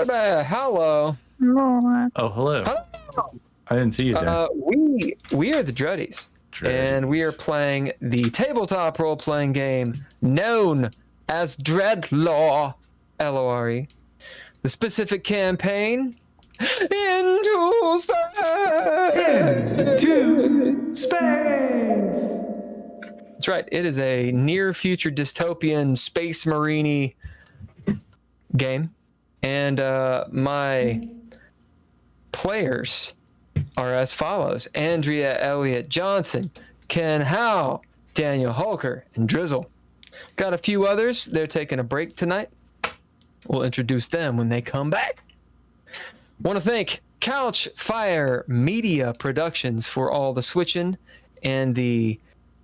Hello. Oh, hello. Hello. I didn't see you there. We are the DREADIES, and we are playing the tabletop role-playing game known as DreadLore, L-O-R-E. The specific campaign, Into Space! Into space! That's right. It is a near-future dystopian space marine game, and my players are as follows: Andrea Elliott-Johnson, Ken Howl, Daniel Hulker, and Drizzle. Got a few others. They're taking a break tonight. We'll introduce them when they come back. Want to thank Couchfire Media Productions for all the switching and the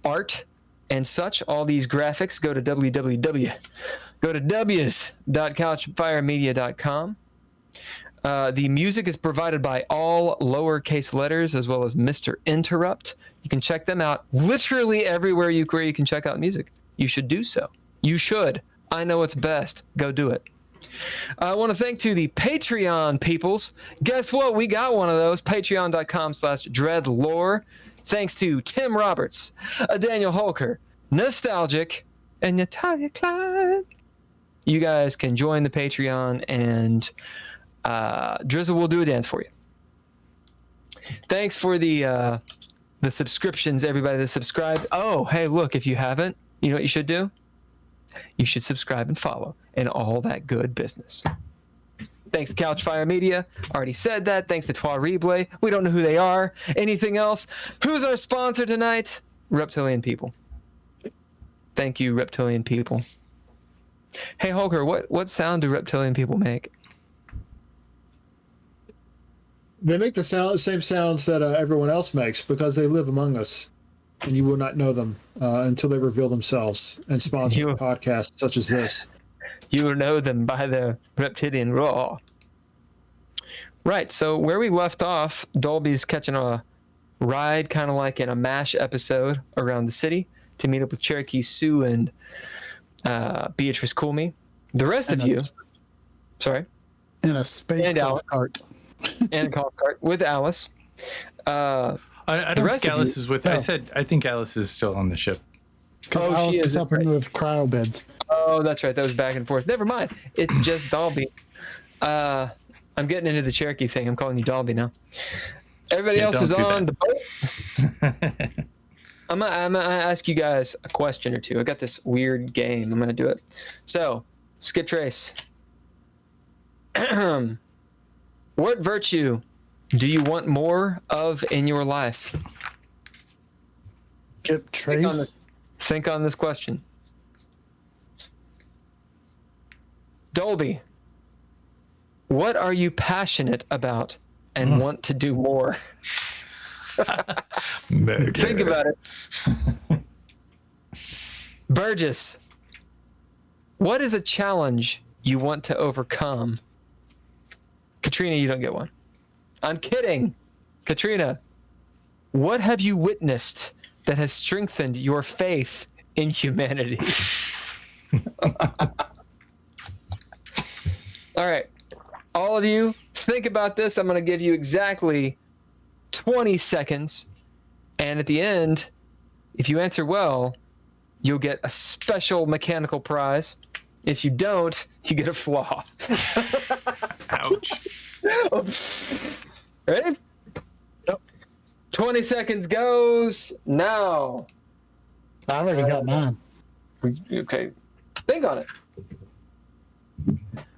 art and such. All these graphics. Go to www.couchfiremedia.com. The music is provided by all lowercase letters, as well as Mr. Interrupt. You can check them out literally everywhere where you can check out music. You should do so. You should. I know it's best. Go do it. I want to thank to the Patreon peoples. Guess what? We got one of those. Patreon.com/DreadLore. Thanks to Tim Roberts, Daniel Hulker, Nostalgic, and Natalia Cline. You guys can join the Patreon, and Drizzle will do a dance for you. Thanks for the subscriptions, everybody that subscribed. Oh, hey, look, if you haven't, you know what you should do? You should subscribe and follow and all that good business. Thanks to Couchfire Media. Already said that. Thanks to Trois Reblay. We don't know who they are. Anything else? Who's our sponsor tonight? Reptilian People. Thank you, Reptilian People. Hey, Holger, what sound do Reptilian People make? They make the same sounds that everyone else makes because they live among us, and you will not know them until they reveal themselves and sponsor podcasts such as this. You will know them by the reptilian roar. Right, so where we left off, Dolby's catching a ride, kind of like in a MASH episode, around the city to meet up with Cherokee Sue and Beatrice Coolme. The rest of you, sorry? In a space golf cart. And a golf cart with Alice. I don't think Alice is with. No. I think Alice is still on the ship. Because Alice is helping with cryo beds. Oh, that's right. That was back and forth. Never mind. It's just Dolby. I'm getting into the Cherokee thing. I'm calling you Dolby now. Everybody else is on the boat. I'm gonna ask you guys a question or two. I got this weird game. I'm gonna do it. So, skip trace. What virtue do you want more of in your life? Skip trace. Think on this question. Dolby, what are you passionate about and want to do more? Murder. Think about it. Burgess, what is a challenge you want to overcome? Katrina, you don't get one. I'm kidding. Katrina, what have you witnessed that has strengthened your faith in humanity? All right. All of you, think about this. I'm going to give you exactly 20 seconds. And at the end, if you answer well, you'll get a special mechanical prize. If you don't, you get a flaw. Ouch. Ready? Yep. 20 seconds goes now. I already got mine. Okay. Think on it.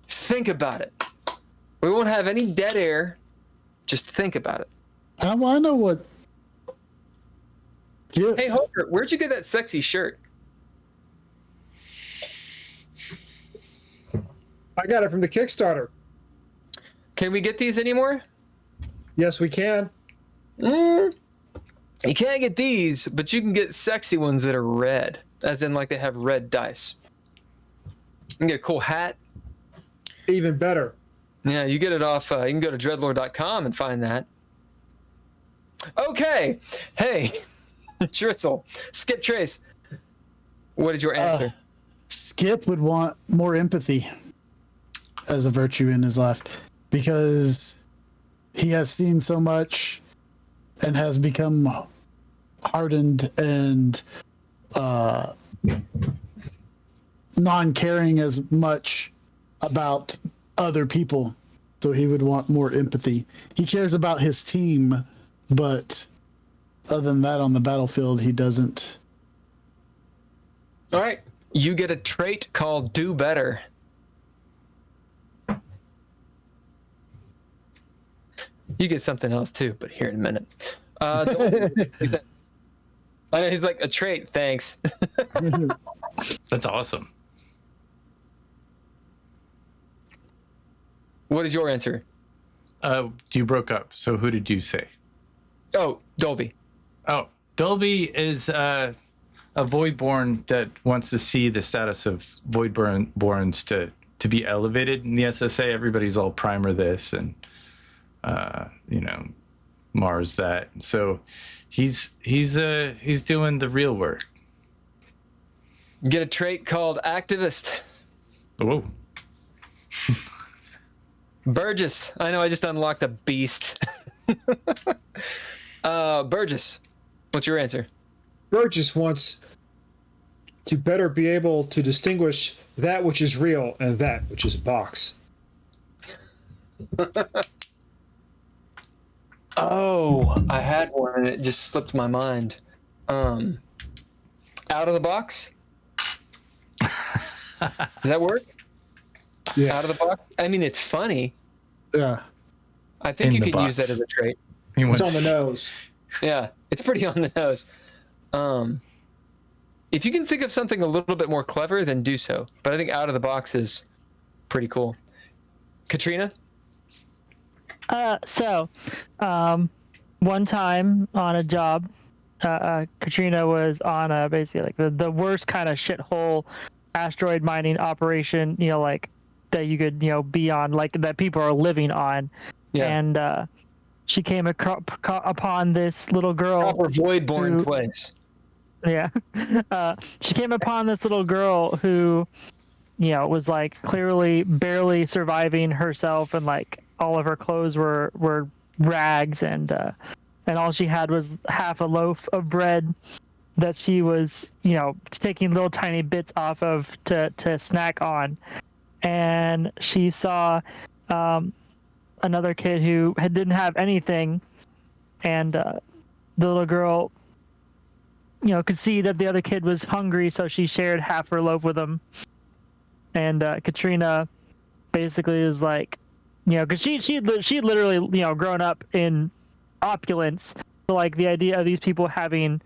Think about it. We won't have any dead air. Just think about it. I know what. Yeah. Hey, Holger, where'd you get that sexy shirt? I got it from the Kickstarter. Can we get these anymore? Yes, we can. You can't get these, but you can get sexy ones that are red, as in like they have red dice. You can get a cool hat. Even better. Yeah, you get it off, you can go to DreadLore.com and find that. Okay. Hey, Drizzle, skip trace. What is your answer? Skip would want more empathy. as a virtue in his life, because he has seen so much and has become hardened and non-caring as much about other people. So he would want more empathy. He cares about his team, but other than that, on the battlefield, he doesn't. All right. You get a trait called Do Better. You get something else too, but here in a minute. I know he's like, a trait, thanks. That's awesome. What is your answer? You broke up, so who did you say? Oh, Dolby. Oh, Dolby is a Voidborn that wants to see the status of Voidborns to be elevated in the SSA. Everybody's all Primer this and Mars that. So he's doing the real work. Get a trait called Activist. Whoa. Burgess. I know I just unlocked a beast. Burgess, what's your answer? Burgess wants to better be able to distinguish that which is real and that which is a box. Oh, I had one and it just slipped my mind. Out of the box? Does that work? Yeah. Out of the box? I mean, it's funny. Yeah. I think In you the can use box. that as a trait. It's on the nose. Yeah, it's pretty on the nose. If you can think of something a little bit more clever, then do so. But I think out of the box is pretty cool. Katrina? One time on a job, Katrina was on basically like the worst kind of shithole asteroid mining operation, like that you could, be on, like that people are living on. Yeah. And she came upon this little girl. Proper Voidborn place. Yeah. She came upon this little girl who, was like clearly barely surviving herself, and like all of her clothes were rags, and all she had was half a loaf of bread that she was, taking little tiny bits off of to snack on. And she saw another kid who didn't have anything, and the little girl, could see that the other kid was hungry, so she shared half her loaf with him. And Katrina basically is like, because she literally, grown up in opulence, so like the idea of these people having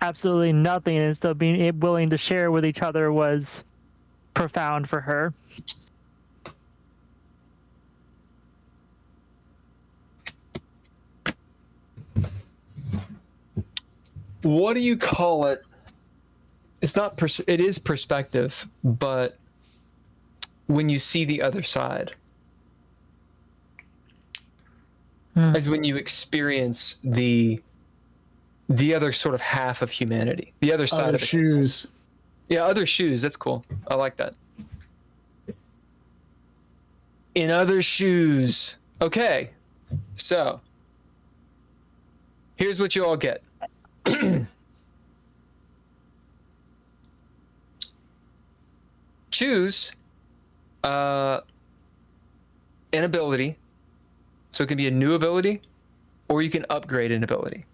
absolutely nothing and still being willing to share with each other was profound for her. What do you call it? It's not it is perspective, but when you see the other side, is when you experience the other sort of half of humanity, the other side Other of it. shoes. Yeah, other shoes. That's cool. I like that. In other shoes. Okay, so here's what you all get. Choose an ability. So it can be a new ability, or you can upgrade an ability.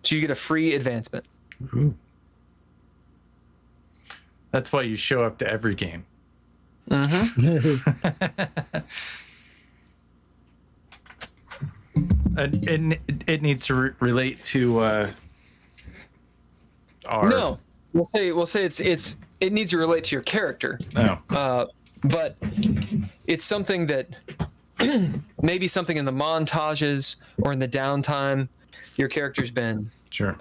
So you get a free advancement. Ooh. That's why you show up to every game. And it needs to relate to our. No, we'll say it needs to relate to your character. Oh. But it's something that maybe something in the montages or in the downtime your character's been Sure.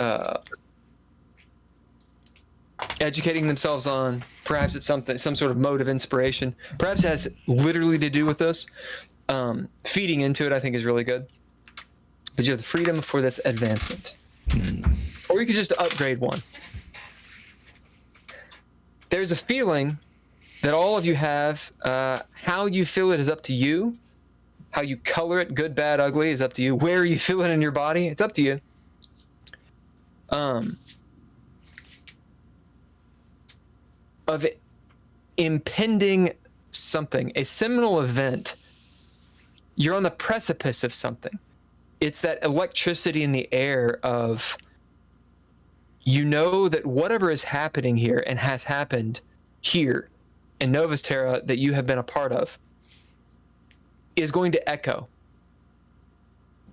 Educating themselves on. Perhaps it's some sort of mode of inspiration. Perhaps it has literally to do with this. Feeding into it, I think, is really good. But you have the freedom for this advancement. Or you could just upgrade one. There's a feeling that all of you have. How you fill it is up to you. How you color it, good, bad, ugly, is up to you. Where you feel it in your body, it's up to you. Of impending something, a seminal event. You're on the precipice of something. It's that electricity in the air of, you know that whatever is happening here and has happened here in Novus Terra that you have been a part of is going to echo.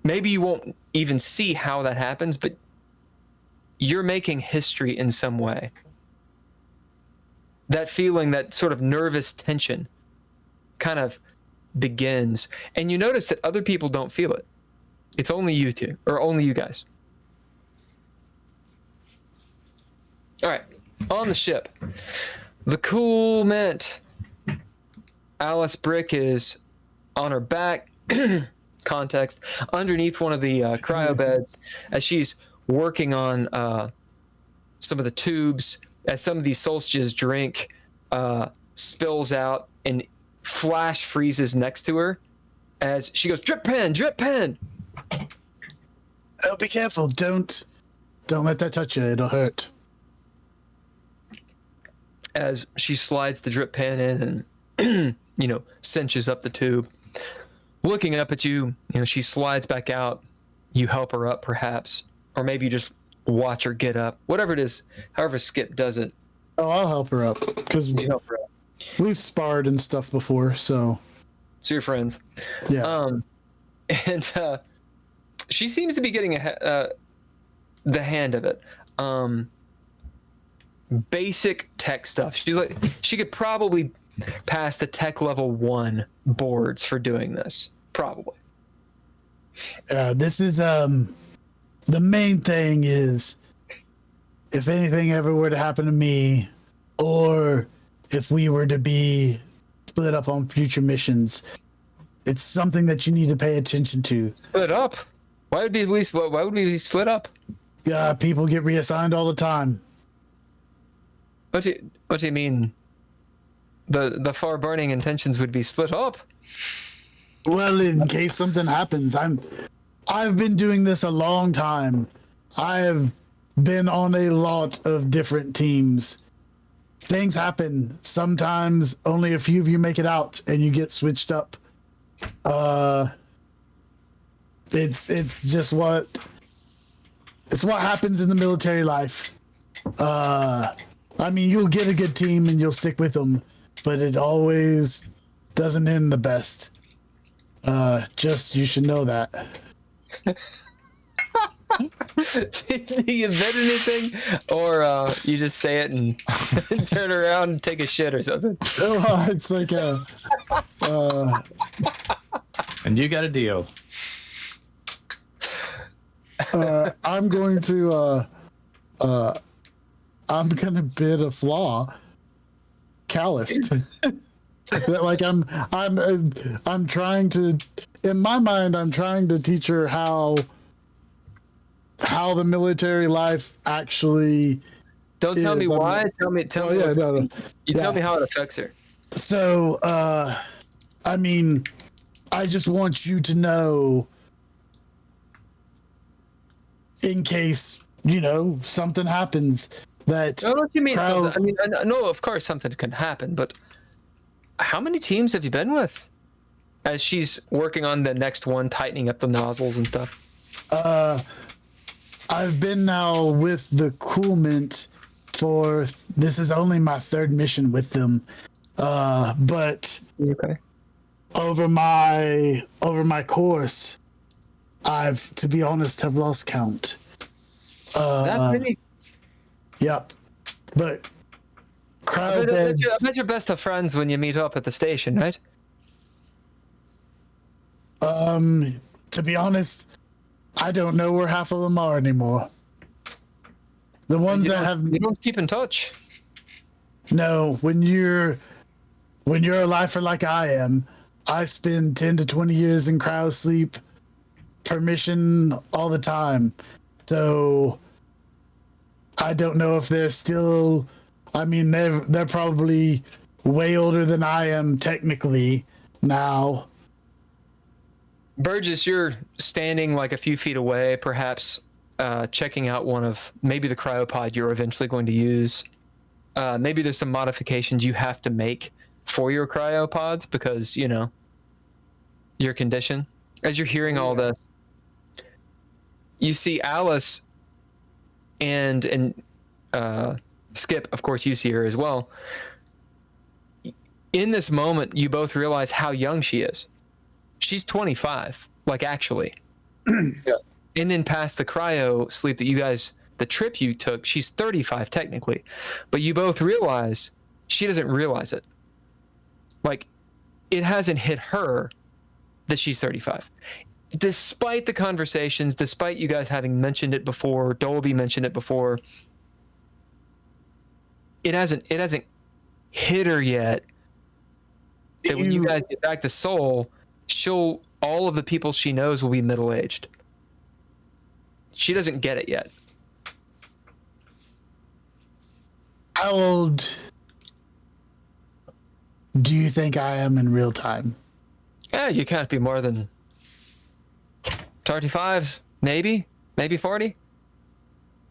Maybe you won't even see how that happens, but you're making history in some way. That feeling, that sort of nervous tension kind of begins. And you notice that other people don't feel it. It's only you two, or only you guys. All right, on the ship. The cool mint. Alice Brick is on her back, context, underneath one of the cryo beds as she's working on some of the tubes, as some of these solstices drink spills out and flash freezes next to her as she goes, drip pen, drip pen. Oh, be careful. Don't let that touch you. It'll hurt. As she slides the drip pen in and, cinches up the tube. Looking up at you, she slides back out. You help her up, perhaps. Or maybe you just watch her get up. Whatever it is, however Skip does it. Oh, I'll help her up. Because we've sparred and stuff before, so... So you're friends. Yeah. And she seems to be getting the hand of it. Basic tech stuff. She's like, she could probably pass the tech level 1 boards for doing this. Probably. This is the main thing is, if anything ever were to happen to me, or if we were to be split up on future missions, it's something that you need to pay attention to. Split up? Why would we be split up? People get reassigned all the time. What do you mean? The far burning intentions would be split up? Well, in case something happens, I've been doing this a long time. I have been on a lot of different teams. Things happen. Sometimes only a few of you make it out and you get switched up. It's just what happens in the military life. I mean, you'll get a good team and you'll stick with them, but it always doesn't end the best. You should know that. Do you bet anything, or you just say it and turn around and take a shit or something? Oh, it's like and you got a deal. I'm going to bid a flaw. Calloused. Like I'm trying to, in my mind, I'm trying to teach her how the military life actually. Don't tell me why. Tell me. Yeah, no. You tell me how it affects her. So, I mean, I just want you to know, in case something happens, that. What do you mean? I mean, no, of course something can happen, but how many teams have you been with? As she's working on the next one, tightening up the nozzles and stuff. I've been now with the Cool Mint for, this is only my 3rd mission with them. But okay. over my course, to be honest, have lost count. That many? Yep. But I bet you're best of friends when you meet up at the station, right? To be honest, I don't know where half of them are anymore. The ones that have... You don't keep in touch? No, when you're a lifer like I am, I spend 10 to 20 years in cryo sleep per mission all the time. So I don't know if they're still... I mean, they're probably way older than I am technically now. Burgess, you're standing like a few feet away, perhaps checking out one of maybe the cryopod you're eventually going to use. Maybe there's some modifications you have to make for your cryopods because, you know, your condition. As you're hearing all this, you see Alice and Skip, of course, you see her as well. In this moment, you both realize how young she is. She's 25, like actually. Yeah. And then past the cryo sleep that you guys, the trip you took, she's 35 technically. But you both realize she doesn't realize it. Like, it hasn't hit her that she's 35. Despite the conversations, despite you guys having mentioned it before, Dolby mentioned it before, it hasn't hit her yet that when you guys get back to Seoul, all of the people she knows will be middle-aged. She doesn't get it yet. How old do you think I am in real time? Yeah, you can't be more than 35, maybe 40.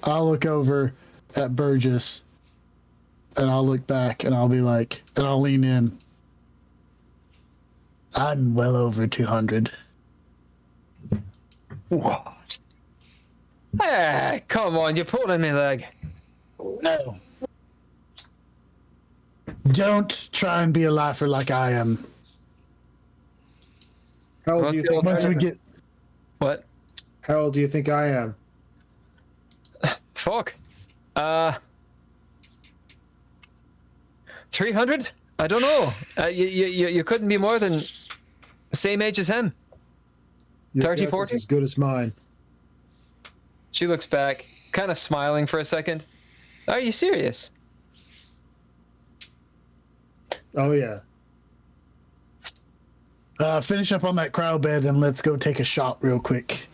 I'll look over at Burgess and I'll look back and I'll be like, and I'll lean in. I'm well over 200. What? Hey, come on, you're pulling me leg. No. Don't try and be a lifer like I am. How old do you think Once I we am? get, What? How old do you think I am? Fuck. 300? I don't know. You couldn't be more than the same age as him. Your 30, guess is 40? as good as mine. She looks back, kind of smiling for a second. Are you serious? Oh yeah. finish up on that cryo bed and let's go take a shot real quick.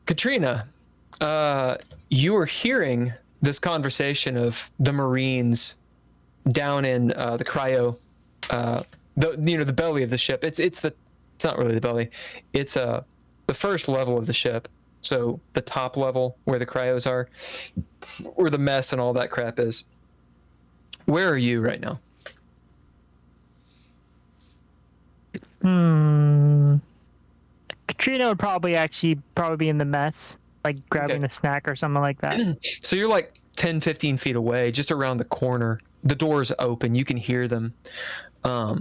Katrina, you were hearing this conversation of the Marines down in the cryo, the belly of the ship. It's not really the belly. It's the first level of the ship. So the top level where the cryos are, where the mess and all that crap is. Where are you right now? Katrina would probably be in the mess, like grabbing a snack or something like that. So you're like 10, 15 feet away, just around the corner. The door's open. You can hear them. Yeah.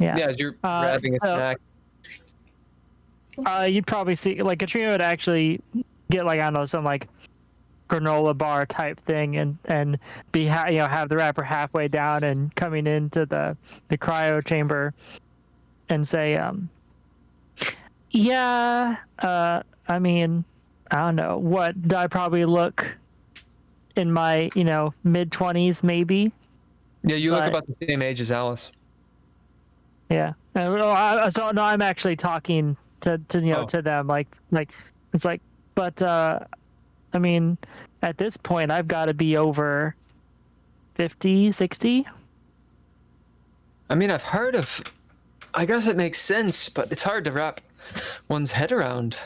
As you're grabbing a snack. You'd probably see, like, Katrina would actually get, like, I don't know, some, like, granola bar type thing and be, have the wrapper halfway down and coming into the cryo chamber and say, I mean, I don't know, what, do I probably look in my, mid-20s maybe? Yeah, you look about the same age as Alice. Yeah. I'm actually talking to them, like it's like, but I mean, at this point I've got to be over 50, 60. I mean, I've heard of, I guess it makes sense, but it's hard to wrap one's head around.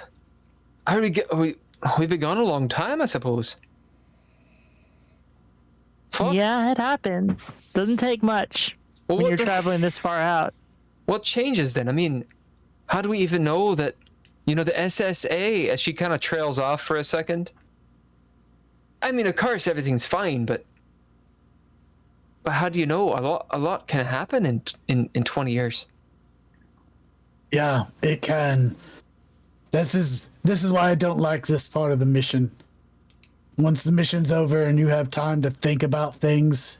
We've been gone a long time, I suppose. Fuck. Yeah, it happens. Doesn't take much when you're traveling this far out. What changes then? I mean, how do we even know that, the SSA, as she kind of trails off for a second? I mean, of course, everything's fine, but how do you know? A lot can happen in 20 years. Yeah, it can. This is why I don't like this part of the mission. Once the mission's over and you have time to think about things,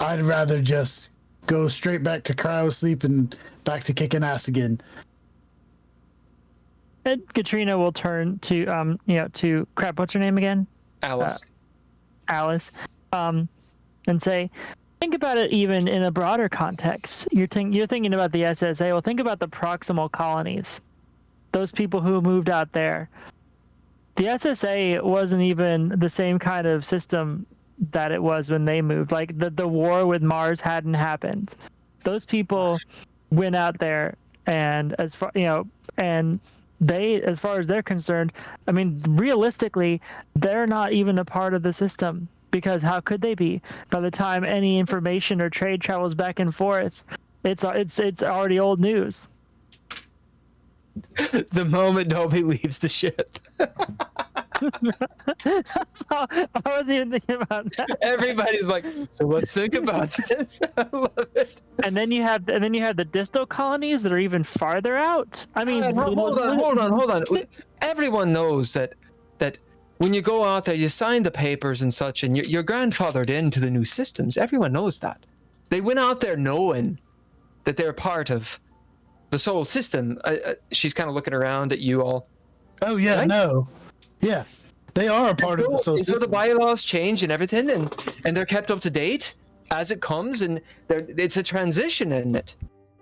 I'd rather just go straight back to cryo sleep and back to kicking ass again. And Katrina will turn to crap. What's her name again? Alice. Alice, and say, think about it even in a broader context. You're thinking about the SSA. Well, think about the proximal colonies. Those people who moved out there. the SSA wasn't even the same kind of system that it was when they moved. Like the war with Mars hadn't happened. Those people went out there, and as far and they, as far as they're concerned, I mean, realistically, they're not even a part of the system, because how could they be? By the time any information or trade travels back and forth, it's already old news. The moment Dolby leaves the ship, I wasn't even thinking about that. everybody's like, "So let's think about this." I love it. And then you have the distal colonies that are even farther out. I mean, hold on. Everyone knows that when you go out there, you sign the papers and such, and you're grandfathered into the new systems. Everyone knows that. They went out there knowing that they're part of the Soul system. She's kind of looking around at you all. Oh yeah, right? No, yeah, they are a part of the Soul So system. the bylaws change and everything, and they're kept up to date as it comes, and it's a transition, isn't it?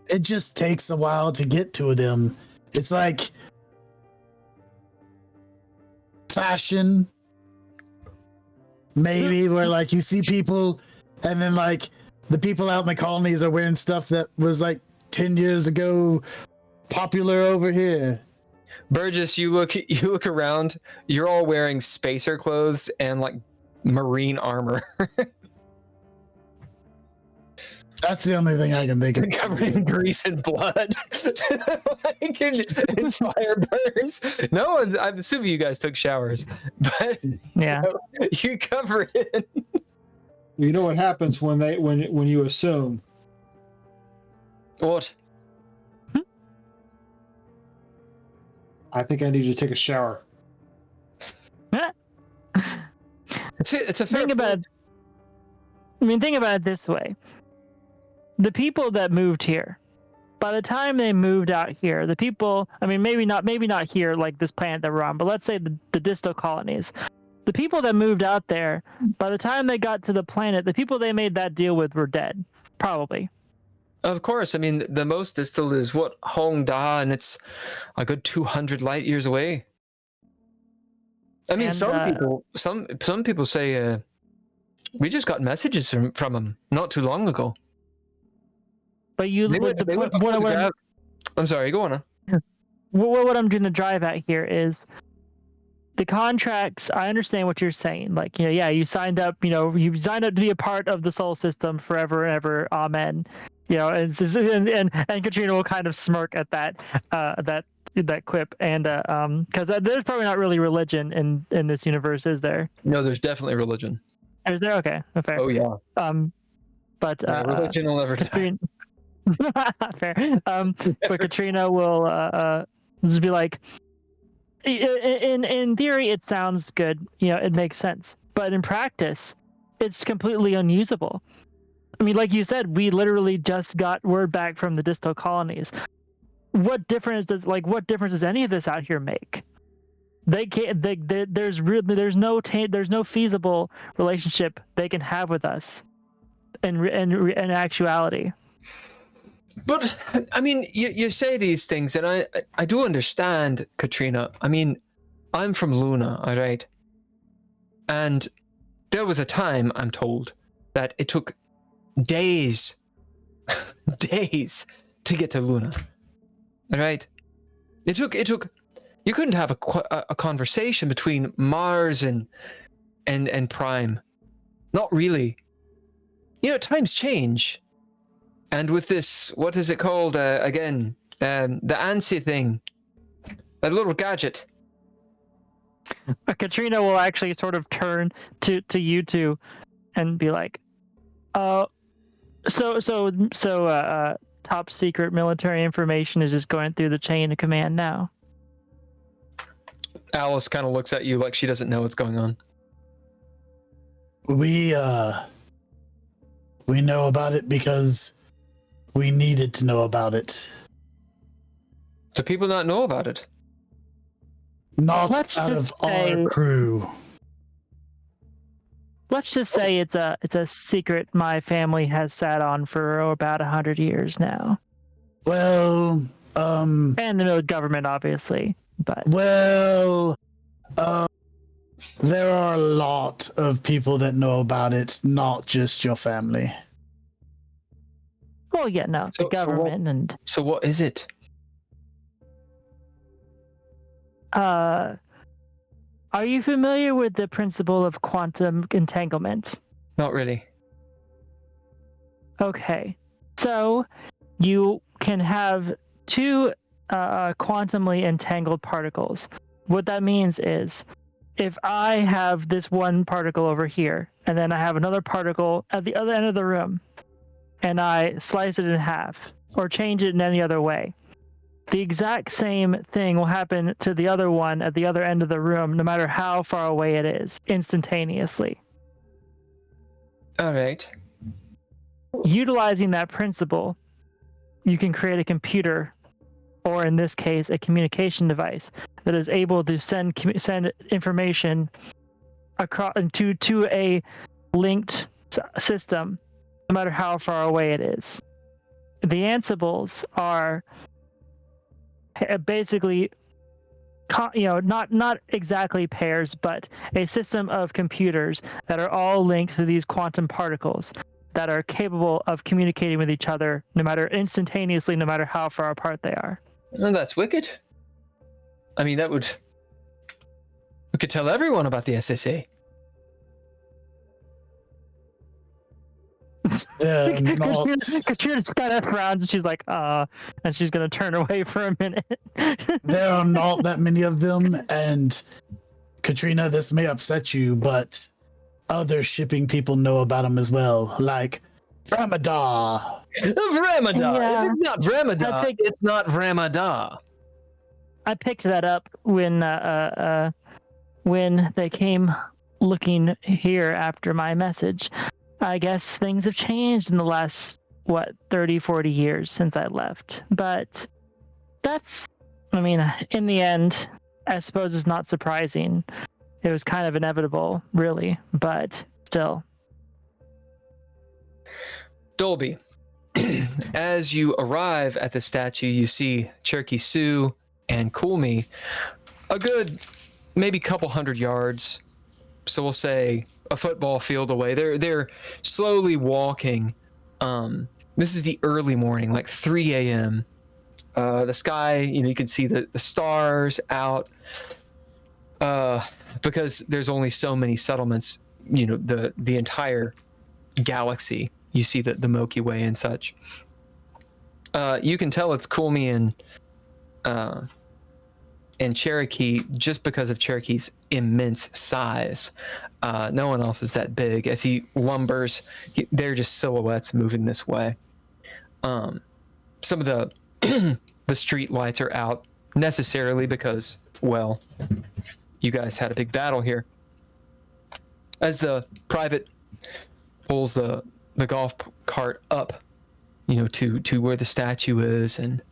It just takes a while to get to them. It's like fashion, maybe, where like you see people, and then like the people out in the colonies are wearing stuff that was like 10 years ago popular over here. Burgess, you look around. You're all wearing spacer clothes and like marine armor, That's the only thing I can think of. covered in grease and blood, like and fire burns. No one's. I'm assuming you guys took showers, but yeah. you cover it. You know what happens when you assume? What? I think I need to take a shower. It's a fair Think about point. it. Think about it this way. The people that moved here, by the time they moved out here, the people, maybe not here, like this planet that we're on, but let's say the distal colonies. The people that moved out there, by the time they got to the planet, the people they made that deal with were dead. Probably. Of course. The most distal is what, Hong Da, and it's a good 200 light years away. And, some people say we just got messages from them not too long ago. But you, They went before the grab. I'm sorry, go on. What I'm going to drive at here is the contracts. I understand what you're saying. Like, you signed up. You signed up to be a part of the Soul system forever and ever. Amen. And Katrina will kind of smirk at that quip, and because there's probably not really religion in this universe, is there? No, there's definitely religion. Is there? Okay, fair. Oh yeah. But Religion will never die. Fair. But Katrina will just be like, in theory, it sounds good. It makes sense. But in practice, it's completely unusable. Like you said, we literally just got word back from the distal colonies. What difference does any of this out here make? They can't. There's no feasible relationship they can have with us. In actuality. But you say these things, and I do understand, Katrina. I'm from Luna, all right, and there was a time, I'm told, that it took days to get to Luna. All right, it took. You couldn't have a conversation between Mars and Prime. Not really. Times change. And with this, what is it called again? The ANSI thing. That little gadget. Katrina will actually sort of turn to you two and be like, so top secret military information is just going through the chain of command now. Alice kind of looks at you like she doesn't know what's going on. We know about it because we needed to know about it. Do people not know about it? Not Let's out of just say- our crew. Let's just say it's a secret my family has sat on for about 100 years now. Well, And the government, obviously. But well, There are a lot of people that know about it, not just your family. Well, yeah, no, the government and. So what is it? Are you familiar with the principle of quantum entanglement? Not really. Okay, so you can have two quantumly entangled particles. What that means is, if I have this one particle over here, and then I have another particle at the other end of the room, and I slice it in half, or change it in any other way, the exact same thing will happen to the other one at the other end of the room, no matter how far away it is, instantaneously. All right. Utilizing that principle, you can create a computer, or in this case, a communication device that is able to send information across to a linked system, no matter how far away it is. The Ansibles are basically, not exactly pairs, but a system of computers that are all linked to these quantum particles that are capable of communicating with each other, no matter instantaneously, no matter how far apart they are. Well, that's wicked. I mean, we could tell everyone about the SSA. Katrina just kind of frowns and she's like, and she's gonna turn away for a minute. There are not that many of them, and Katrina, this may upset you, but other shipping people know about them as well, like Vramadar. Vramadar! Yeah. If it's not Vramadar, it's not Vramadar. I picked that up when they came looking here after my message. I guess things have changed in the last, 30, 40 years since I left. But in the end, I suppose it's not surprising. It was kind of inevitable, really, but still. Dolby, as you arrive at the statue, you see Cherokee Sue and Cool Me a good maybe couple 100 yards. So we'll say a football field away. They're slowly walking. This is the early morning, like 3 a.m. The sky, you can see the stars out. Because there's only so many settlements, the entire galaxy. You see the Milky Way and such. You can tell it's Cool Me and Cherokee just because of Cherokee's immense size. No one else is that big. As he lumbers, they're just silhouettes moving this way. Some of the the street lights are out necessarily because, well, you guys had a big battle here. As the private pulls the golf cart up, to where the statue is, and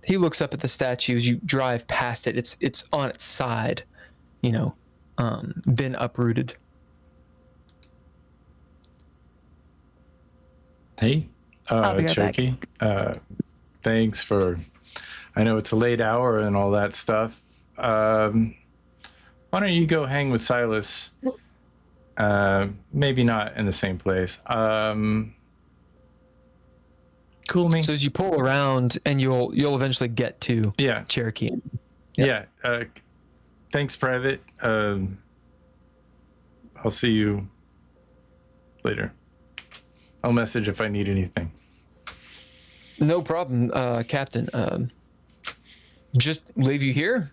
he looks up at the statue as you drive past it. It's on its side, been uprooted. Hey, Cherokee. Thanks for. I know it's a late hour and all that stuff. Why don't you go hang with Silas? Maybe not in the same place. Cool Me. So as you pull around, and you'll eventually get to Cherokee. Yeah. Thanks, Private. I'll see you later. I'll message if I need anything. No problem, Captain. Just leave you here?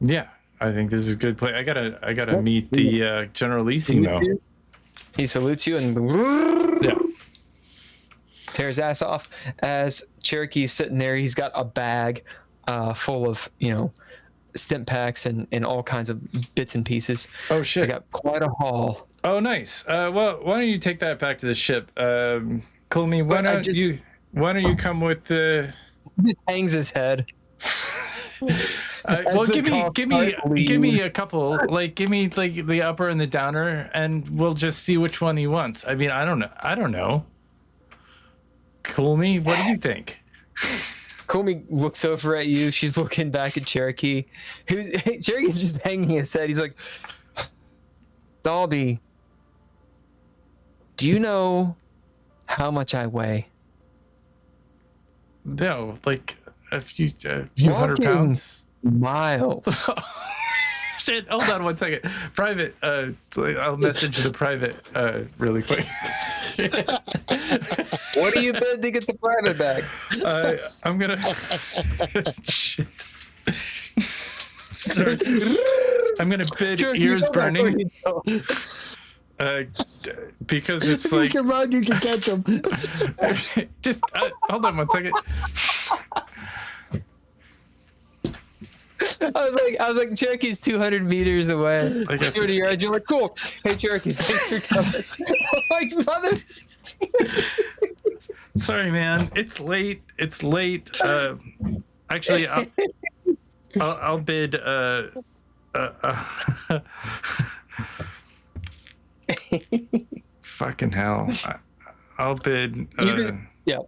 Yeah, I think this is a good place. I gotta meet the General Leasing though. He salutes you and tears his ass off. As Cherokee's sitting there, he's got a bag full of stim packs and all kinds of bits and pieces. Oh shit! I got quite a haul. Oh nice. Well, why don't you take that back to the ship? Cool Me. Why don't you come with the? He just hangs his head. Well, give me a couple. Like, give me like the upper and the downer, and we'll just see which one he wants. I mean, I don't know. Cool Me. What do you think? Comey looks over at you. She's looking back at Cherokee. Cherokee's just hanging his head. He's like, Dalby, do you know how much I weigh? No, like a few hundred pounds. Miles. Shit, hold on one second. Private, I'll message the private really quick. What do you bid to get the private back? I'm gonna. Shit. Sorry. I'm gonna bid ears burning. Because it's like. If you can run, you can catch them. Just hold on one second. I was like, Cherokee's 200 meters away. I guess. 30 yards. You're like, cool. Hey, Cherokee, thanks for coming. I'm like, mother. Sorry, man. It's late. Actually, I'll bid. Fucking hell. I'll bid. Yeah.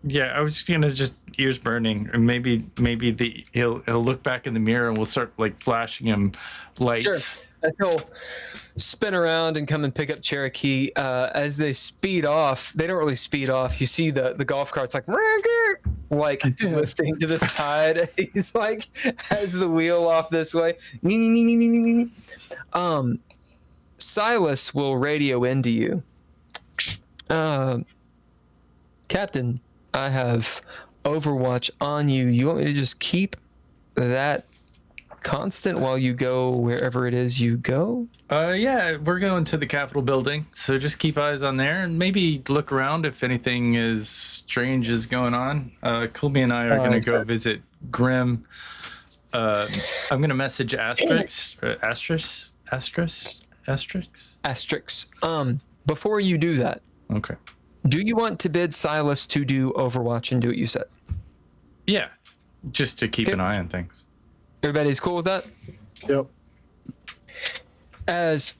Yeah, I was just gonna ears burning, or maybe he'll look back in the mirror and we'll start like flashing him lights. Sure. And he'll spin around and come and pick up Cherokee. As they speed off, they don't really speed off. You see the golf cart's like listing to the side. He's like has the wheel off this way. Silas will radio into you. Captain, I have Overwatch on you. You want me to just keep that constant while you go wherever it is you go? Yeah, we're going to the Capitol building, so just keep eyes on there and maybe look around if anything is strange is going on. Colby and I are going to go visit Grim. I'm going to message Asterix. Before you do that, okay. Do you want to bid Silas to do Overwatch and do what you said? Yeah, just to keep an eye on things. Everybody's cool with that? Yep. It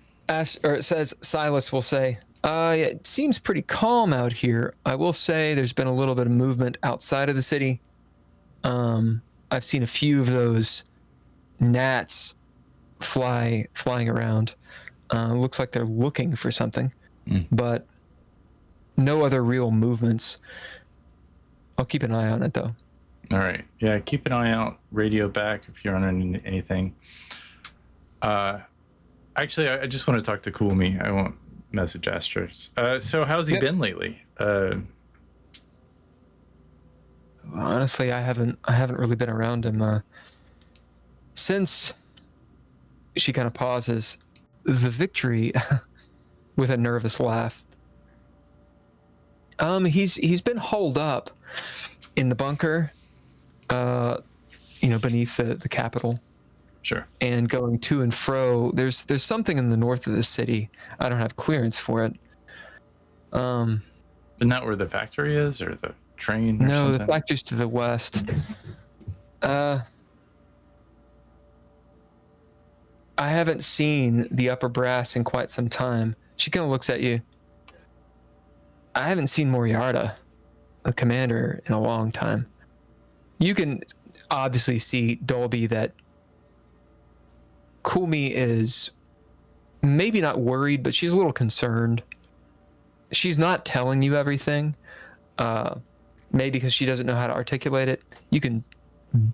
says Silas will say, yeah, it seems pretty calm out here. I will say there's been a little bit of movement outside of the city. I've seen a few of those gnats flying around. Looks like they're looking for something, but no other real movements. I'll keep an eye on it though. All right. Yeah, keep an eye out. Radio back if you're on anything. Actually, I just want to talk to Cool Me. I won't message Astros. So how's he been lately? Honestly, I haven't really been around him since. She kind of pauses. The victory, with a nervous laugh. He's been holed up in the bunker, beneath the Capitol. Sure. And going to and fro. There's something in the north of the city. I don't have clearance for it. Isn't that where the factory is, or the train? Or no, something? the factory's to the west. I haven't seen the upper brass in quite some time. She kind of looks at you. I haven't seen Moriarta, the commander, in a long time. You can obviously see, Dolby, that Kumi is maybe not worried, but she's a little concerned. She's not telling you everything, maybe because she doesn't know how to articulate it. You can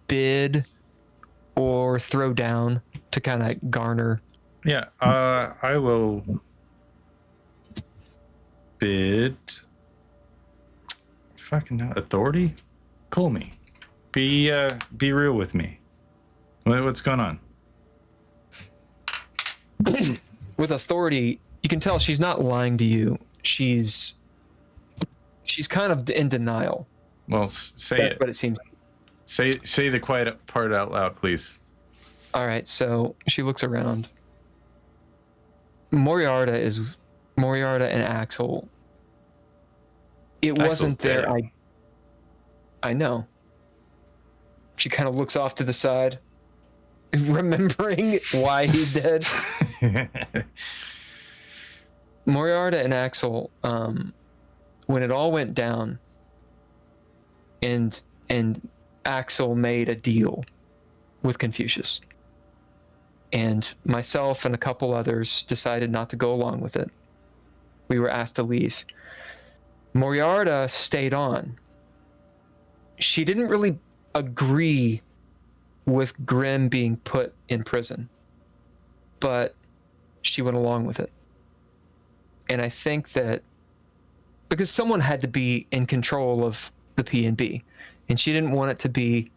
bid or throw down to kind of garner. Yeah, I will bid. Fucking authority. Call me. Be real with me. What's going on? With authority, you can tell she's not lying to you. She's kind of in denial. Well, say it. But it seems. Say the quiet part out loud, please. All right, so she looks around. Moriarta and Axel. It Axel's wasn't there. dead. I know. She kind of looks off to the side, remembering why he's dead. Moriarta and Axel, when it all went down, and and Axel made a deal with Confucius. And myself and a couple others decided not to go along with it. We were asked to leave. Moriarta stayed on. She didn't really agree with Grimm being put in prison, but she went along with it. And I think that because someone had to be in control of the P&B, and she didn't want it to be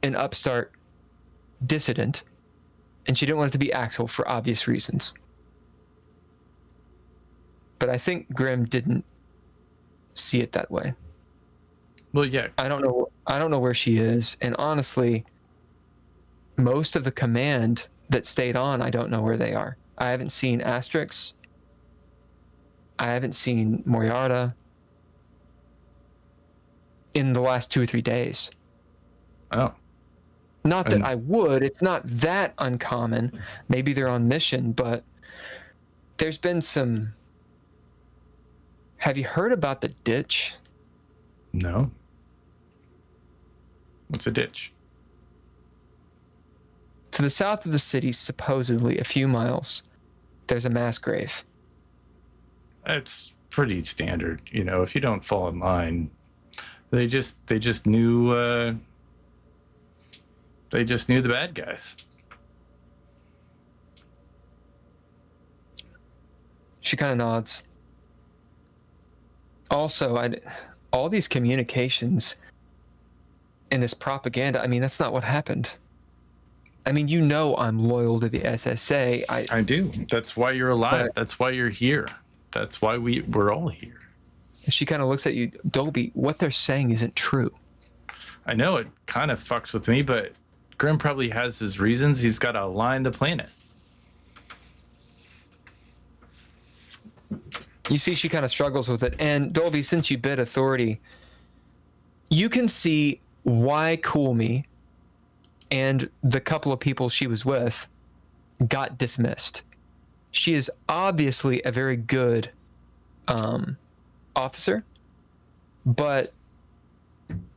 an upstart dissident, and she didn't want it to be Axel for obvious reasons. But I think Grimm didn't see it that way. Well, yeah. I don't know where she is, and honestly, most of the command that stayed on, I don't know where they are. I haven't seen Asterix. I haven't seen Moriarta in the last 2 or 3 days. Oh. Not that I would. It's not that uncommon. Maybe they're on mission, but there's been some... Have you heard about the ditch? No. What's a ditch? To the south of the city, supposedly a few miles, there's a mass grave. It's pretty standard, you know. If you don't fall in line, they just knew the bad guys. She kind of nods. Also, all these communications and this propaganda, I mean, that's not what happened. I mean, you know I'm loyal to the SSA. I do. That's why you're alive. That's why you're here. That's why we're all here. She kind of looks at you, Dolby, what they're saying isn't true. I know it kind of fucks with me, but Grimm probably has his reasons. He's got to align the planet. You see she kind of struggles with it. And Dolby, since you bid authority, you can see why Coolme and the couple of people she was with got dismissed. She is obviously a very good officer, but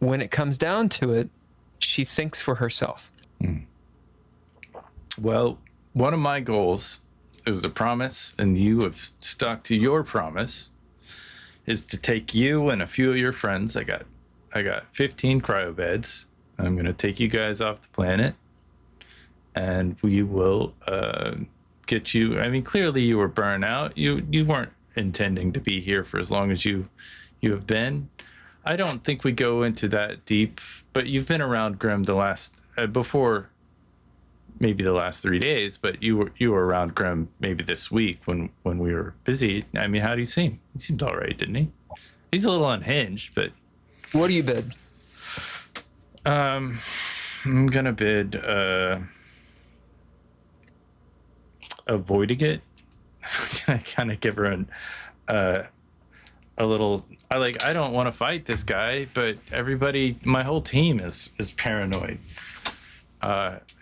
when it comes down to it, she thinks for herself. Well, one of my goals, it was a promise, and you have stuck to your promise, is to take you and a few of your friends. I got 15 cryo beds. I'm going to take you guys off the planet, and we will get you. I mean, clearly you were burned out. You weren't intending to be here for as long as you have been. I don't think we go into that deep, but you've been around Grimm the last before maybe the last 3 days, but you were around Grimm maybe this week when we were busy. I mean, how do you seem? He seemed all right, didn't he? He's a little unhinged, but... What do you bid? I'm gonna bid avoiding it. I kind of give her a little... I don't want to fight this guy, but everybody, my whole team is paranoid.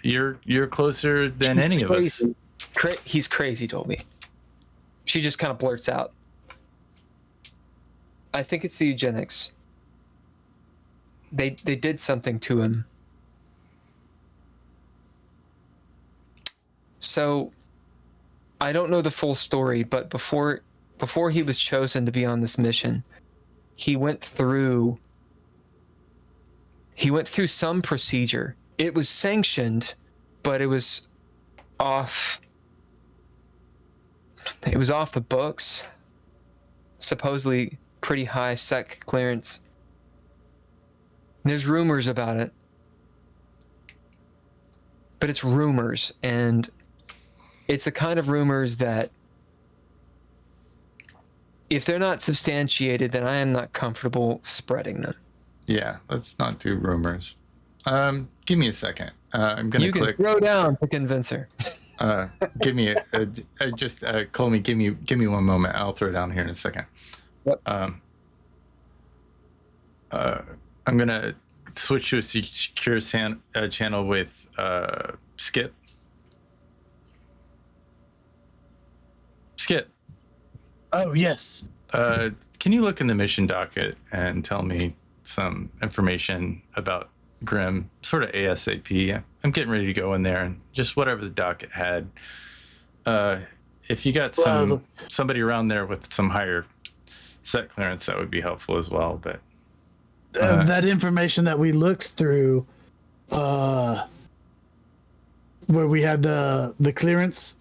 You're closer than any of us. He's crazy, Dolby. She just kind of blurts out. I think it's the eugenics. They did something to him. So I don't know the full story, but before he was chosen to be on this mission, he went through some procedure. It was sanctioned, but it was off the books. Supposedly pretty high sec clearance. There's rumors about it. But it's rumors, and it's the kind of rumors that if they're not substantiated, then I am not comfortable spreading them. Yeah, let's not do rumors. Give me a second. I'm gonna click. You can throw down to convince her. Give me call me. Give me one moment. I'll throw down here in a second. Yep. I'm gonna switch to a secure channel with Skip. Skip. Oh yes. Can you look in the mission docket and tell me some information about Grim sort of ASAP. I'm getting ready to go in there and just whatever the docket had. If you got somebody around there with some higher set clearance, that would be helpful as well. But that information that we looked through, where we had the clearance,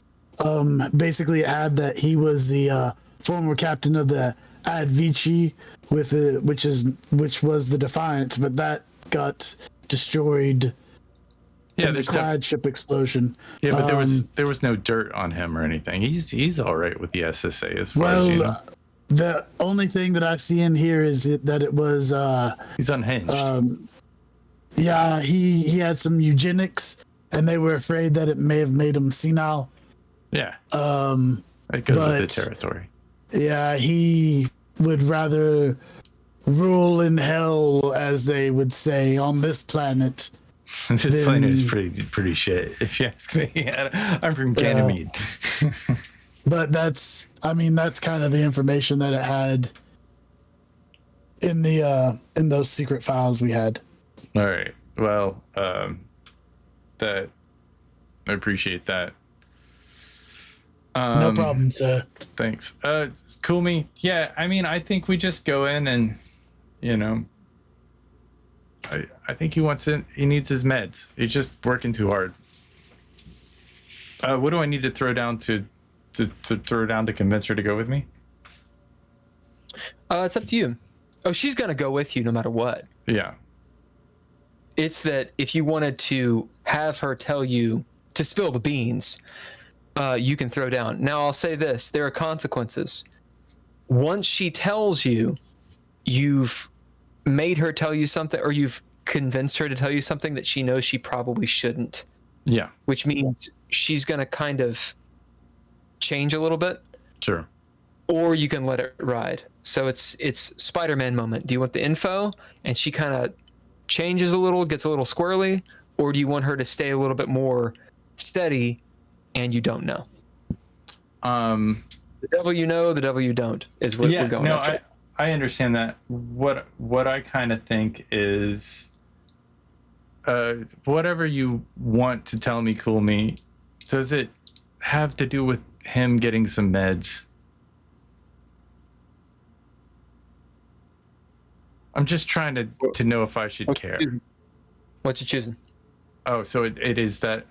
basically had that he was the former captain of the Ad Vici which was the Defiant, but that got destroyed in the Clad ship explosion. Yeah, but there was no dirt on him or anything. He's all right with the SSA as far as you know. The only thing that I see in here is that it was he's unhinged. Yeah, he had some eugenics, and they were afraid that it may have made him senile. Yeah. It goes with the territory. Yeah, he would rather rule in hell, as they would say, on this planet. This planet is pretty shit, if you ask me. I'm from Ganymede. But that's kind of the information that it had in those secret files we had. All right. Well, I appreciate that. No problem, sir. Thanks. Cool me. Yeah, I mean, I think we just go in and, I think he needs his meds. He's just working too hard. What do I need to throw down to convince her to go with me? It's up to you. Oh, she's gonna go with you no matter what. Yeah. It's that if you wanted to have her tell you to spill the beans, you can throw down. Now, I'll say this. There are consequences. Once she tells you, you've made her tell you something, or you've convinced her to tell you something that she knows she probably shouldn't. Yeah. Which means she's going to kind of change a little bit. Sure. Or you can let it ride. So it's Spider-Man moment. Do you want the info and she kind of changes a little, gets a little squirrely, or do you want her to stay a little bit more steady and you don't know? The devil you know, the devil you don't is what we're going after. I understand that. What I kind of think is, whatever you want to tell me, Cool Me, does it have to do with him getting some meds? I'm just trying to know if I should care. What you choosing? Oh, so it is that.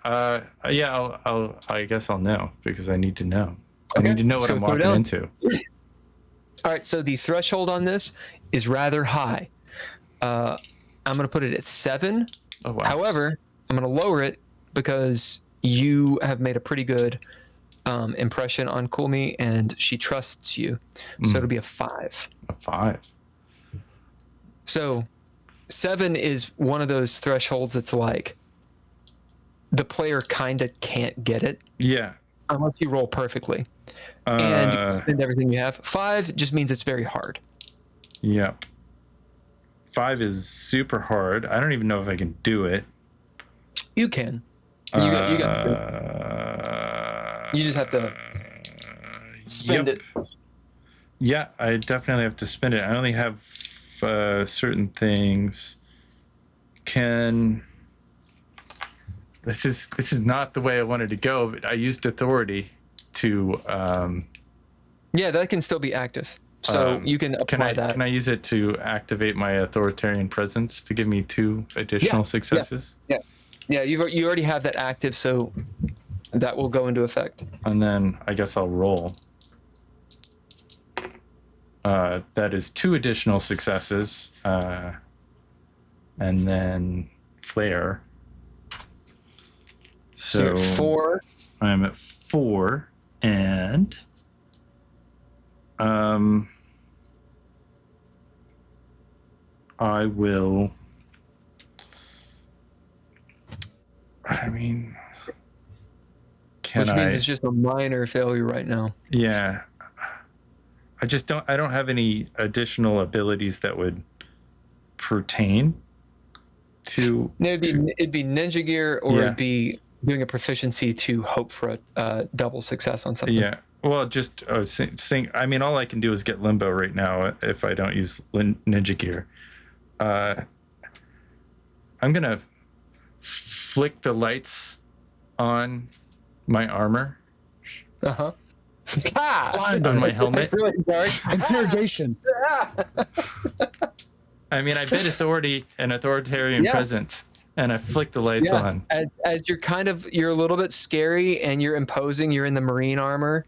Yeah, I guess I'll know because I need to know. Okay. I need to know what I'm walking into. All right, so the threshold on this is rather high. I'm going to put it at 7. Oh, wow. However, I'm going to lower it because you have made a pretty good impression on Cool Me, and she trusts you. So it'll be a 5. A 5. So 7 is one of those thresholds that's like the player kind of can't get it. Yeah. Unless you roll perfectly. And spend everything you have. 5 just means it's very hard. Yeah. 5 is super hard. I don't even know if I can do it. You can. You got to do it. You just have to spend it. Yeah, I definitely have to spend it. I only have certain things. This is not the way I wanted to go, but I used authority to yeah, that can still be active, so you can apply that. Can I use it to activate my authoritarian presence to give me 2 additional successes? Yeah, you already have that active, so that will go into effect. And then I guess I'll roll. That is 2 additional successes, and then flare. So you're at 4. I'm at 4, and I will. I mean, Which means it's just a minor failure right now. Yeah. I don't have any additional abilities that would pertain to. It'd be Ninja Gear, or it'd be doing a proficiency to hope for a double success on something. Yeah. Well, just I mean, all I can do is get limbo right now if I don't use Ninja Gear. I'm gonna flick the lights on my armor, Uh-huh. on my helmet. Really dark. Interrogation. I mean, I bid authority and authoritarian Yeah. presence, and I flick the lights Yeah. on. As you're a little bit scary and you're imposing, you're in the Marine armor.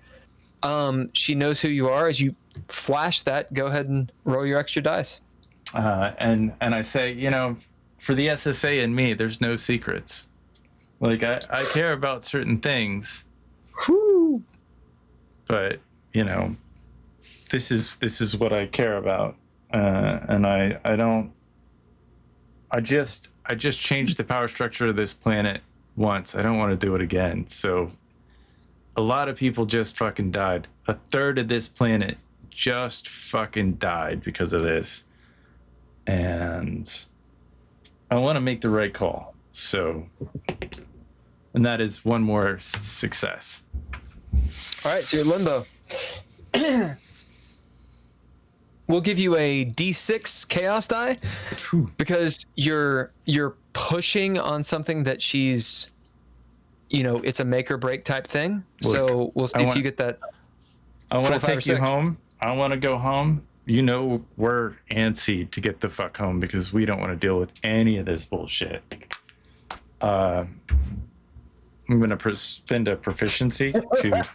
She knows who you are. As you flash that, go ahead and roll your extra dice. And I say, you know, for the SSA and me, there's no secrets. Like I care about certain things, but you know, this is what I care about, and I just changed the power structure of this planet once. I don't want to do it again. So a lot of people just fucking died. A third of this planet just fucking died because of this. And I want to make the right call. So, and that is one more success. All right, so you're limbo. We'll give you a D6 chaos die because you're pushing on something that she's, you know, it's a make or break type thing. Look, so we'll see if you get that. I want 4, to 5, or take you 6. home. I want to go home. You know, we're antsy to get the fuck home because we don't want to deal with any of this bullshit. I'm going to spend a proficiency to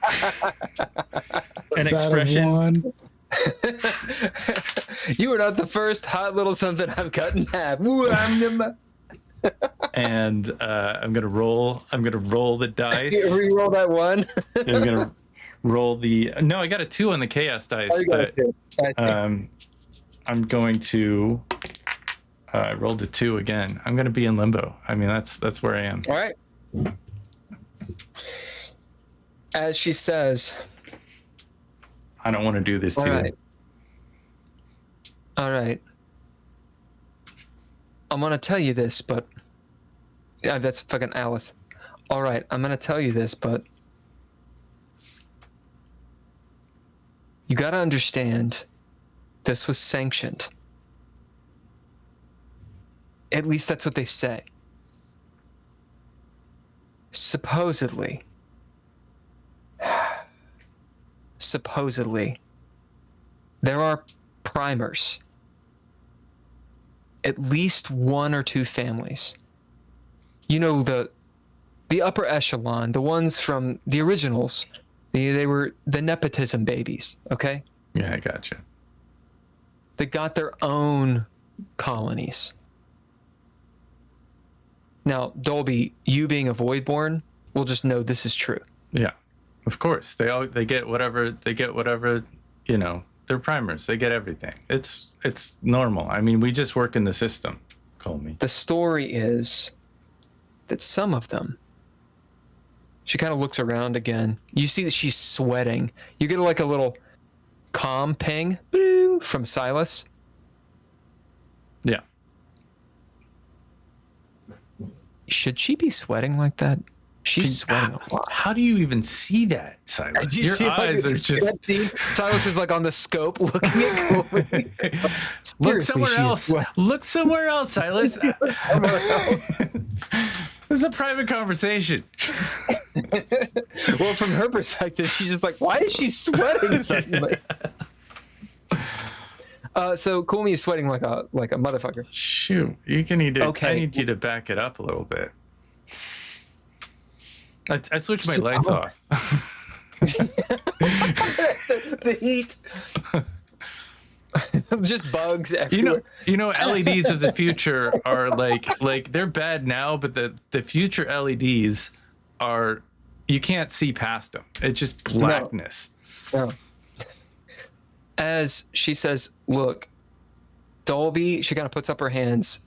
an expression. One. You are not the first hot little something I've cut in half. And I'm gonna roll the dice. Reroll that one. I'm gonna roll the. No, I got a 2 on the chaos dice, Oh, you got but it too. I'm going to. I rolled a 2 again. I'm gonna be in limbo. I mean, that's where I am. All right. As she says, I don't want to do this to all you. right. All right. I'm going to tell you this, but that's fucking Alice. All right. I'm going to tell you this, but you got to understand this was sanctioned. At least that's what they say. Supposedly, there are primers. At least 1 or 2 families. You know, the upper echelon, the ones from the originals, they were the nepotism babies, okay? Yeah, I gotcha. They got their own colonies. Now, Dolby, you being a Voidborn, will just know this is true. Yeah, of course. They get whatever, you know, they're primers. They get everything. It's normal. I mean, we just work in the system. Call me. The story is that some of them, she kind of looks around again. You see that she's sweating. You get like a little calm ping from Silas. Yeah. Should she be sweating like that? She's sweating a lot. How do you even see that, Silas? You Your see, like, eyes are just. Silas is like on the scope looking at Colby. Look Seriously, somewhere she is else. sweating. Look somewhere else, Silas. This is a private conversation. Well, from her perspective, she's just like, why is she sweating suddenly? So Colby is sweating like a motherfucker. Shoot, you can need to. Okay. I need you to back it up a little bit. I switched my lights off. The heat. Just bugs everywhere. You know, LEDs of the future are like they're bad now, but the future LEDs are, you can't see past them. It's just blackness. No. As she says, look, Dolby, she kind of puts up her hands.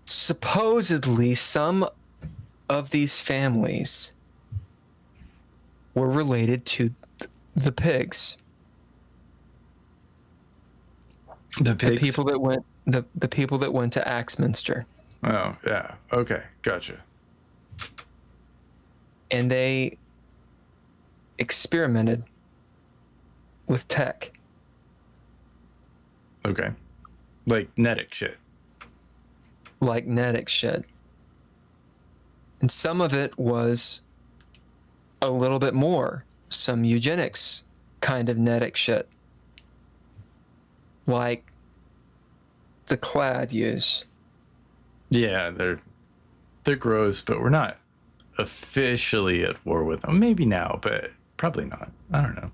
Supposedly, some of these families were related to the pigs. The pigs? The people that went the people that went to Axminster. Oh, yeah. Okay, gotcha. And they experimented with tech. Okay. Like Nedic shit. Like Nedic shit. And some of it was a little bit more. Some eugenics kind of Nedic shit. Like the Clad use. Yeah, they're gross, but we're not officially at war with them. Maybe now, but probably not. I don't know.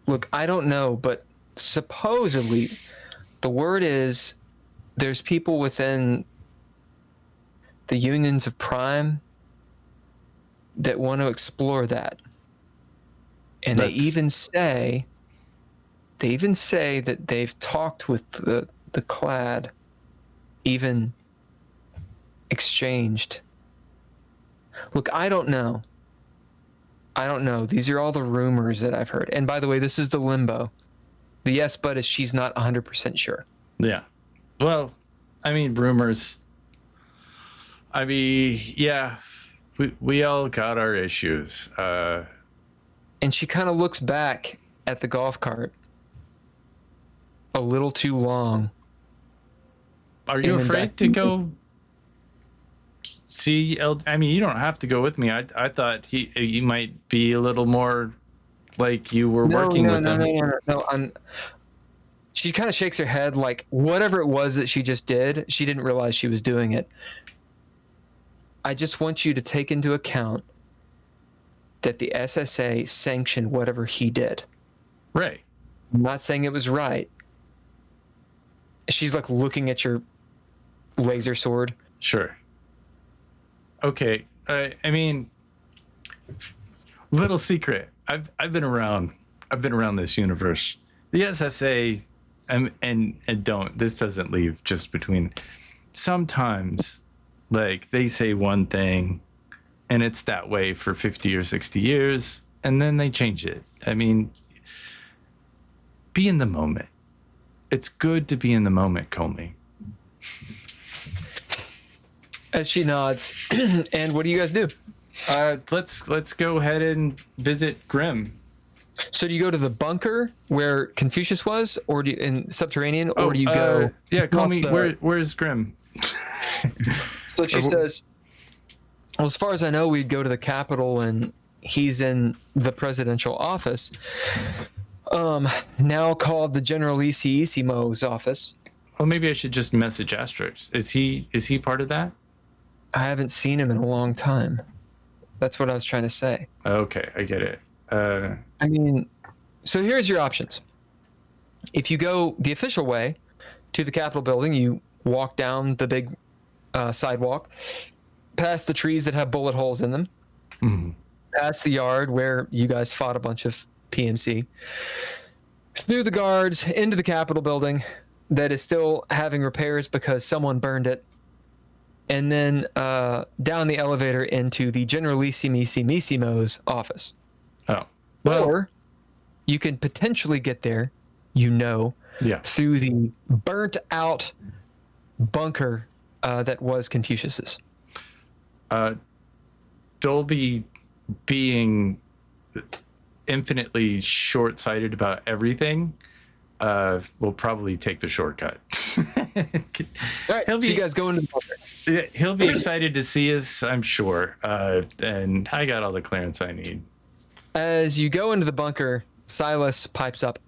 Look, I don't know, but supposedly the word is there's people within the unions of Prime that want to explore that. And they even say that they've talked with the Clad, even exchanged. Look, I don't know. These are all the rumors that I've heard. And by the way, this is the limbo. The yes, but is she's not 100% sure. Yeah. Well, I mean, rumors. I mean, yeah, we all got our issues. And she kind of looks back at the golf cart a little too long. Are you afraid to go see I mean, you don't have to go with me. I thought you might be a little more like you were working with him. No. She kind of shakes her head like whatever it was that she just did, she didn't realize she was doing it. I just want you to take into account that the SSA sanctioned whatever he did. Right. I'm not saying it was right. She's like looking at your laser sword. Sure. Okay. I mean, little secret. I've been around this universe. The SSA and don't. This doesn't leave just between. Sometimes, like they say one thing, and it's that way for 50 or 60 years, and then they change it. I mean, be in the moment. It's good to be in the moment, Comey. As she nods, and what do you guys do? Let's go ahead and visit Grim. So do you go to the bunker where Confucius was, or do you, in subterranean, or do you go? Yeah, Comey. Where's Grim? So she says, well, as far as I know, we'd go to the Capitol, and he's in the presidential office, now called the Generalissimo's office. Well, maybe I should just message Asterix. Is he part of that? I haven't seen him in a long time. That's what I was trying to say. Okay, I get it. I mean, so here's your options. If you go the official way to the Capitol building, you walk down the big sidewalk, past the trees that have bullet holes in them, past the yard where you guys fought a bunch of PMC, through the guards, into the Capitol building that is still having repairs because someone burned it, and then down the elevator into the Generalissimo's office. Oh. Well, or you can potentially get there, through the burnt out bunker that was Confucius's. Dolby being infinitely short-sighted about everything will probably take the shortcut. All right, so you guys go into the bunker. He'll be excited to see us, I'm sure. And I got all the clearance I need. As you go into the bunker, Silas pipes up,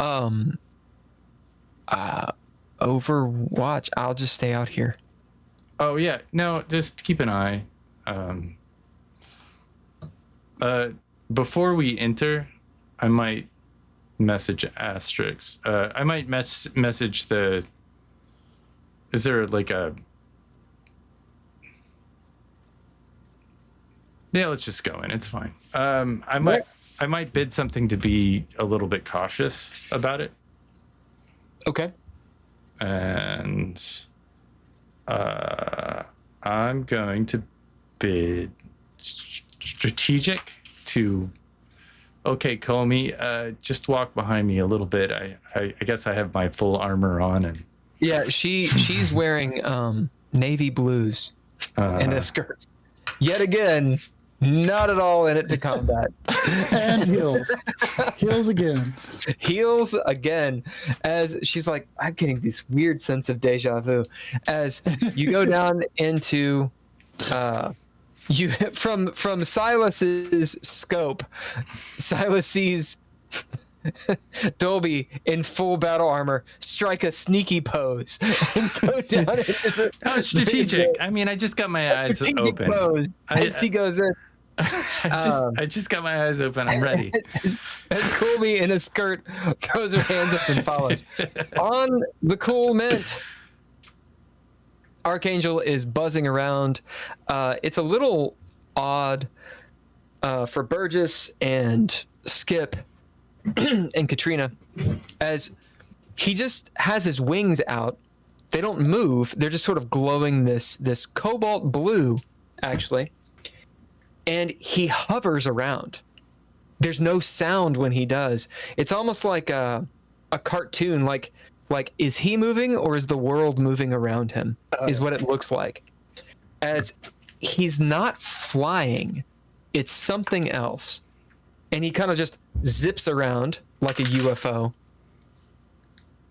Overwatch, I'll just stay out here. Oh, yeah. No, just keep an eye. Before we enter, I might message Asterix. I might message the... Is there like a... Yeah, let's just go in. It's fine. I might bid something to be a little bit cautious about it. Okay. And I'm going to bid strategic to... Okay, Comey, just walk behind me a little bit. I guess I have my full armor on. And yeah, she's wearing navy blues and a skirt. Yet again, not at all in it to combat. And heals. Heals again. Heals again, as she's like, I'm getting this weird sense of deja vu as you go down into you from Silas's scope. Silas sees Dolby in full battle armor strike a sneaky pose and go down into the Strategic. I mean, I just got my eyes open. Pose as he goes in. I just got my eyes open. I'm ready. As Colby in a skirt throws her hands up and follows. On the cool mint, Archangel is buzzing around. It's a little odd for Burgess and Skip and Katrina, as he just has his wings out. They don't move. They're just sort of glowing this cobalt blue, actually. And he hovers around. There's no sound when he does. It's almost like a cartoon. Like is he moving or is the world moving around him? Is what it looks like. As he's not flying, it's something else. And he kind of just zips around like a UFO.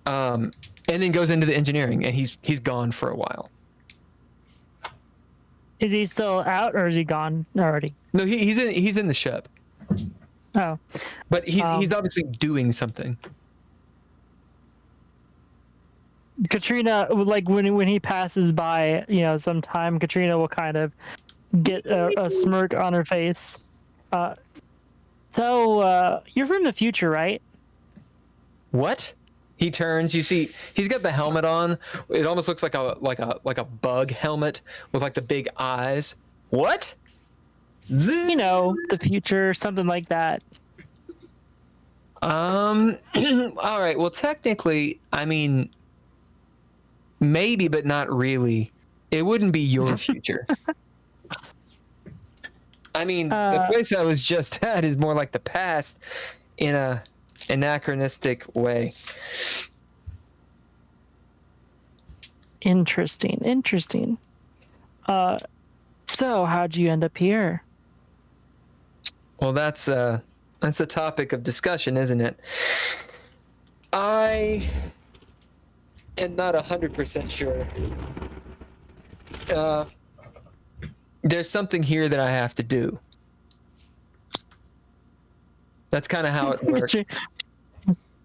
And then goes into the engineering, and he's gone for a while. Is he still out, or is he gone already? No, he's in the ship. Oh, But he's obviously doing something. Katrina, like when he passes by, sometime Katrina will kind of get a smirk on her face. So you're from the future, right? What? He turns. You see, he's got the helmet on. It almost looks like a bug helmet with like the big eyes. What? The future, something like that. All right. Well, technically, I mean, maybe, but not really. It wouldn't be your future. I mean, the place I was just at is more like the past in a anachronistic way. Interesting. So how'd you end up here? Well, that's the topic of discussion, isn't it? I am not 100% sure. There's something here that I have to do. That's kind of how it works.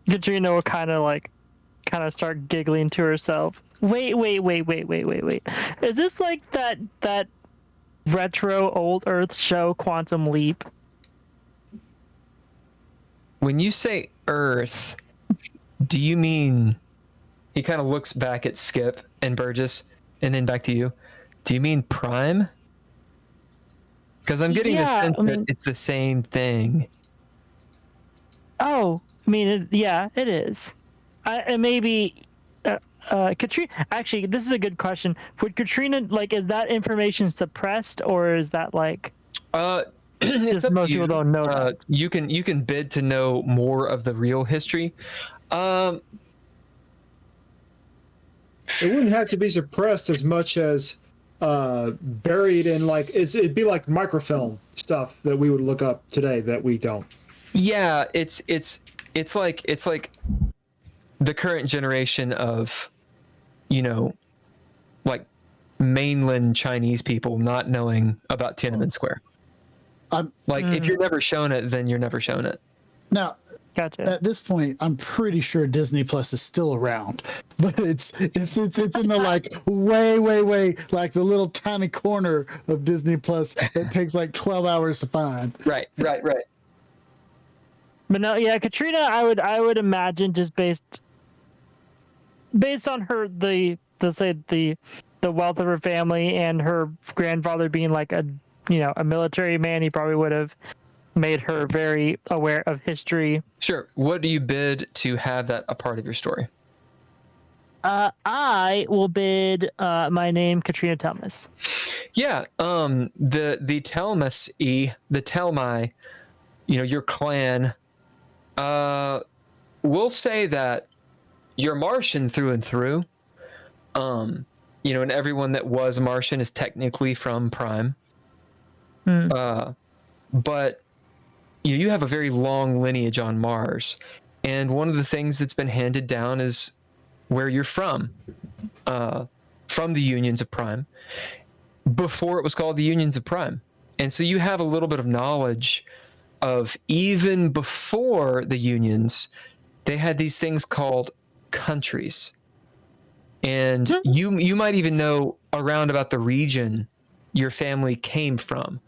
Katrina will kind of start giggling to herself. Wait. Is this like that retro old Earth show Quantum Leap? When you say Earth, do you mean... He kind of looks back at Skip and Burgess and then back to you. Do you mean Prime? Because I'm getting the sense that it's the same thing. Oh, I mean, it is. And maybe Katrina. Actually, this is a good question. Would Katrina is that information suppressed, or is that It's up most to you. people don't know that? You can bid to know more of the real history. It wouldn't have to be suppressed as much as buried in it'd be like microfilm stuff that we would look up today that we don't. Yeah, it's like the current generation of, like mainland Chinese people not knowing about Tiananmen Square. If you're never shown it, then you're never shown it. Now, Gotcha. at this point, I'm pretty sure Disney Plus is still around, but it's in the way like the little tiny corner of Disney Plus that takes 12 hours to find. Right. But no, yeah, Katrina, I would imagine just based on her the wealth of her family and her grandfather being a military man, he probably would have made her very aware of history. Sure. What do you bid to have that a part of your story? I will bid my name Katrina Telmas. Yeah. The Telmas the Telmai, your clan. We'll say that you're Martian through and through. And everyone that was Martian is technically from Prime. But you have a very long lineage on Mars, and one of the things that's been handed down is where you're from the Unions of Prime, before it was called the Unions of Prime. And so you have a little bit of knowledge of, even before the Unions, they had these things called countries. And you might even know around about the region your family came from,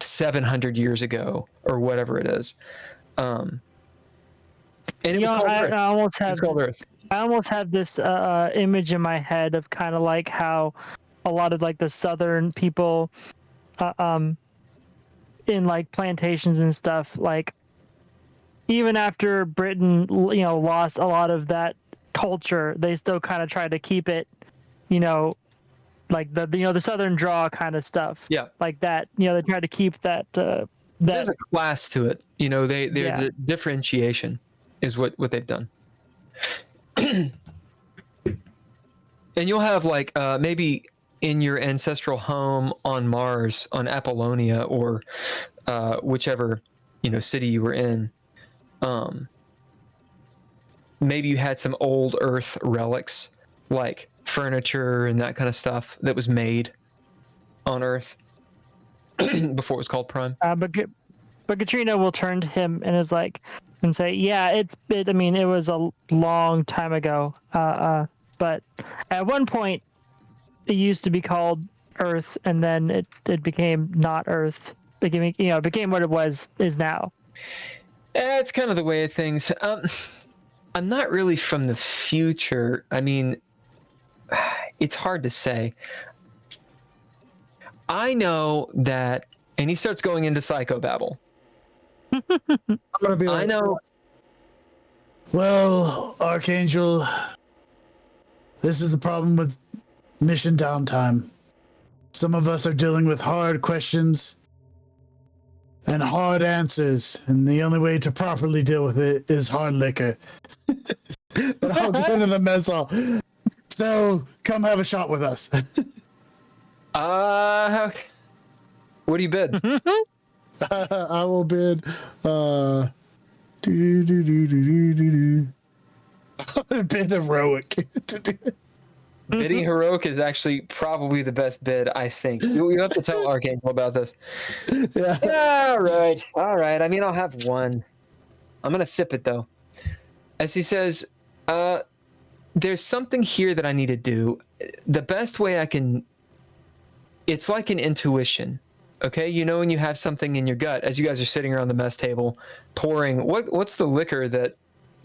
700 years ago or whatever it is. And it was called Earth. It's called Earth. I almost have this image in my head of kind of like how a lot of like the southern people in like plantations and stuff, like even after Britain, lost a lot of that culture, they still kind of try to keep it, like the southern draw kind of stuff. Yeah. Like that, they try to keep that there's a class to it. There's a differentiation is what they've done. And you'll have like maybe in your ancestral home on Mars, on Apollonia, or whichever city you were in, maybe you had some old Earth relics like furniture and that kind of stuff that was made on Earth before it was called Prime. But Katrina will turn to him and is like, and say, yeah, it was a long time ago. But at one point it used to be called Earth, and then it became not Earth. It became what it is now. It's kind of the way of things. I'm not really from the future. I mean, it's hard to say. I know that, and he starts going into psychobabble. I'm gonna be like, I know. Well, Archangel, this is the problem with mission downtime. Some of us are dealing with hard questions and hard answers, and the only way to properly deal with it is hard liquor. And I'll go to the mess hall. So come have a shot with us. Okay. What do you bid? I will bid. A bid heroic. Bidding heroic is actually probably the best bid, I think. You have to tell Archangel about this. Yeah. All right. I mean, I'll have one. I'm gonna sip it though. As he says, there's something here that I need to do. The best way I can. It's like an intuition. Okay, when you have something in your gut, as you guys are sitting around the mess table, pouring. What's the liquor that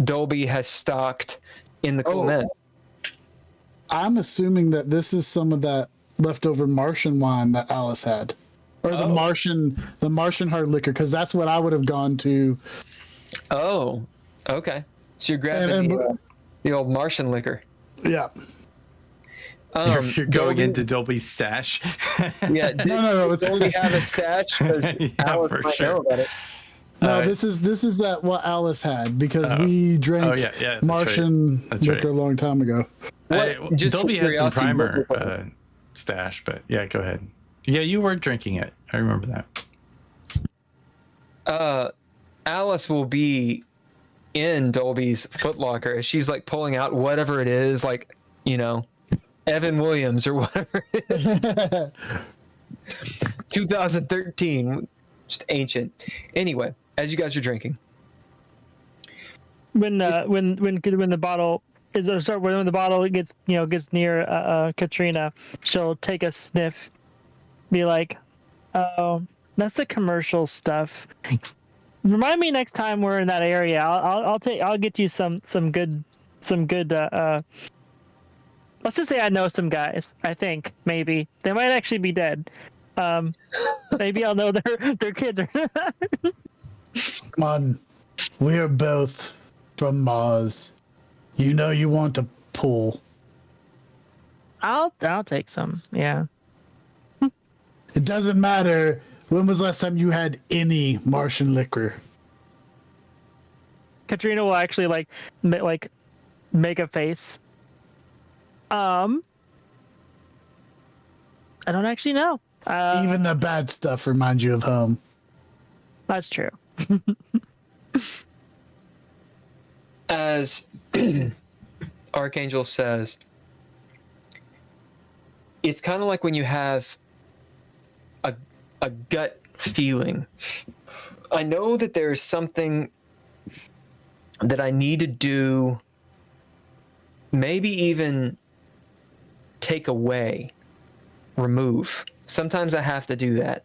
Dolby has stocked in the Clement? I'm assuming that this is some of that leftover Martian wine that Alice had, or the Martian hard liquor, because that's what I would have gone to. Oh, okay. So you're grabbing the old Martian liquor. Yeah. You're going into Dolby's stash. Yeah. No. It's Dolby have a stash. Yeah, for sure. Know about it. No, this is that what Alice had, because we drank Martian liquor a long time ago. Dolby has some primer stash, but yeah, go ahead. Yeah, you were drinking it. I remember that. Alice will be in Dolby's footlocker as she's like pulling out whatever it is, like, Evan Williams or whatever it is. 2013, just ancient. Anyway, as you guys are drinking, when the bottle when the bottle gets near Katrina, she'll take a sniff, be like, "Oh, that's the commercial stuff. Remind me next time we're in that area. I'll get you some good. Let's just say I know some guys. I think maybe they might actually be dead. Maybe I'll know their kids are." Come on, we are both from Mars. You want to pull. I'll take some. Yeah. It doesn't matter. When was the last time you had any Martian liquor? Katrina will actually make a face. I don't actually know. Even the bad stuff reminds you of home. That's true. As Archangel says, it's kind of like when you have a gut feeling. I know that there's something that I need to do, maybe even take away, remove. Sometimes I have to do that.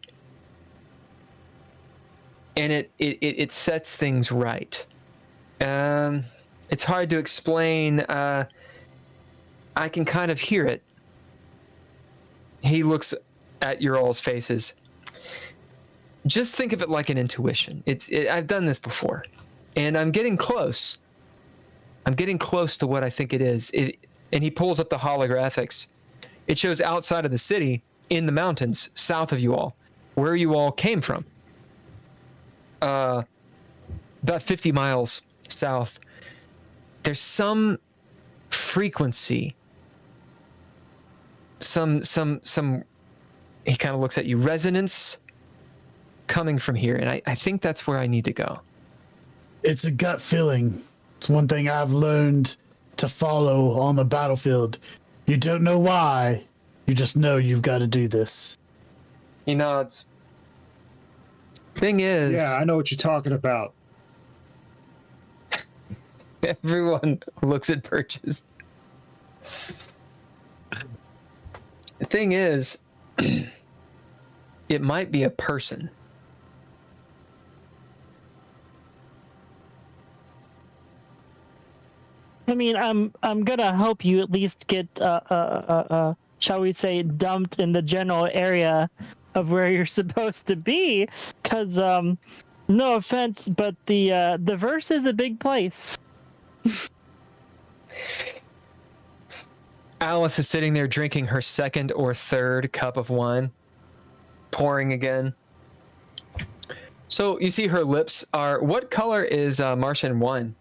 And it sets things right. It's hard to explain. I can kind of hear it. He looks at your all's faces. Just think of it like an intuition. I've done this before, and I'm getting close. I'm getting close to what I think it is. And he pulls up the holographics. It shows outside of the city, in the mountains, south of you all, where you all came from. About 50 miles south. There's some frequency. Some. He kind of looks at you. Resonance coming from here, and I think that's where I need to go. It's a gut feeling. It's one thing I've learned to follow on the battlefield. You don't know why, you just know you've got to do this. He nods. Thing is, Yeah, I know what you're talking about. everyone looks at Purchase. The thing is, it might be a person. I mean, I'm gonna help you at least get shall we say, dumped in the general area of where you're supposed to be, because no offense, but the verse is a big place. Alice is sitting there drinking her second or third cup of wine, pouring again. So you see her lips are. What color is Martian wine?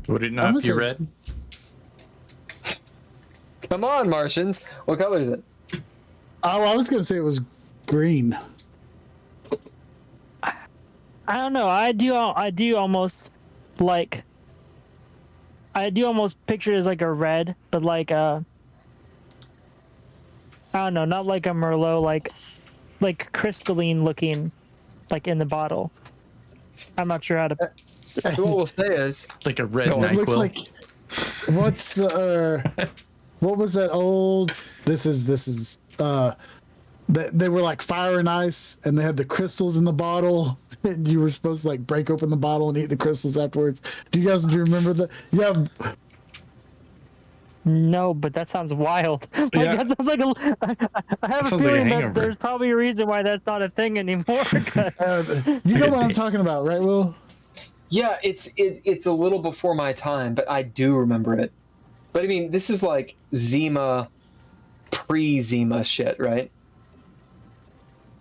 Would it not be red? Come on, Martians. What color is it? Oh, I was going to say it was green. I don't know. I do almost picture it as like a red, but like I don't know, not like a Merlot, like crystalline looking, like in the bottle. I'm not sure how to. So what we'll say is Like a red It NyQuil. looks like, what's the, what was that old, this is they were like fire and ice, and they had the crystals in the bottle, and you were supposed to like break open the bottle and eat the crystals afterwards. Do you remember that? Yeah. No, but that sounds wild. Like, Yeah. that sounds like I have a Sounds like a feeling that hangover. there's probably a reason why that's not a thing anymore. You know what I'm talking about, right, Will? yeah, it's a little before my time, but I do remember it. But I mean, this is like Zima, pre-Zima shit, right?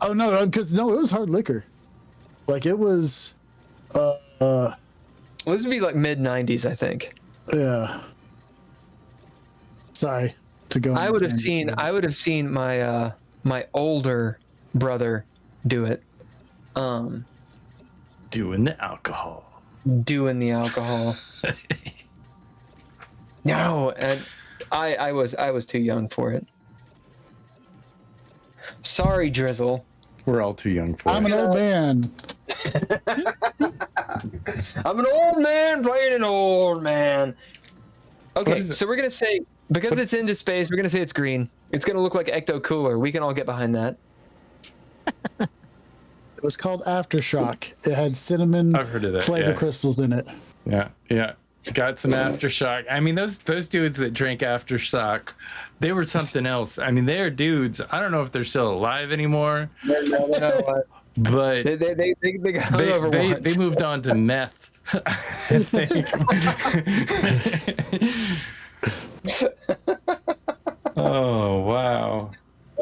Oh no, because it was hard liquor. Like it was, Well, this would be like mid '90s, I think. yeah. Sorry to go. I would have seen my my older brother do it. Doing the alcohol. Doing the alcohol. No, and I was too young for it. Sorry, Drizzle. We're all too young for I'm it. an old man. I'm an old man playing an old man. What Okay, is it? so we're gonna say, because it's into space, we're gonna say it's green. It's gonna look like Ecto Cooler. We can all get behind that. It was called Aftershock. It had cinnamon I've heard of that. flavor Yeah. crystals in it. Yeah. Got some Aftershock. I mean, those dudes that drank Aftershock, they were something else. I mean, they're dudes. I don't know if they're still alive anymore, but They got hungover they once. moved on to meth. I think. Oh wow.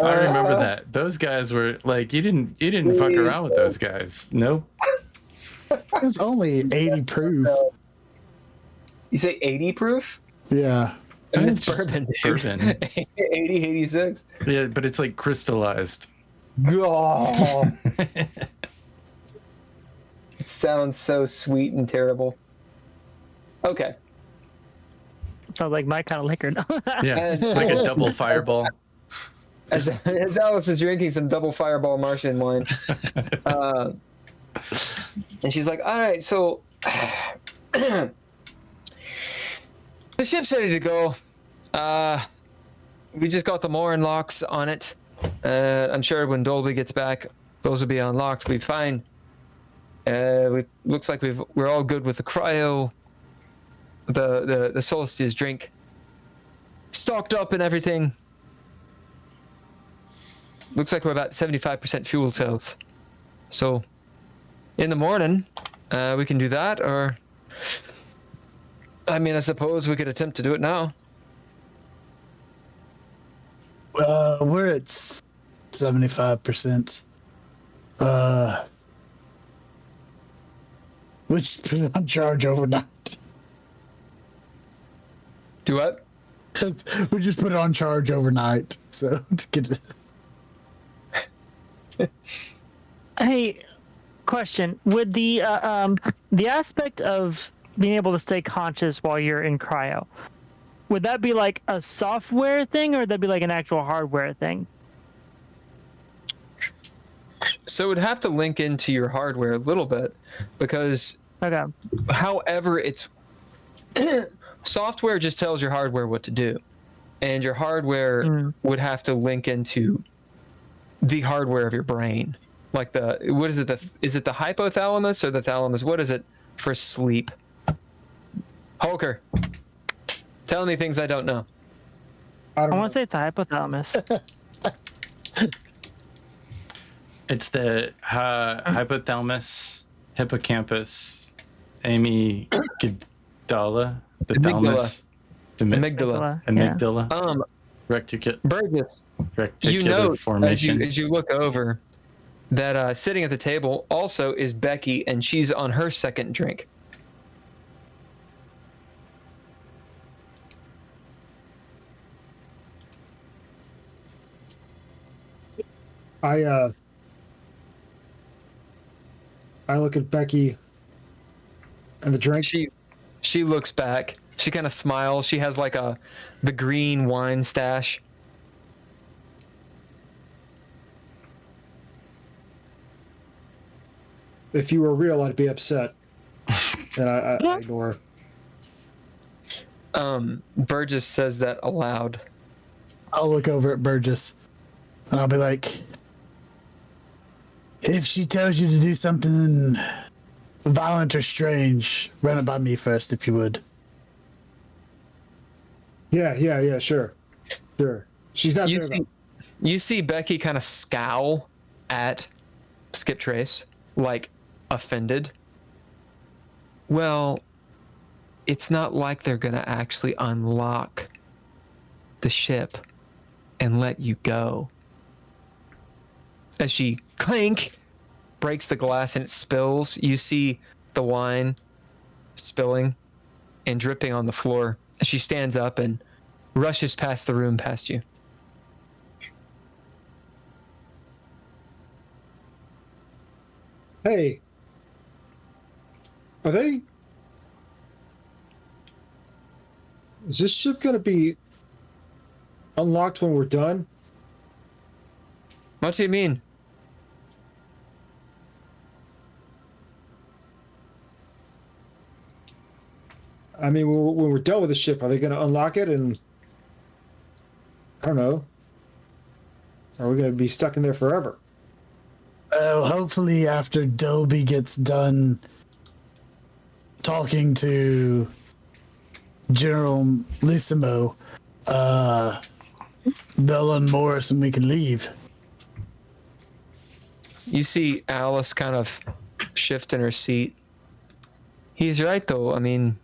I remember that. Those guys were like, you didn't fuck around with those guys. Nope. It was only 80 proof. You say 80 proof? Yeah. And it's bourbon, dude. Bourbon. 80, 86. Yeah, but it's like crystallized. Oh. It sounds so sweet and terrible. Okay. Sounds like my kind of liquor. No. Yeah, As- like a double fireball. As Alice is drinking some double Fireball Martian wine, and she's like, "All right, so the ship's ready to go. We just got the mooring locks on it. I'm sure when Dolby gets back, those will be unlocked. We'll be fine. Looks like we're all good with the cryo, the solstice drink, stocked up and everything." Looks like we're about 75% fuel cells. So, in the morning, we can do that, or... I mean, I suppose we could attempt to do it now. We're at 75%. We should put it on charge overnight. Do what? We just put it on charge overnight, so to get it. Hey, question: would the aspect of being able to stay conscious while you're in cryo, would that be like a software thing, or would that be like an actual hardware thing? So it would have to link into your hardware a little bit, because Okay. however it's... software just tells your hardware what to do. And your hardware would have to link into the hardware of your brain. Like is it the hypothalamus or the thalamus? What is it for sleep? Holker, tell me things I don't know. I I don't want know. to say it's the hypothalamus. It's the hypothalamus, hippocampus, amygdala, the thalamus, the Amygdala. amygdala, Burgess, reticular you note formation. as you look over that sitting at the table also is Becky, and she's on her second drink. I look at Becky and the drink. She looks back. She kind of smiles. She has like the green wine stash. If you were real, I'd be upset. And I ignore her. Burgess says that aloud. I'll look over at Burgess and I'll be like, if she tells you to do something violent or strange, run it by me first, if you would. Yeah, sure. She's not You there, see, though. you see Becky kind of scowl at Skip Trace, like offended. Well, it's not like they're gonna actually unlock the ship and let you go. As she clink breaks the glass and it spills, you see the wine spilling and dripping on the floor as she stands up and rushes past the room past you. Hey. Are they... Is this ship going to be unlocked when we're done? What do you mean? I mean, when we're done with the ship, are they going to unlock it and... I don't know. Are we going to be stuck in there forever? Hopefully after Dobie gets done talking to General Lissimo, they'll unmoor and we can leave. You see Alice kind of shift in her seat. He's right, though. I mean...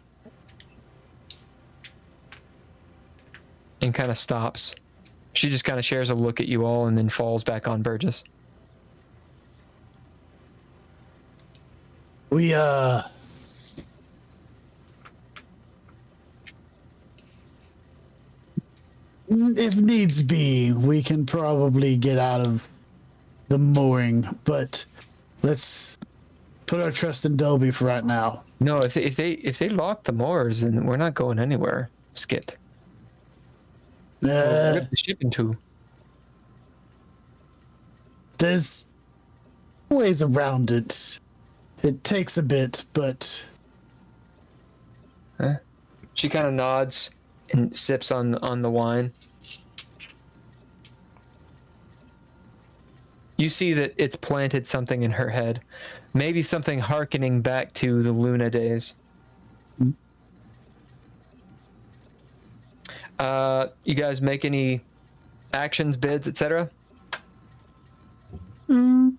And kind of stops. She just kind of shares a look at you all and then falls back on Burgess. We, If needs be, we can probably get out of the mooring, but let's put our trust in Dolby for right now. No, if they lock the moors, then we're not going anywhere. Skip. We'll rip the ship in two. There's ways around it. It takes a bit, but She kind of nods and sips on the wine. You see that it's planted something in her head. Maybe something hearkening back to the Luna days. You guys make any actions, bids, etc.? Or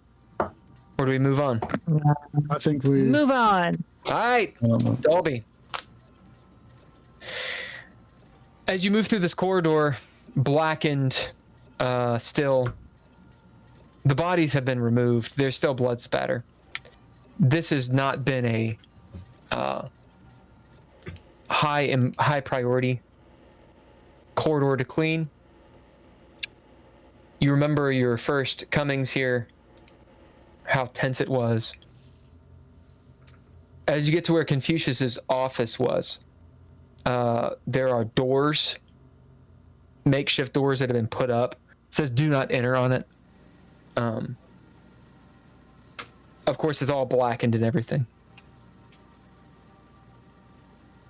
do we move on? I think we Move on. All right, Dolby. As you move through this corridor, blackened, still, the bodies have been removed. There's still blood spatter. This has not been a high priority corridor to clean. You remember your first comings here, how tense it was. As you get to where Confucius's office was, there are doors, makeshift doors that have been put up. It says "Do not enter" on it. Of course, it's all blackened and everything.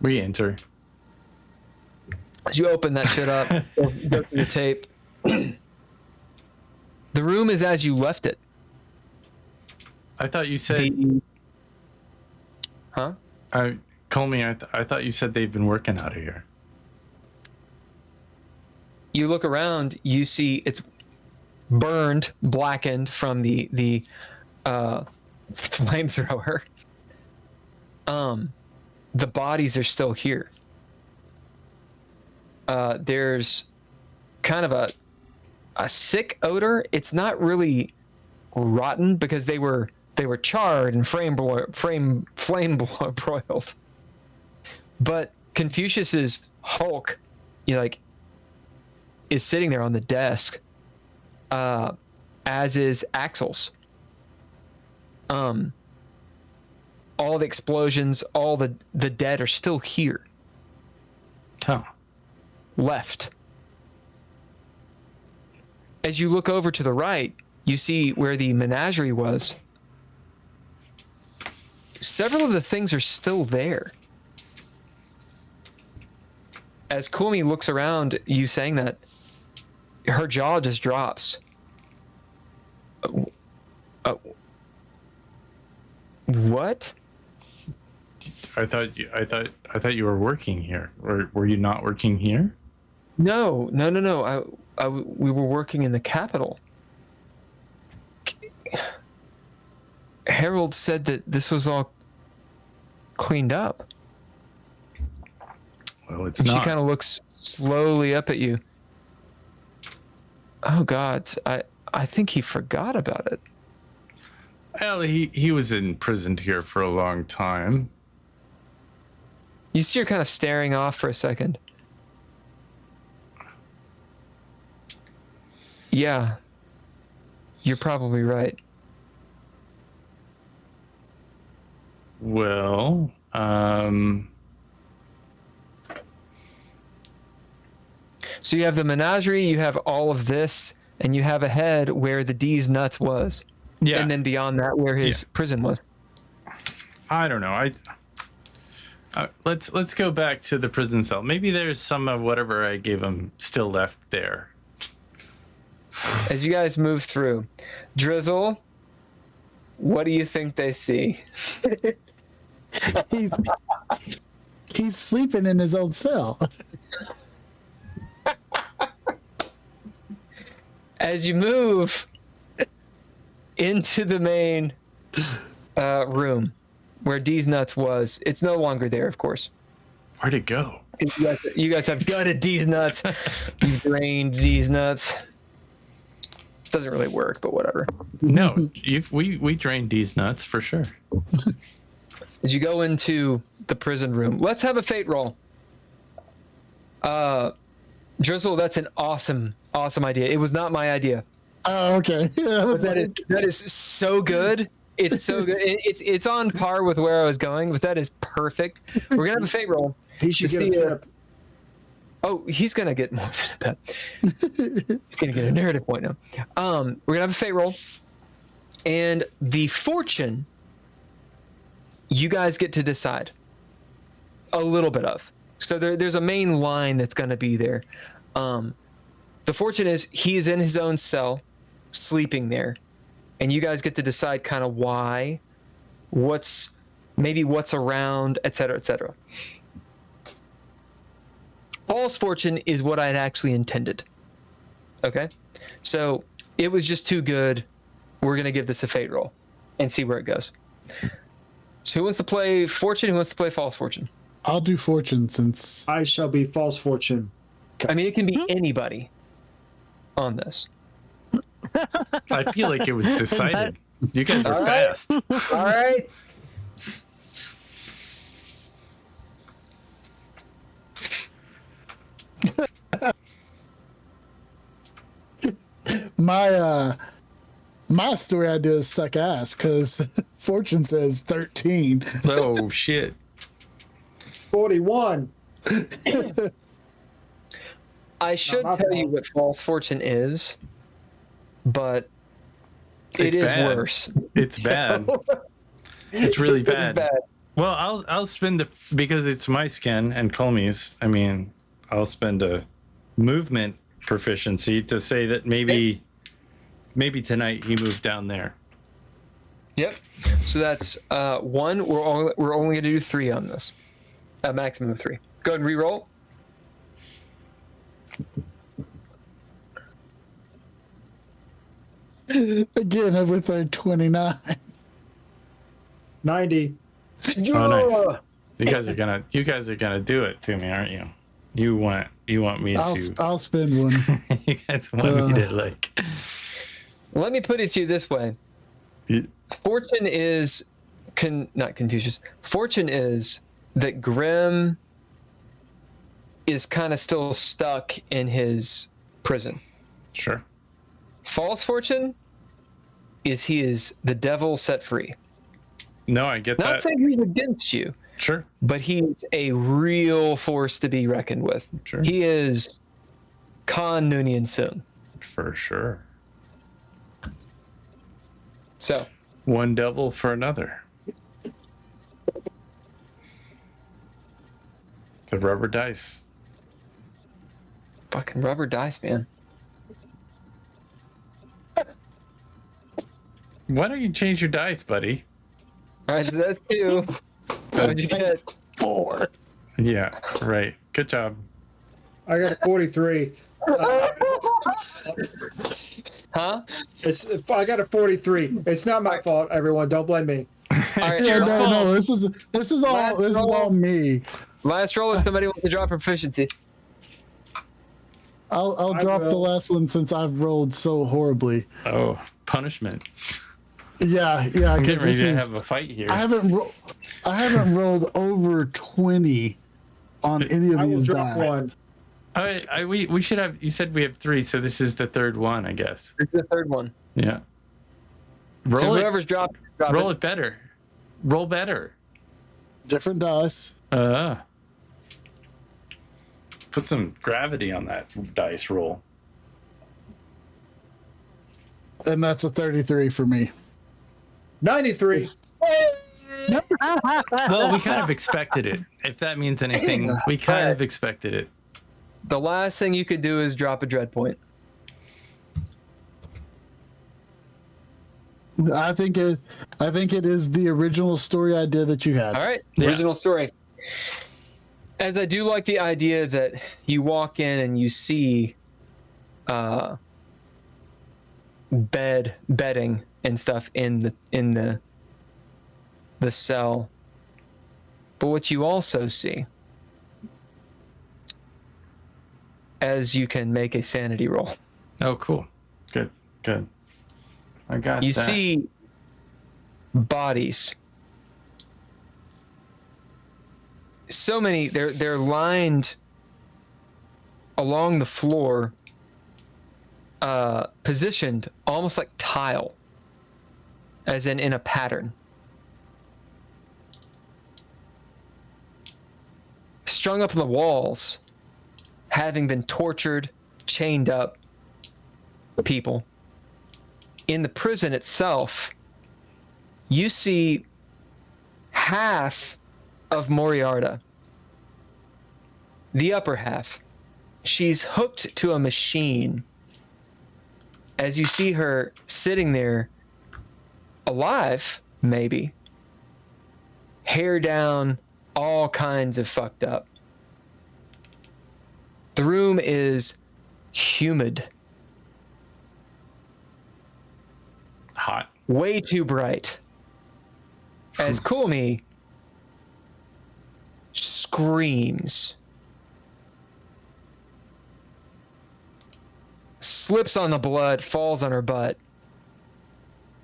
We enter. As you open that shit up, go through the tape. The room is as you left it. I thought you said. Huh? Colmy, I thought you said they've been working out of here. You look around, you see it's burned, blackened from the flamethrower. The bodies are still here. There's kind of a sick odor. It's not really rotten because they were charred and flame broiled. But Confucius's Hulk, is sitting there on the desk, as is Axel's. All the explosions, all the dead are still here. Huh. Left. As you look over to the right, you see where the menagerie was. Several of the things are still there. As Kumi looks around, you saying that, her jaw just drops. What? I thought you were working here. Were you not working here? No. We were working in the capital. Harold said that this was all cleaned up. Well, it's and not. She kind of looks slowly up at you. Oh God, I think he forgot about it. Well, he was imprisoned here for a long time. You see her kind of staring off for a second. Yeah, you're probably right. Well, So you have the menagerie, you have all of this, and you have a head where the D's nuts was. Yeah. And then beyond that, where his prison was. I don't know. Let's go back to the prison cell. Maybe there's some of whatever I gave him still left there. As you guys move through, Drizzle, what do you think they see? He's sleeping in his old cell. As you move into the main room where D's nuts was, it's no longer there, of course. Where'd it go? You guys have gutted D's nuts. You drained D's nuts. Doesn't really work, but whatever. No, we drained these nuts for sure. As you go into the prison room, let's have a fate roll. Drizzle, that's an awesome idea. It was not my idea. Oh, okay. Yeah, But that is so good. It's so good. It's on par with where I was going, but that is perfect. We're gonna have a fate roll. He should to get see a pip. Oh, he's gonna get more than a pep. He's gonna get a narrative point now. We're gonna have a fate roll, and the fortune. You guys get to decide a little bit of. So there's a main line that's gonna be there. The fortune is he is in his own cell, sleeping there, and you guys get to decide kind of why, what's around, etc., etc. False fortune is what I'd actually intended. Okay, so it was just too good. We're gonna give this a fate roll and see where it goes. So who wants to play fortune? Who wants to play false fortune? I'll do fortune since I shall be false fortune. I mean, it can be anybody on this. I feel like it was decided. You guys were All right. fast. All right. my story ideas suck ass because fortune says 13. Oh shit. 41. I should Not my tell you fault. what false fortune is, but it It's is bad. worse. It's bad. It's really bad. It's bad. Well, I'll spend because it's my skin and Colmy's. I mean, I'll spend a movement proficiency to say that maybe tonight he moved down there. Yep. So that's one. We're only going to do 3 on this. A maximum of 3. Go ahead and re-roll. Again, I went like 29. 90. Oh, nice. You guys are gonna do it to me, aren't you? You want me to? I'll spend one. You guys want me to like? Let me put it to you this way. Fortune is not Confucius. Fortune is that Grimm is kind of still stuck in his prison. Sure. False fortune is he is the devil set free. No, I get Not that. saying he's against you, Sure. but he's a real force to be reckoned with. Sure. He is Khan Noonien Soon. For sure. So One devil for another. The rubber dice. fucking rubber dice, man. Why don't you change your dice, buddy? All right, so that's 2. What'd you get? 4. Yeah, right. Good job. I got a 43. Huh? I got a 43. It's not my fault, everyone. Don't blame me. All right, Yeah, last roll. no. This is all me. Last roll if somebody wants to drop proficiency. I'll I drop the will. last one since I've rolled so horribly. Oh, punishment. Yeah. I'm getting Because ready to have a fight here. I haven't rolled over 20 on any of I will these drop die. one. We should have. You said we have 3, so this is the third one, I guess. This is the 3rd one. Yeah. So Roll it. whoever's dropped, drop Roll it. it better. Roll better. Different dice. Put some gravity on that dice roll. And that's a 33 for me. 93. Well, we kind of expected it. If that means anything, we kind of expected it. The last thing you could do is drop a dread point. I think it is the original story idea that you had. All right, Yeah. original story. As I do like the idea that you walk in and you see bedding and stuff in the cell. But what you also see, as you can make a sanity roll, Oh, cool. Good. I got you that. see bodies. So many, they're lined along the floor, positioned almost like tile, as in a pattern. Strung up on the walls, having been tortured, chained up people. In the prison itself, you see half of Moriarta. The upper half. She's hooked to a machine. As you see her sitting there, alive, maybe. Hair down, all kinds of fucked up. The room is humid. Hot. Way too bright. As Kulmi screams, slips on the blood, falls on her butt.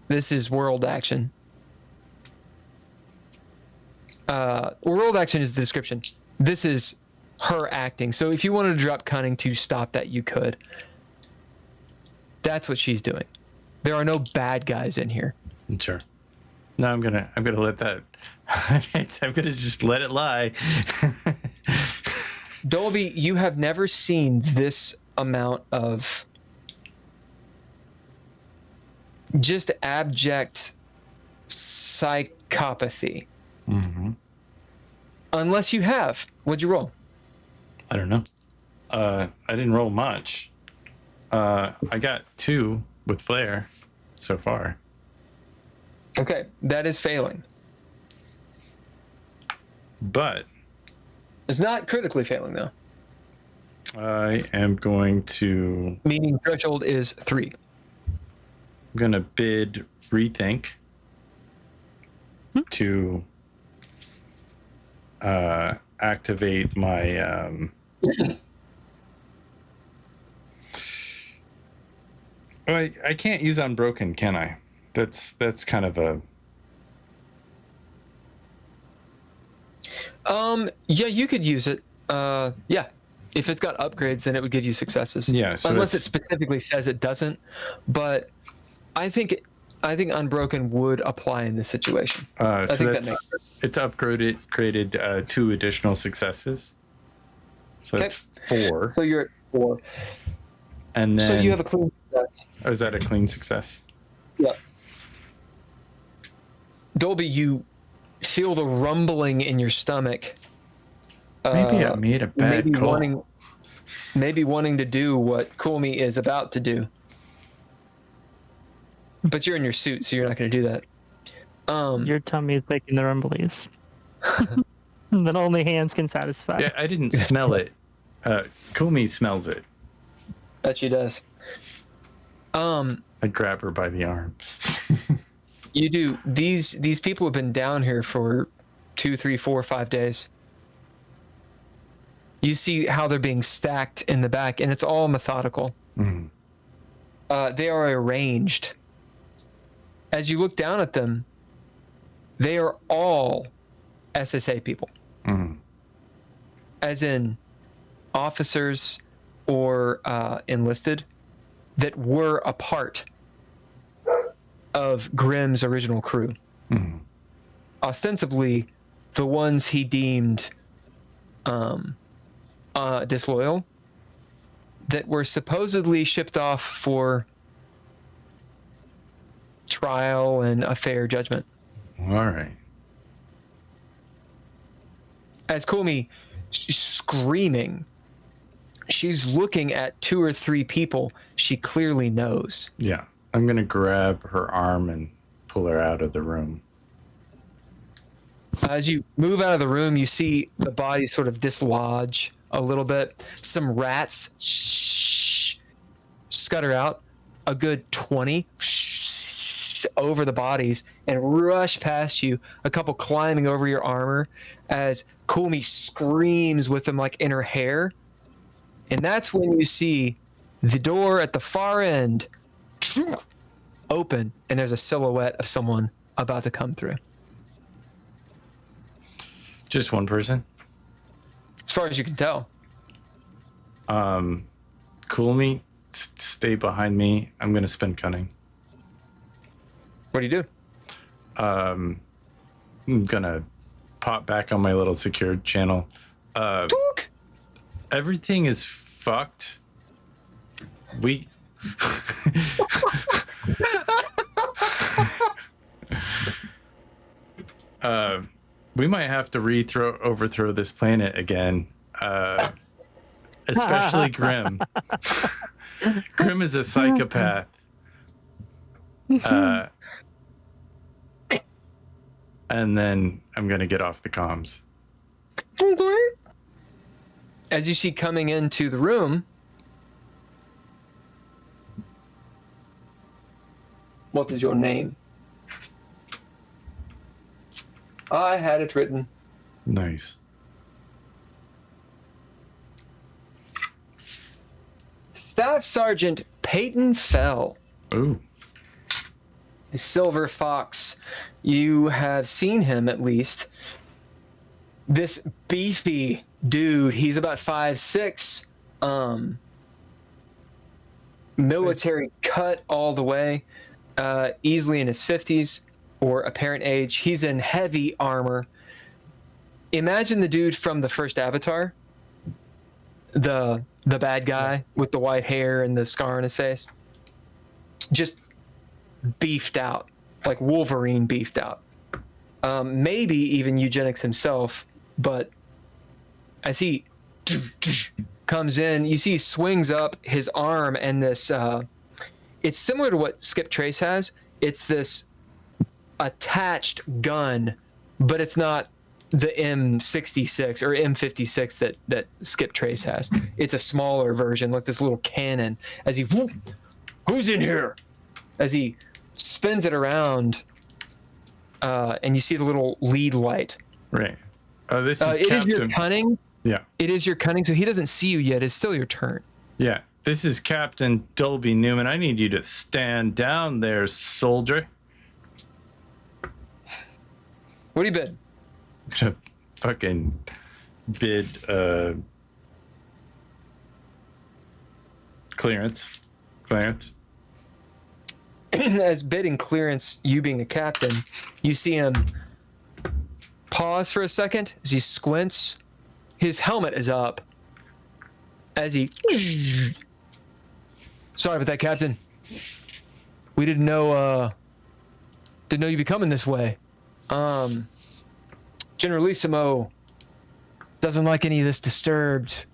This is world action. World action is the description. This is her acting. So if you wanted to drop cunning to stop that, you could. That's what she's doing. There are no bad guys in here. Sure. No, I'm gonna let that. I'm gonna just let it lie. Dolby, you have never seen this amount of just abject psychopathy. Mm-hmm. Unless you have. What'd you roll? I don't know. I didn't roll much. I got 2 with flair so far. Okay, that is failing. But It's not critically failing, though. I am going to. Meaning threshold is 3. I'm gonna bid rethink to activate my I can't use unbroken, can I? That's kind of a yeah, you could use it. Yeah. If it's got upgrades, then it would give you successes. Yeah, so unless it specifically says it doesn't. But I think unbroken would apply in this situation. I think that makes sense. It's created 2 additional successes. So that's 4. So you're at 4. And then so you have a clean success. Oh, is that a clean success? Yeah. Dolby, you feel the rumbling in your stomach. Maybe I made a bad call. Maybe wanting to do what Kulmi is about to do. But you're in your suit, so you're not going to do that. Your tummy is making the rumblies. That only hands can satisfy. Yeah, I didn't smell it. Kulmi smells it. That she does. I grab her by the arm. You do. These people have been down here for 2, 3, 4, 5 days. You see how they're being stacked in the back, and it's all methodical. Mm. They are arranged. As you look down at them, they are all SSA people. Mm. As in officers or enlisted that were a part of Grimm's original crew. Mm. Ostensibly, the ones he deemed disloyal, that were supposedly shipped off for trial and a fair judgment. All right. As Kulmi, she's screaming. She's looking at 2 or 3 people she clearly knows. Yeah. I'm going to grab her arm and pull her out of the room. As you move out of the room, you see the body sort of dislodge a little bit. Some rats scutter out, a good 20 over the bodies and rush past you, a couple climbing over your armor as Kulmi screams with them like in her hair. And that's when you see the door at the far end open and there's a silhouette of someone about to come through. Just one person? As far as you can tell. Cool me. Stay behind me. I'm gonna spend cunning. What do you do? I'm gonna pop back on my little secured channel. Took. Everything is fucked. We we might have to overthrow this planet again. Especially Grim. Grim is a psychopath. And then I'm gonna get off the comms. As you see coming into the room, what is your name? I had it written. Nice. Staff Sergeant Peyton Fell. Ooh. The Silver Fox. You have seen him at least. This beefy dude, he's about 5'6", military cut all the way, easily in his 50s or apparent age. He's in heavy armor. Imagine the dude from the first Avatar, the bad guy with the white hair and the scar on his face, just beefed out, like Wolverine beefed out. Maybe even eugenics himself, but as he comes in, you see he swings up his arm, and this it's similar to what Skip Trace has. It's this attached gun, but it's not the M66 or M56 that Skip Trace has. It's a smaller version, like this little cannon. As he, who's in here? As he spins it around, and you see the little lead light. Right. This is it is your cunning. Yeah. It is your cunning, so he doesn't see you yet. It's still your turn. Yeah. This is Captain Dolby Newman. I need you to stand down there, soldier. What do you bid? I'm gonna fucking bid clearance. As bidding clearance, you being a captain, you see him pause for a second as he squints. His helmet is up. As he... Sorry about that, Captain. We didn't know you'd be coming this way. Generalissimo doesn't like any of this disturbed.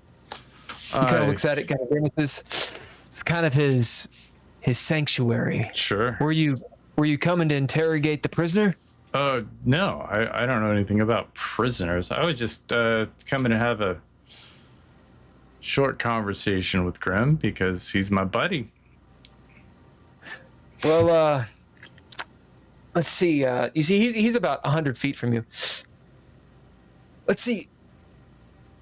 He kind of looks at it, kind of grimaces. It's kind of his sanctuary. Sure. Were you coming to interrogate the prisoner? No, I don't know anything about prisoners. I was just coming to have a short conversation with Grim because he's my buddy. Well, let's see. You see, he's about 100 feet from you. Let's see.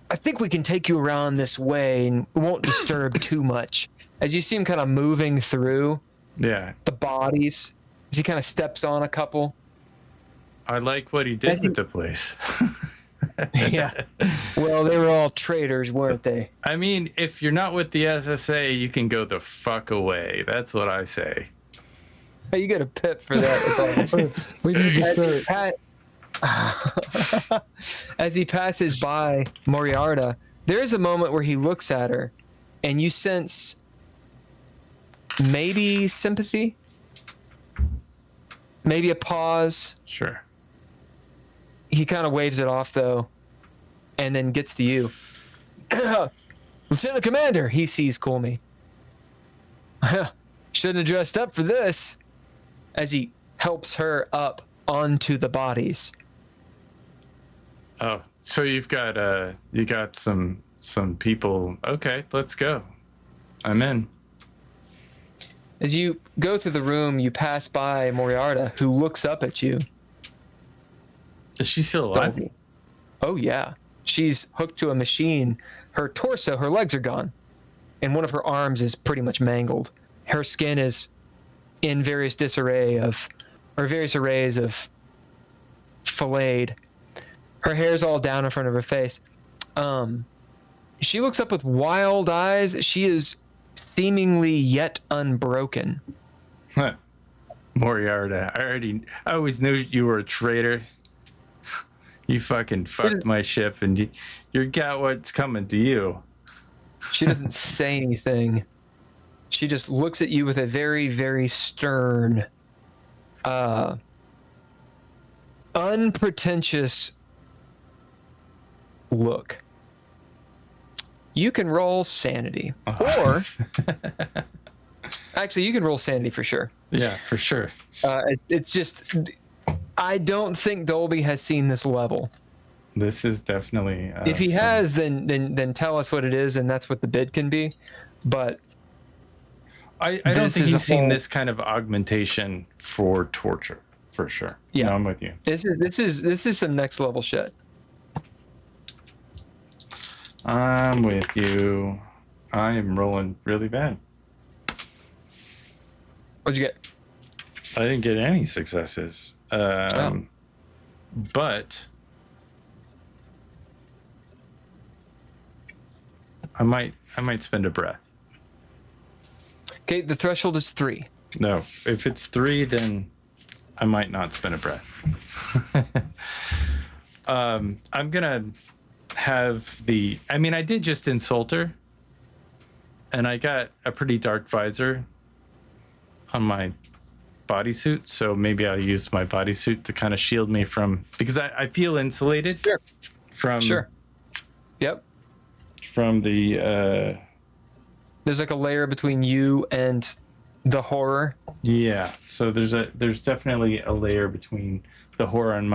I think we can take you around this way and it won't disturb too much. As you see him kind of moving through the bodies, as he kind of steps on a couple. I like what he did with the place. Yeah. Well, they were all traitors, weren't they? I mean, if you're not with the SSA, you can go the fuck away. That's what I say. You get a pip for that. We need to start. As he passes by Moriarta, there is a moment where he looks at her, and you sense maybe sympathy, maybe a pause. Sure. He kind of waves it off, though, and then gets to you. Lieutenant Commander, he sees Coolme. Shouldn't have dressed up for this. As he helps her up onto the bodies. Oh, so you got some people. Okay, let's go. I'm in. As you go through the room, you pass by Moriarta, who looks up at you. Is she still alive? Oh, yeah. She's hooked to a machine. Her torso, her legs are gone. And one of her arms is pretty much mangled. Her skin is in various arrays of filleted. Her hair's all down in front of her face. She looks up with wild eyes. She is seemingly yet unbroken. Moriarty, I always knew you were a traitor. You fucking fucked my ship, and you got what's coming to you. She doesn't say anything. She just looks at you with a very, very stern, unpretentious look. You can roll sanity. Or, actually, you can roll sanity for sure. Yeah, for sure. It's just, I don't think Dolby has seen this level. This is definitely. If he has, then tell us what it is, and that's what the bid can be. But I don't think he's seen this kind of augmentation for torture, for sure. Yeah, no, I'm with you. This is some next level shit. I'm with you. I am rolling really bad. What'd you get? I didn't get any successes. But I might spend a breath. Okay, the threshold is 3. No, if it's 3, then I might not spend a breath. I'm gonna have I did just insult her, and I got a pretty dark visor on my bodysuit, so maybe I'll use my bodysuit to kind of shield me from, because I feel insulated. Sure. From Yep. From the there's like a layer between you and the horror. Yeah, so there's definitely a layer between the horror and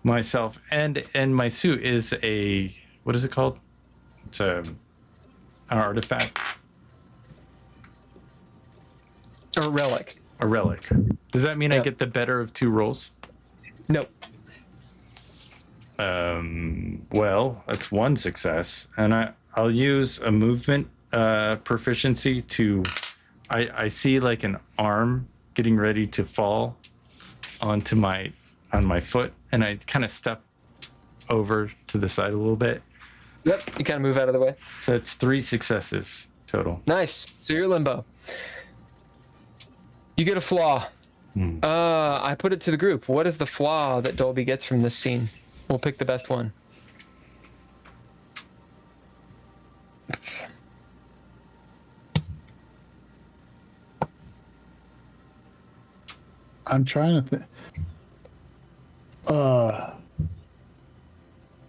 myself, and my suit is a, what is it called? It's an artifact. A relic. A relic. Does that mean I get the better of 2 rolls? No. Well, that's 1 success, and I'll use a movement proficiency to. I see like an arm getting ready to fall on my foot, and I kind of step over to the side a little bit. Yep. You kind of move out of the way. So it's 3 successes total. Nice. So you're limbo. You get a flaw. I put it to the group. What is the flaw that Dolby gets from this scene? We'll pick the best one. I'm trying to think.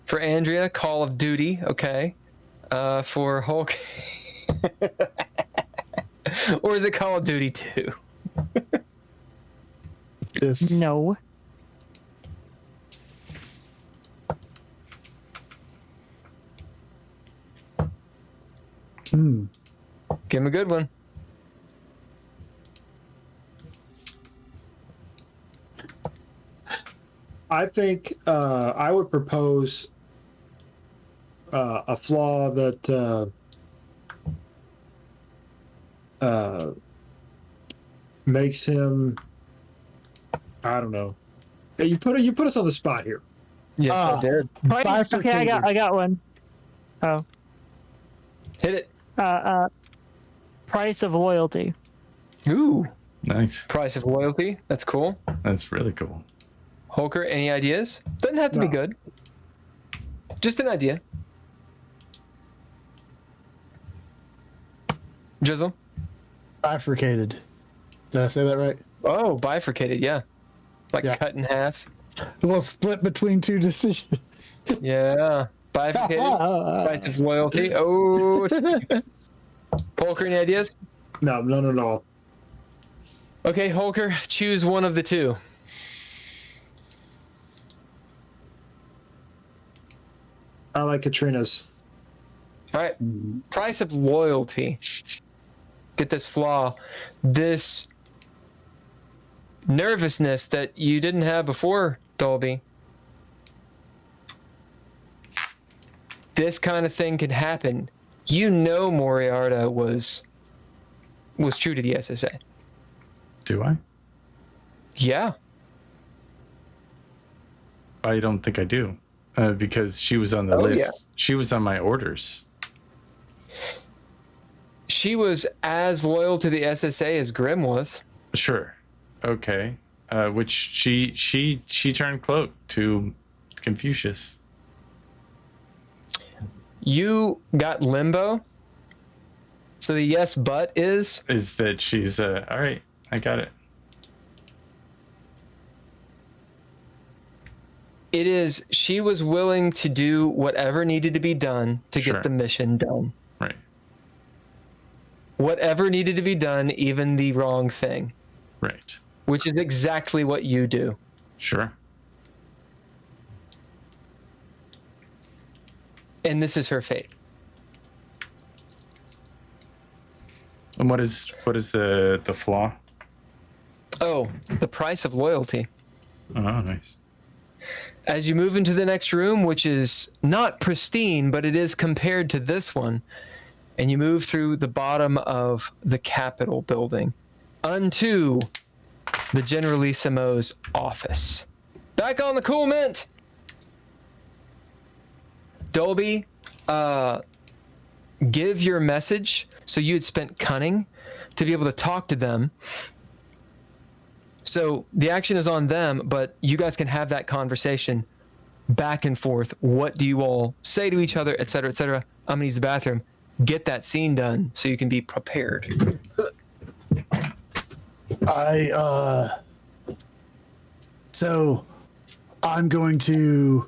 For Andrea, Call of Duty. Okay. For Hulk. Or is it Call of Duty 2? This. No. Give him a good one. I think I would propose a flaw that makes him. I don't know. Hey, you put us on the spot here. Yeah, I did. Okay, I got one. Oh. Hit it. Price of loyalty. Ooh. Nice. Price of loyalty. That's cool. That's really cool. Holker, any ideas? Doesn't have to be good. Just an idea. Drizzle? Bifurcated. Did I say that right? Oh, bifurcated, yeah. Like cut in half. Well, split between 2 decisions. Yeah. Bifurcated. Price of loyalty. Oh. Holker, any ideas? No, none at all. Okay, Holker, choose one of the 2. I like Katrina's. All right. Price of loyalty. Get this flaw. This nervousness that you didn't have before, Dolby. This kind of thing could happen. You know Moriarty was true to the SSA. Do I? Yeah. I don't think I do. Because she was on the list. Yeah. She was on my orders. She was as loyal to the SSA as Grim was. Sure. Okay. Which she turned cloak to Confucius. You got limbo. So the yes but is that she's all right. I got it. it is she was willing to do whatever needed to be done to Sure. get the mission done. Right. Whatever needed to be done, even the wrong thing, Right. which is exactly what you do. Sure. And this is her fate. And what is the flaw? Oh, the price of loyalty. Oh, nice. As you move into the next room, which is not pristine, but it is compared to this one, and you move through the bottom of the Capitol building unto the Generalissimo's office. Back on the Cool Mint! Dolby, give your message. So you had spent cunning to be able to talk to them. So the action is on them, but you guys can have that conversation back and forth. What do you all say to each other, et cetera, et cetera? I'm gonna use the bathroom. Get that scene done so you can be prepared. So I'm going to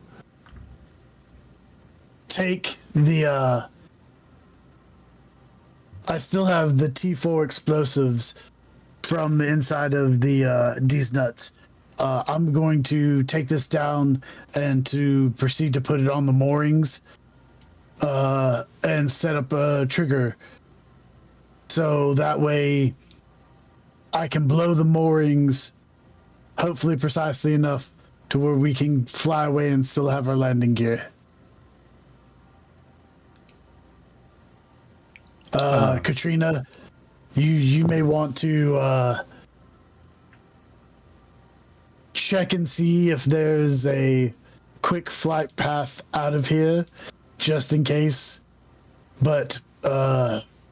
take the I still have the T4 explosives from the inside of the these nuts. I'm going to take this down and to proceed to put it on the moorings and set up a trigger. So that way I can blow the moorings, hopefully precisely enough to where we can fly away and still have our landing gear. Katrina, you may want to check and see if there's a quick flight path out of here, just in case. But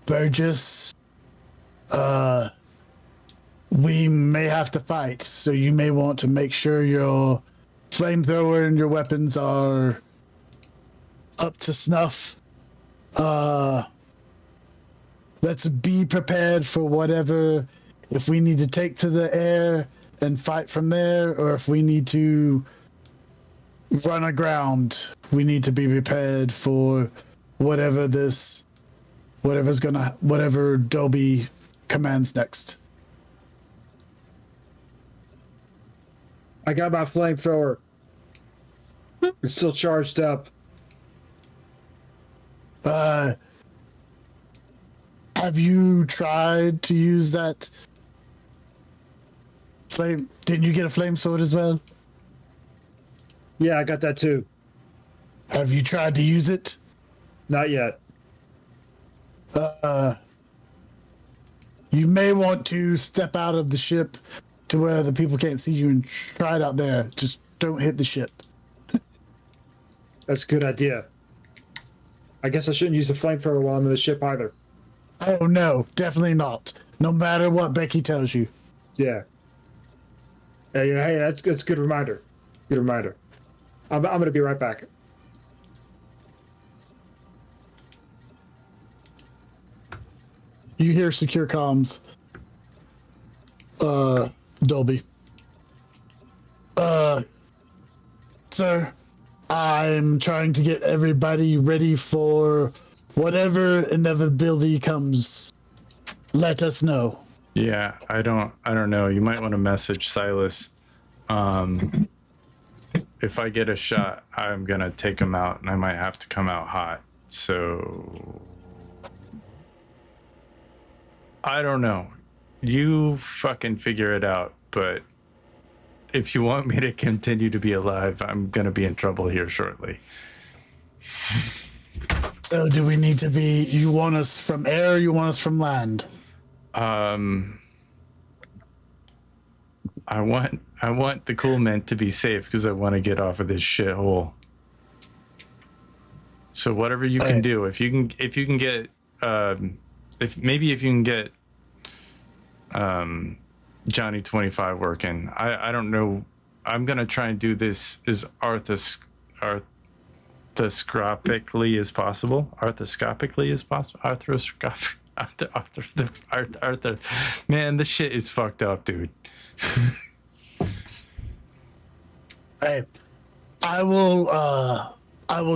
Burgess, we may have to fight, so you may want to make sure your flamethrower and your weapons are up to snuff. Let's be prepared for whatever, if we need to take to the air and fight from there, or if we need to run aground, we need to be prepared for whatever Dolby commands next. I got my flamethrower. It's still charged up. Have you tried to use that flame? Didn't you get a flame sword as well? Yeah, I got that too. Have you tried to use it? Not yet. You may want to step out of the ship to where the people can't see you and try it out there. Just don't hit the ship. That's a good idea. I guess I shouldn't use the flamethrower while I'm in the ship either. Oh no, definitely not. No matter what Becky tells you. Yeah. Hey, that's a good reminder. Good reminder. I'm gonna be right back. You hear secure comms. Dolby. Sir, I'm trying to get everybody ready for whatever inevitability comes. Let us know. Yeah, I don't know. You might want to message Silas. If I get a shot, I'm gonna take him out, and I might have to come out hot. So I don't know. You fucking figure it out. But if you want me to continue to be alive, I'm gonna be in trouble here shortly. So do we need to be, you want us from air or you want us from land? I want the Cool Mint to be safe because I want to get off of this shithole. So whatever you can do, if you can get if you can get Johnny 25 working. I don't know. I'm gonna try and do this as arthroscopically as possible. Arthur. Man, this shit is fucked up, dude. Hey, I will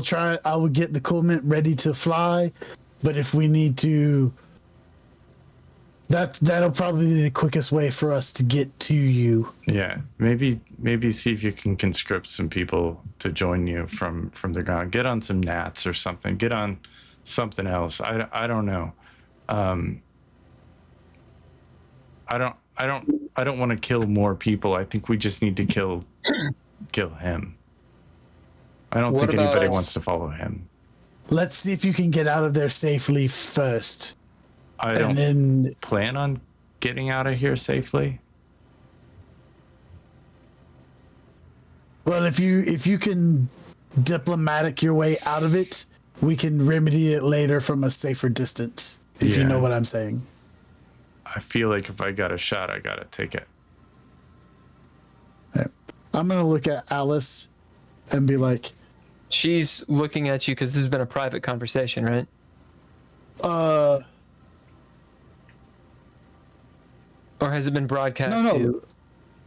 try. I will get the Coolmint ready to fly, but if we need to, that'll probably be the quickest way for us to get to you. Yeah, maybe see if you can conscript some people to join you from the ground. Get on some gnats or something. Get on something else. I don't know. I don't want to kill more people. I think we just need to kill him. I don't think anybody wants to follow him. Let's see if you can get out of there safely first. I don't plan on getting out of here safely. Well, if you can diplomatic your way out of it, we can remedy it later from a safer distance. If you know what I'm saying. I feel like if I got a shot, I gotta take it. Right. I'm gonna look at Alice and be like, she's looking at you because this has been a private conversation, right? Or has it been broadcast?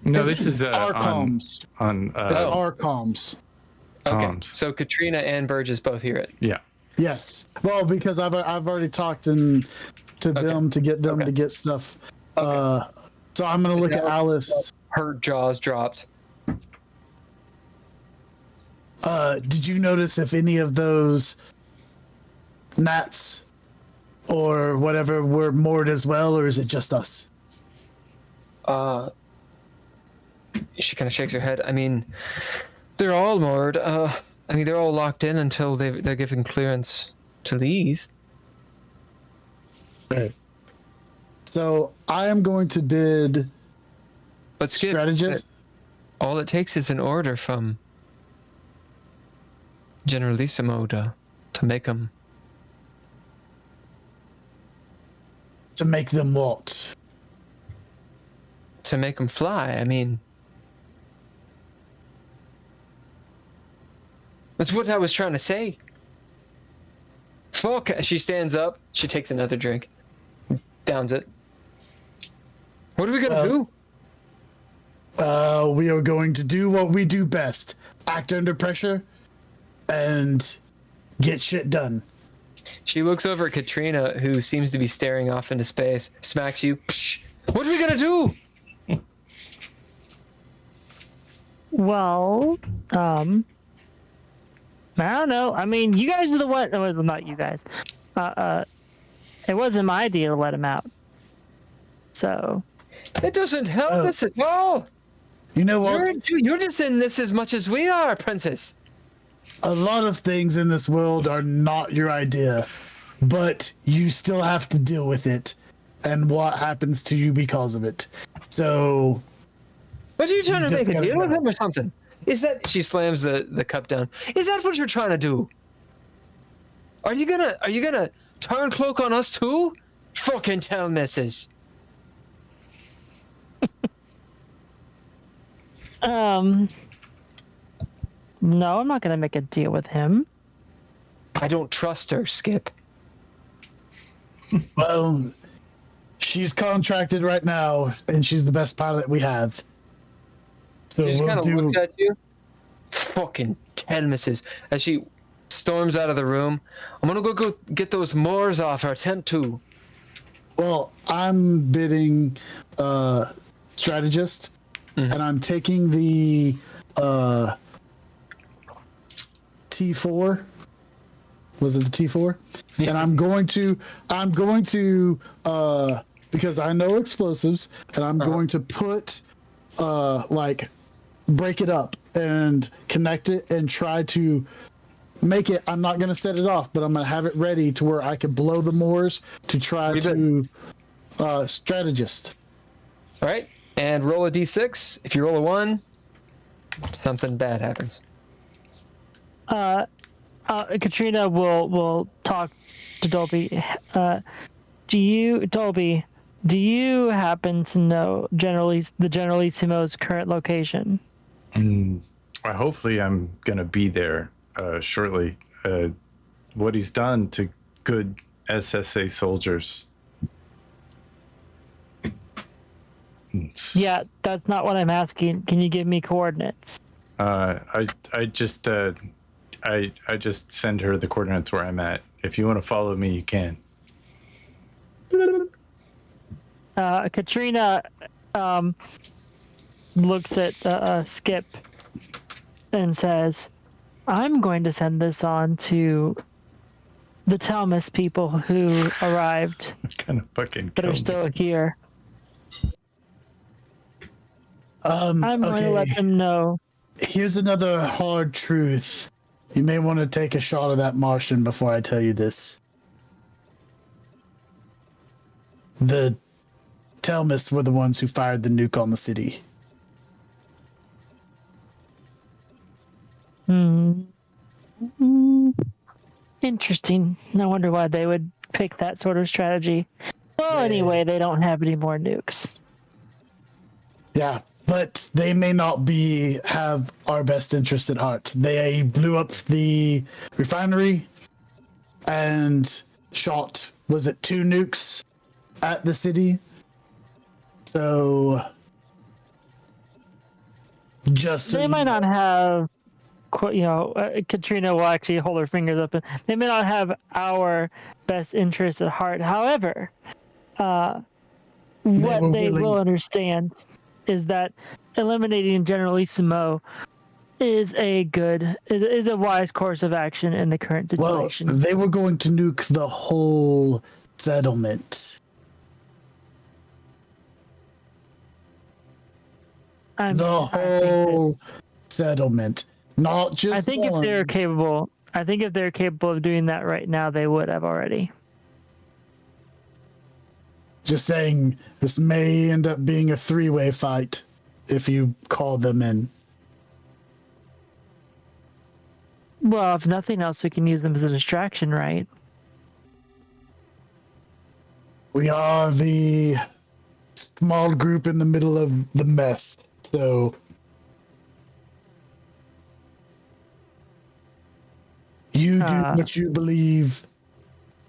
No, this is our comms. Our comms. Okay, comms. so Katrina and Burgess both hear it. Yeah. Yes. Well, because I've already talked to them to get them to get stuff. So I'm gonna look at Alice. Her jaws dropped. Did you notice if any of those gnats or whatever were moored as well, or is it just us? She kind of shakes her head. I mean, they're all moored. They're all locked in until they're given clearance to leave. Okay. So I am going to bid. But Skip, strategist. All it takes is an order from Generalissimo to make them. To make them what? To make them fly. I mean, that's what I was trying to say. Fuck. She stands up. She takes another drink. Downs it. What are we gonna do? We are going to do what we do best. Act under pressure and get shit done. She looks over at Katrina, who seems to be staring off into space, smacks you. Psh, what are we gonna do? Well, I don't know. I mean, you guys are the one. Well, not you guys. It wasn't my idea to let him out. So. It doesn't help us at all. You know what? You're just in this as much as we are, Princess. A lot of things in this world are not your idea, but you still have to deal with it and what happens to you because of it. So. What are you trying to make a deal with him or something? Is that she slams the cup down? Is that what you're trying to do? Are you gonna turn cloak on us too? Fucking tell, missus. No, I'm not gonna make a deal with him. I don't trust her, Skip. Well, she's contracted right now, and she's the best pilot we have. So She just kind of looks at you. Fucking tell, missus. As she storms out of the room, I'm gonna go get those Moors off her tent too. Well, I'm bidding strategist, and I'm taking the T4. Was it the T4? Yeah. And I'm going to because I know explosives, and I'm going to put break it up and connect it and try to make it. I'm not going to set it off, but I'm going to have it ready to where I can blow the Moors to try to strategist. All right, and roll a d6. If you roll a 1, something bad happens. Katrina will talk to Dolby. Dolby, do you happen to know the Generalissimo's current location? Hopefully I'm gonna be there shortly. What he's done to good SSA soldiers. Yeah, that's not what I'm asking. Can you give me coordinates? I just send her the coordinates where I'm at. If you want to follow me, you can. Katrina looks at Skip and says, I'm going to send this on to the Talmus people who arrived Kind of fucking but are still here. I'm going to let them know. Here's another hard truth. You may want to take a shot of that Martian before I tell you this. The Talmus were the ones who fired the nuke on the city. Interesting. No wonder why they would pick that sort of strategy. Well, anyway, they don't have any more nukes. Yeah, but they may not have our best interest at heart. They blew up the refinery and shot, was it 2 nukes at the city? So They might not have, Katrina will actually hold her fingers up. They may not have our best interest at heart. However, what they will understand is that eliminating Generalissimo is a wise course of action in the current situation. Well, they were going to nuke the whole settlement. The whole settlement, not just. I think if they're capable of doing that right now, they would have already. Just saying, this may end up being a 3-way fight if you call them in. Well, if nothing else, we can use them as a distraction, right? We are the small group in the middle of the mess, so you do what you believe.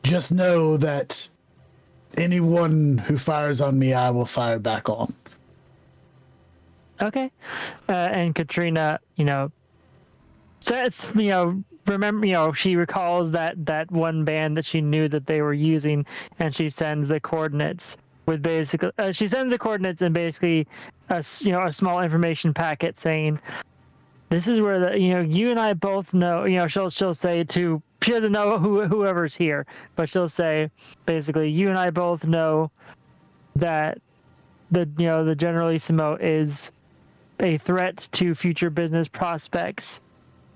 Just know that anyone who fires on me, I will fire back on. Okay. And Katrina, says, remember, she recalls that one band that she knew that they were using, and she sends the coordinates with basically, she sends the coordinates and basically, a small information packet saying, this is where you and I both know, she'll say to, she doesn't know whoever's here, but she'll say, basically, you and I both know that the Generalissimo is a threat to future business prospects.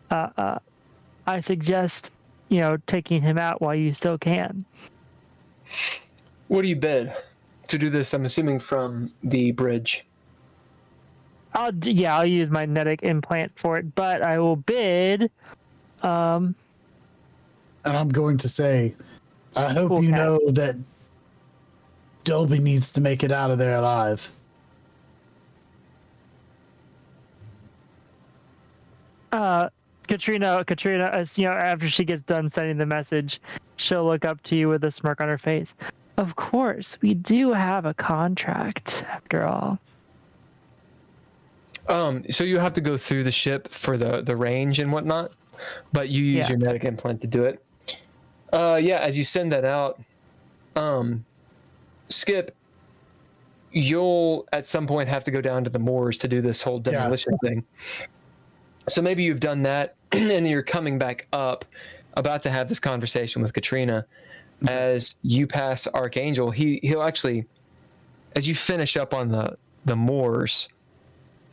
I suggest, taking him out while you still can. What do you bid to do this? I'm assuming from the bridge. I'll use my magnetic implant for it, but I will bid. And I'm going to say, I hope you know that Dolby needs to make it out of there alive. Katrina, as after she gets done sending the message, she'll look up to you with a smirk on her face. Of course, we do have a contract, after all. So you have to go through the ship for the range and whatnot, but you use your magnetic implant to do it. As you send that out, Skip, you'll at some point have to go down to the moors to do this whole demolition thing. So maybe you've done that, and then you're coming back up, about to have this conversation with Katrina. As you pass Archangel, he'll actually, as you finish up on the moors,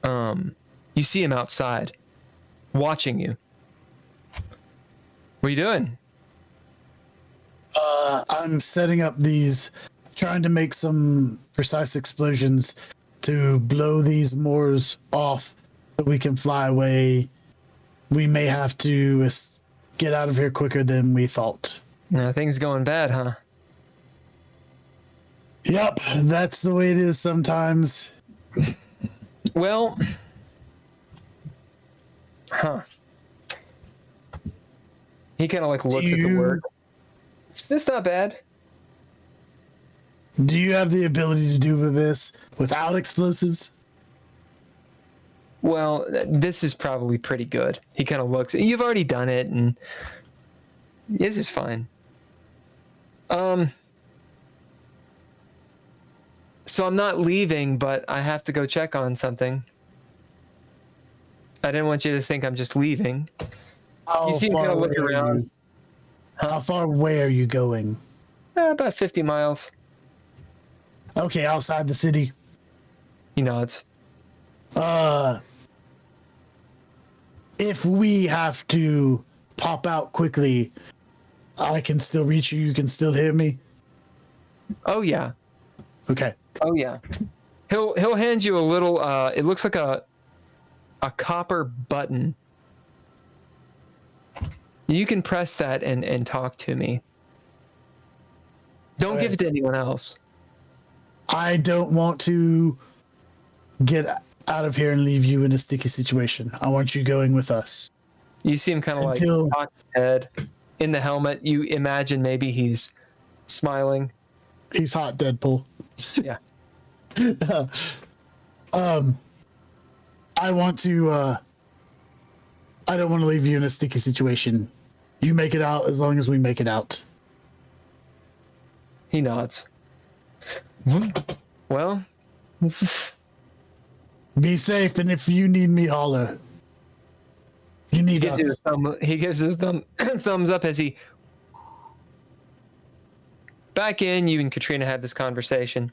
you see him outside, watching you. What are you doing? I'm setting up trying to make some precise explosions to blow these moors off so we can fly away. We may have to get out of here quicker than we thought. Now things going bad, huh? Yep, that's the way it is sometimes. Well, huh. He kind of like looks at the work. It's not bad. Do you have the ability to do this without explosives? Well, this is probably pretty good. He kind of looks. You've already done it, and this is fine. So I'm not leaving, but I have to go check on something. I didn't want you to think I'm just leaving. You see him kind of look around. How far away are you going? About 50 miles. Okay, outside the city. He nods. If we have to pop out quickly, I can still reach you. You can still hear me. Oh yeah. Okay. Oh yeah. He'll hand you a little. It looks like a copper button. You can press that and talk to me. Don't give it to anyone else. I don't want to get out of here and leave you in a sticky situation. I want you going with us. You see him kind of like cock his head in the helmet. You imagine maybe he's smiling. He's hot, Deadpool. Yeah. I want to. I don't want to leave you in a sticky situation. You make it out as long as we make it out. He nods. Well, be safe, and if you need me, holler. You need us. He gives a thumbs up as he. Back in, you and Katrina have this conversation.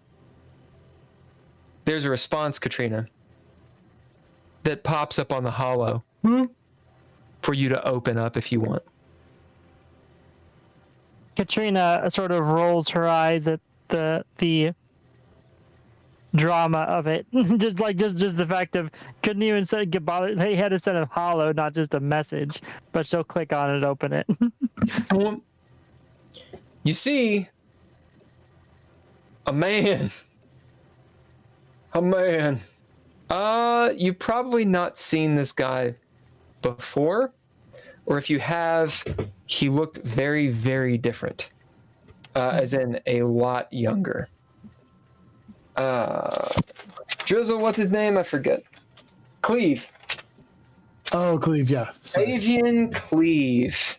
There's a response, Katrina, that pops up on the hollow for you to open up if you want. Katrina sort of rolls her eyes at the drama of it. just the fact of couldn't even say goodbye. They had to send a hollow, not just a message, but she'll click on it, open it. You see a man. You've probably not seen this guy before, or if you have, he looked very, very different, as in a lot younger. Drizzle, what's his name? I forget. Cleve. Oh, Cleve, yeah. Sorry. Avian Cleve.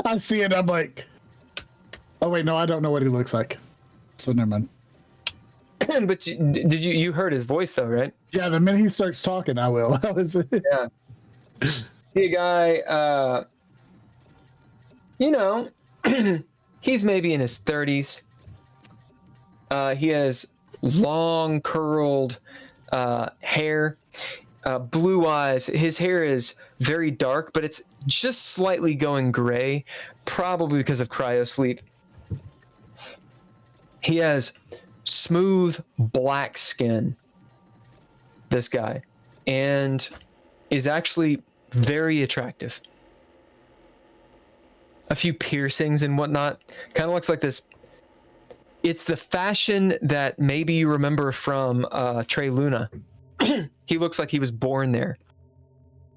I see it. I'm like, oh wait, no, I don't know what he looks like. So never mind. But you heard his voice though, right? Yeah, the minute he starts talking, I will. Yeah. See a guy, he's maybe in his 30s. He has long curled hair, blue eyes. His hair is very dark, but it's just slightly going gray, probably because of cryo sleep. He has smooth black skin, this guy, and is actually very attractive. A few piercings and whatnot. Kind of looks like this. It's the fashion that maybe you remember from Trey Luna. He looks like he was born there.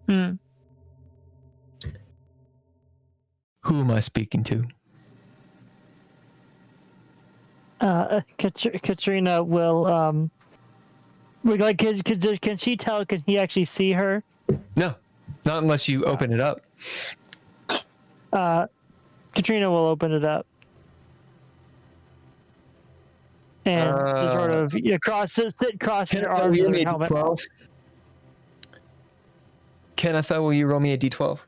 Hmm. Who am I speaking to? Katrina will can she tell? Can he actually see her? No, not unless you open it up. Katrina will open it up and just sort of sit cross your arms in her helmet. Kenneth, will you roll me a d12?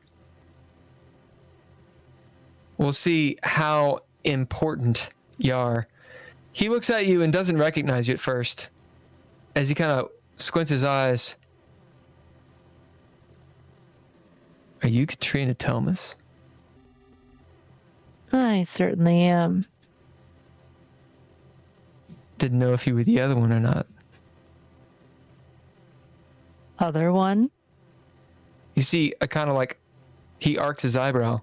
We'll see how important you are. He looks at you and doesn't recognize you at first, as he kind of squints his eyes. Are you Katrina Thomas? I certainly am. Didn't know if you were the other one or not. Other one? You see a kind of like, he arcs his eyebrow.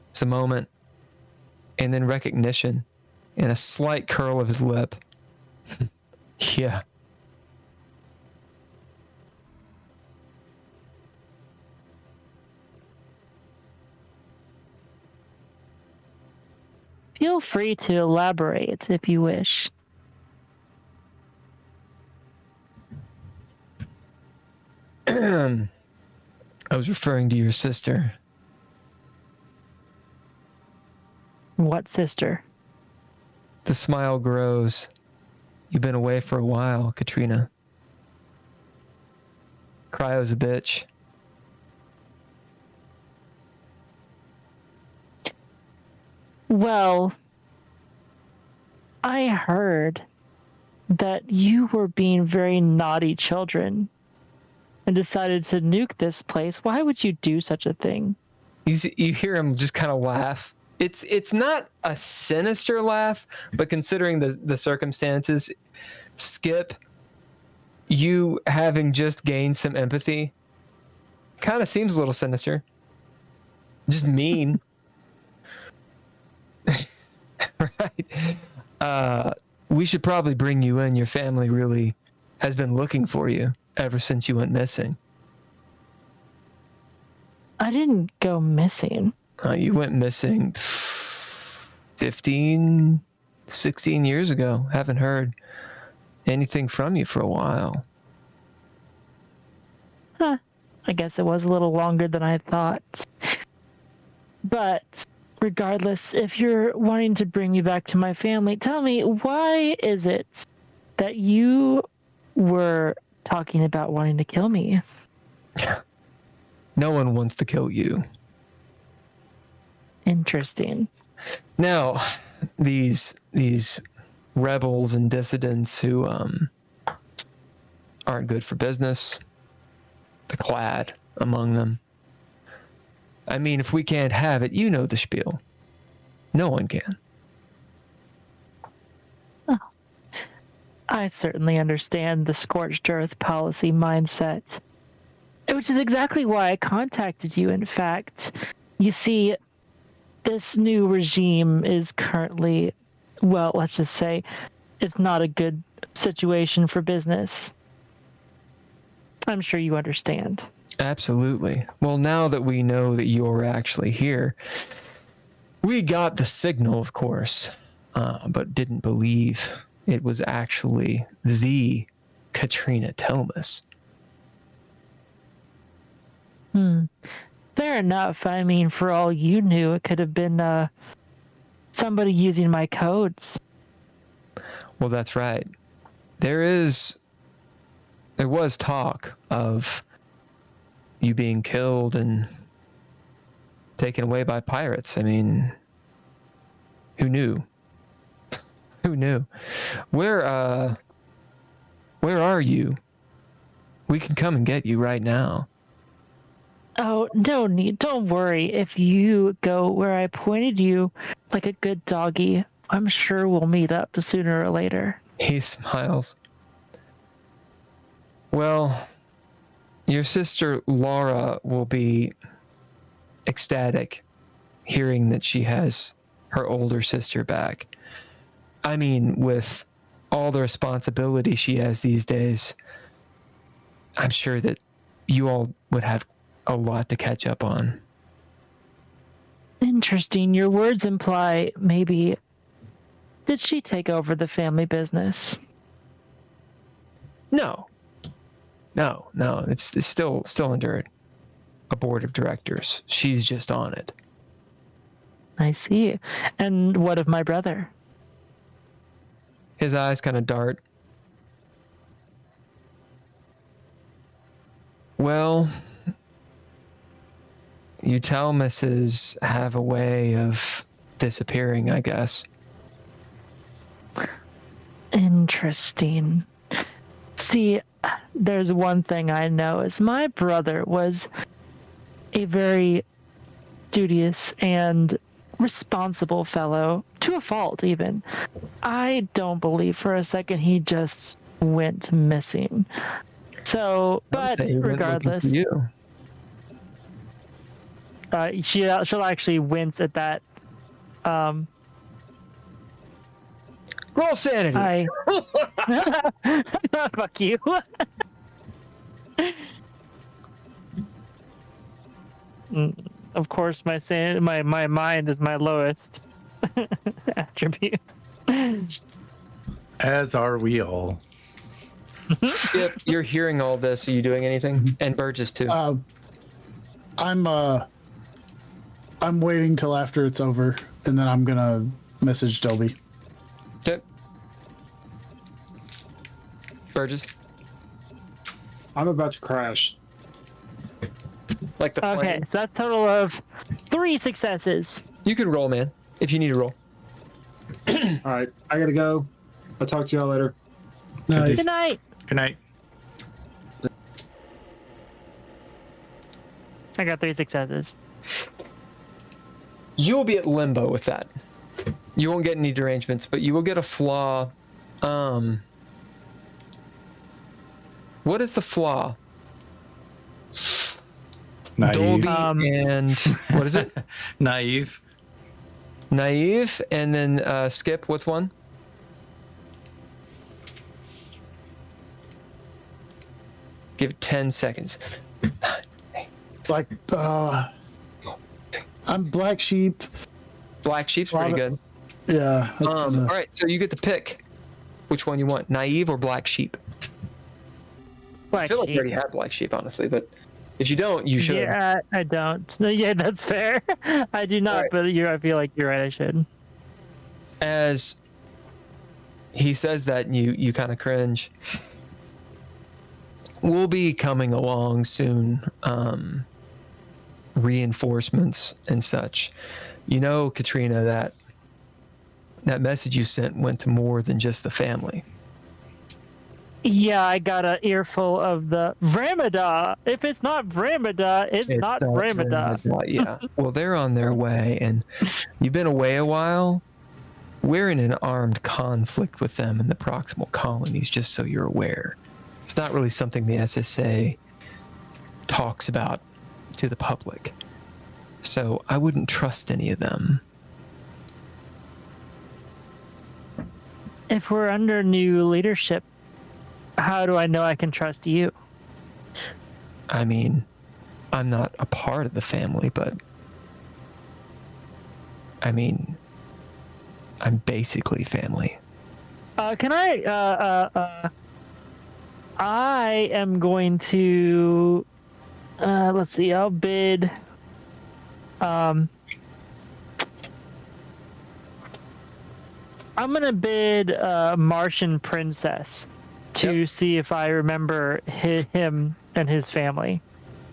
It's a moment, and then recognition, and a slight curl of his lip. Yeah. Feel free to elaborate if you wish. I was referring to your sister. What sister? The smile grows. You've been away for a while, Katrina. Cryo's a bitch. Well, I heard that you were being very naughty children and decided to nuke this place. Why would you do such a thing? You hear him just kind of laugh. It's not a sinister laugh, but considering the circumstances, Skip, you having just gained some empathy, kind of seems a little sinister. Just mean. Right. We should probably bring you in. Your family really has been looking for you ever since you went missing. I didn't go missing. You went missing 15, 16 years ago. Haven't heard anything from you for a while. Huh. I guess it was a little longer than I thought. But regardless, if you're wanting to bring me back to my family, tell me, why is it that you were talking about wanting to kill me? No one wants to kill you. Interesting. Now, these rebels and dissidents who aren't good for business, the Clad among them. I mean, if we can't have it, you know the spiel. No one can. Oh. I certainly understand the scorched earth policy mindset, which is exactly why I contacted you, in fact. You see, this new regime is currently, well, let's just say, it's not a good situation for business. I'm sure you understand. Absolutely. Well, now that we know that you're actually here, we got the signal, of course, but didn't believe it was actually the Katrina Thomas. Fair enough. I mean, for all you knew, it could have been somebody using my codes. Well, that's right. There was talk of you being killed and taken away by pirates. I mean, who knew? Who knew? Where are you? We can come and get you right now. Oh, no need. Don't worry. If you go where I pointed you like a good doggy, I'm sure we'll meet up sooner or later. He smiles. Well, your sister Laura will be ecstatic hearing that she has her older sister back. I mean, with all the responsibility she has these days, I'm sure that you all would have a lot to catch up on. Interesting. Your words imply maybe did she take over the family business? No. It's still under a board of directors. She's just on it. I see. And what of my brother? His eyes kind of dart. Well, you Talmuses have a way of disappearing, I guess. Interesting. See, there's one thing I know is my brother was a very studious and responsible fellow, to a fault even. I don't believe for a second he just went missing. So, but regardless, she'll actually wince at that. Roll sanity. Fuck you. Of course, my mind is my lowest attribute. As are we all. Skip, you're hearing all this. Are you doing anything? And Burgess too. I'm waiting till after it's over, and then I'm gonna message Dolby. Okay. Burgess. I'm about to crash. Like the Okay, plane. so that's a total of 3 successes. You can roll, man, if you need to roll. All right, I gotta go. I'll talk to y'all later. Nice. Good night. Good night. I got 3 successes. You'll be at limbo with that. You won't get any derangements, but you will get a flaw. What is the flaw? Naive. Dolby and what is it? Naive. Naive, and then Skip. What's one? Give it 10 seconds. It's like I'm black sheep. Black sheep's pretty good. Yeah. that's All gonna- right, so you get to pick which one you want, naive or black sheep. I Black feel like you sheep. already have black sheep, honestly, but if you don't, you should. Yeah, I don't. Yeah, that's fair. I do not, Alright. but I feel like you're right. I should. As he says that, and you kind of cringe. We'll be coming along soon. Reinforcements and such. You know, Katrina, that message you sent went to more than just the family. Yeah, I got an earful of the Vramada. If it's not Vramada, it's not Vramada. Yeah. Well, they're on their way, and you've been away a while. We're in an armed conflict with them in the proximal colonies, just so you're aware. It's not really something the SSA talks about to the public. So I wouldn't trust any of them. If we're under new leadership, how do I know I can trust you? I mean, I'm not a part of the family, but I mean, I'm basically family. Can I am going to let's see, I'll bid I'm gonna bid Martian Princess to see if I remember him and his family.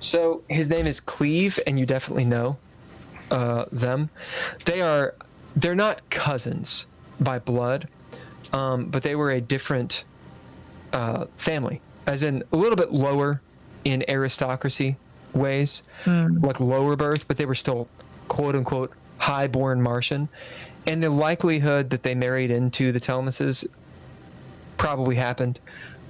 So his name is Cleve, and you definitely know them. They're not cousins by blood, but they were a different family, as in a little bit lower in aristocracy ways, like lower birth, but they were still quote unquote high-born Martian. And the likelihood that they married into the Telmases probably happened.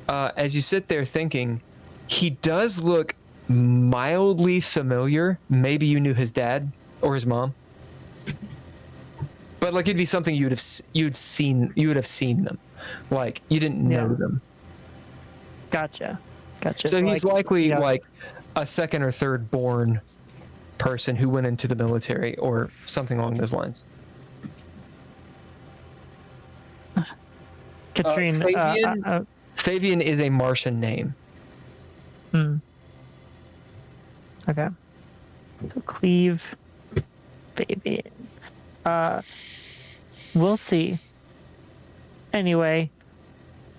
As you sit there thinking, he does look mildly familiar. Maybe you knew his dad or his mom, but like it'd be something you would have seen them, like you didn't know them. Gotcha. So he's Like, likely you know, like a second or third born person who went into the military or something along those lines. Katrine. Fabian is a Martian name. Okay. So Cleve, Fabian. We'll see. Anyway,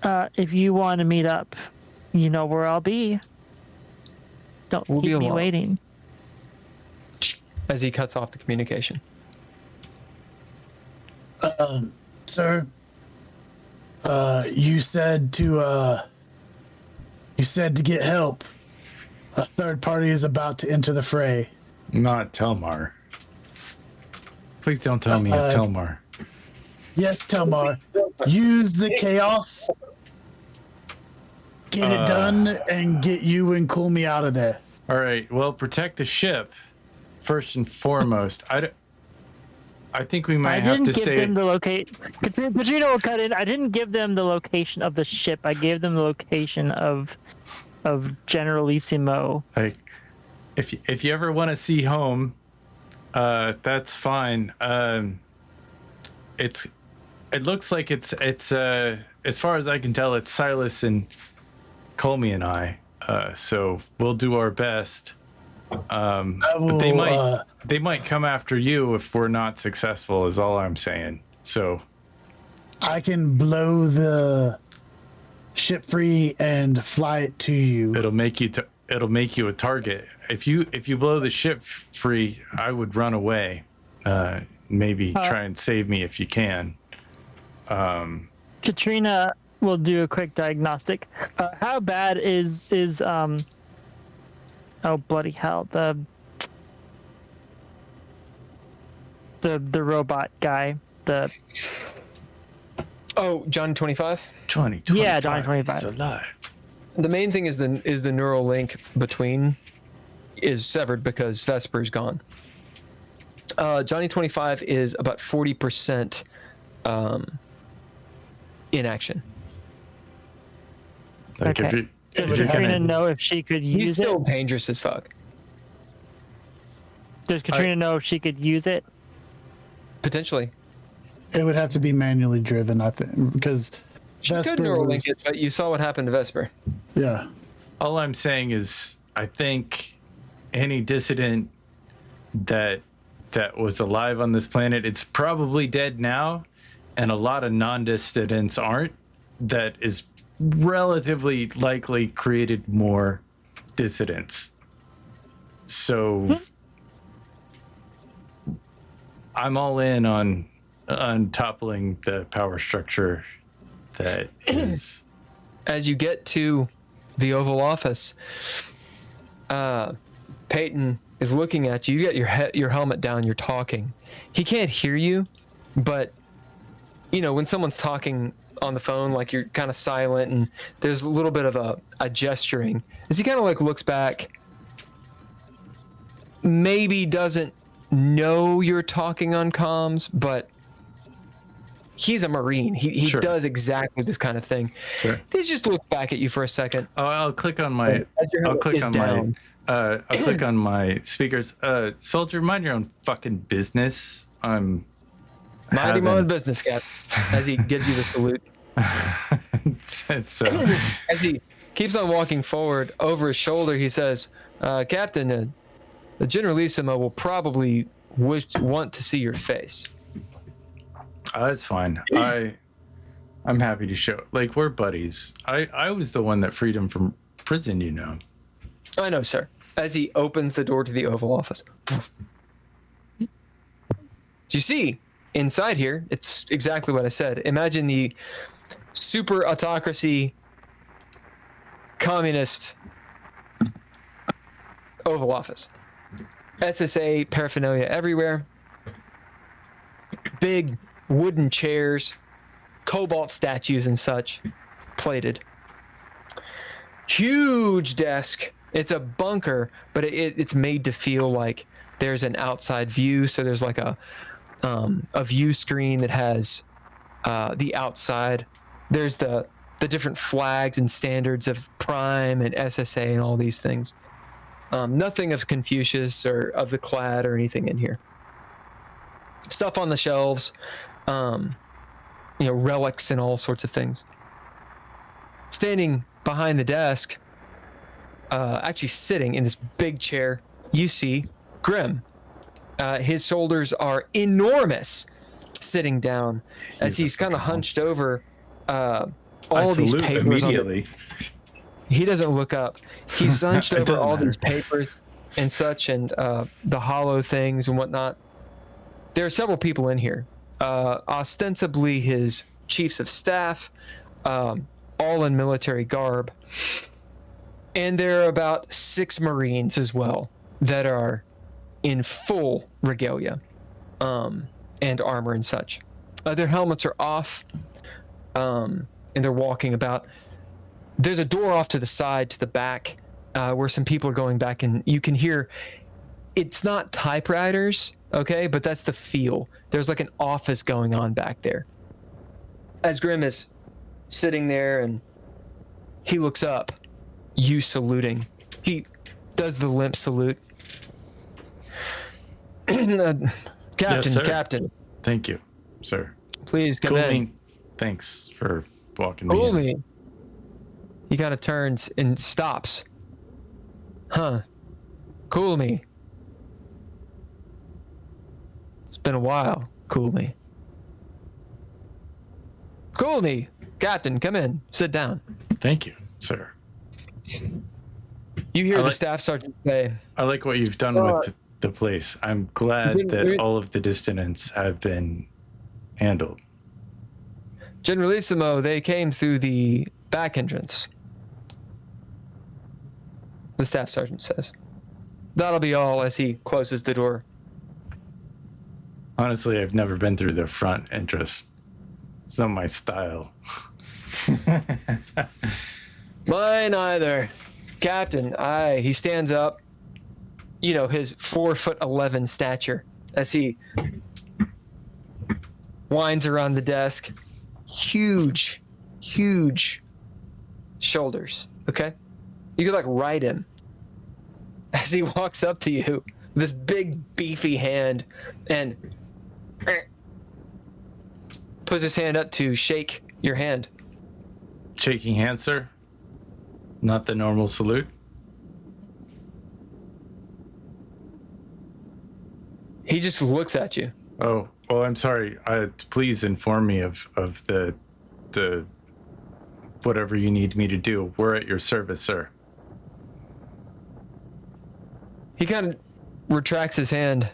if you want to meet up, you know where I'll be. Don't We'll be keep me along. waiting. As he cuts off the communication. Sir, you said to get help. A third party is about to enter the fray. Not Telmar. Please don't tell me it's Telmar. Yes, Telmar. Use the chaos. Get it done and get you and Cool Me out of there. All right. Well, protect the ship first and foremost, I think we might I have didn't to give stay. them the location. Katrina will cut in. I didn't give them the location of the ship. I gave them the location of Generalissimo. Like, if you ever want to see home, that's fine. It looks like it's as far as I can tell, it's Silas and Colmy and I. So we'll do our best. But they might come after you if we're not successful. Is all I'm saying. So I can blow the ship free and fly it to you. it'll make you a target. If you blow the ship free, I would run away. Maybe try and save me if you can. Katrina will do a quick diagnostic. How bad is oh bloody hell, the robot guy, Johnny 25. Johnny 25 Yeah, Johnny 25 is alive. The main thing is the neural link between is severed because Vesper's gone. Johnny 25 is about 40% in action. Like Okay. if Does you're Katrina gonna, know if she could He's use still it? dangerous as fuck. Does Katrina know if she could use it? Potentially. It would have to be manually driven, I think, because She could Vesper neural was, link it, but you saw what happened to Vesper. yeah. all I'm saying is I think any dissident that was alive on this planet, it's probably dead now, and a lot of non-dissidents aren't. That is relatively likely created more dissidents. So I'm all in on toppling the power structure that is. As you get to the Oval Office, Peyton is looking at you. You got your helmet down. You're talking. He can't hear you, but you know when someone's talking on the phone, like you're kind of silent, and there's a little bit of a gesturing. As he kind of like looks back, maybe doesn't know you're talking on comms, but he's a Marine. He Sure. does exactly this kind of thing. Sure. He just looks back at you for a second. Oh, I'll click on my. As your helmet is down. I'll click on my speakers. Soldier, mind your own fucking business. I'm. Mind your own business, Cap. As he gives you the salute. it's As he keeps on walking forward, over his shoulder, he says, Captain, the Generalissimo will probably want to see your face. that's fine. I'm happy to show. Like, we're buddies. I was the one that freed him from prison, you know. I know, sir. As he opens the door to the Oval Office. So you see, inside here, it's exactly what I said. Imagine the super autocracy, communist Oval Office. SSA paraphernalia everywhere. Big wooden chairs, cobalt statues and such, plated. Huge desk. It's a bunker, but it's made to feel like there's an outside view. So there's like a view screen that has the outside. There's the different flags and standards of Prime and SSA and all these things. Nothing of Confucius or of the Clad or anything in here. Stuff on the shelves, relics and all sorts of things. Standing behind the desk, actually sitting in this big chair, you see Grim. His shoulders are enormous, sitting down as he's kind of hunched over all these papers. Immediately. He doesn't look up. He's hunched It over doesn't all matter. these papers and such, and the hollow things and whatnot. There are several people in here, ostensibly his chiefs of staff, all in military garb. And there are about 6 Marines as well that are in full regalia and armor and such. Their helmets are off, and they're walking about. There's a door off to the side, to the back, where some people are going back, and you can hear it's not typewriters, okay, but that's the feel. There's like an office going on back there. As Grim is sitting there and he looks up, you saluting. He does the limp salute. Captain, Yes, sir. Captain. Thank you, sir. Please come in. Thanks for walking me Cool in. me. He kind of turns and stops. Huh. Cool me. It's been a while. Cool me. Cool me. Captain, come in. Sit down. Thank you, sir. You hear the staff sergeant say, I like what you've done with the place. I'm glad that all of the dissonance have been handled. Generalissimo, they came through the back entrance. The staff sergeant says. That'll be all as he closes the door. Honestly, I've never been through the front entrance. It's not my style. Mine either. Captain, he stands up, you know, his 4'11" stature as he winds around the desk. Huge shoulders, okay? You could like ride him as he walks up to you, this big beefy hand, and puts his hand up to shake your hand. Shaking hand, sir? Not the normal salute? He just looks at you. Oh, well, I'm sorry. Please inform me of the whatever you need me to do. We're at your service, sir. He kind of retracts his hand.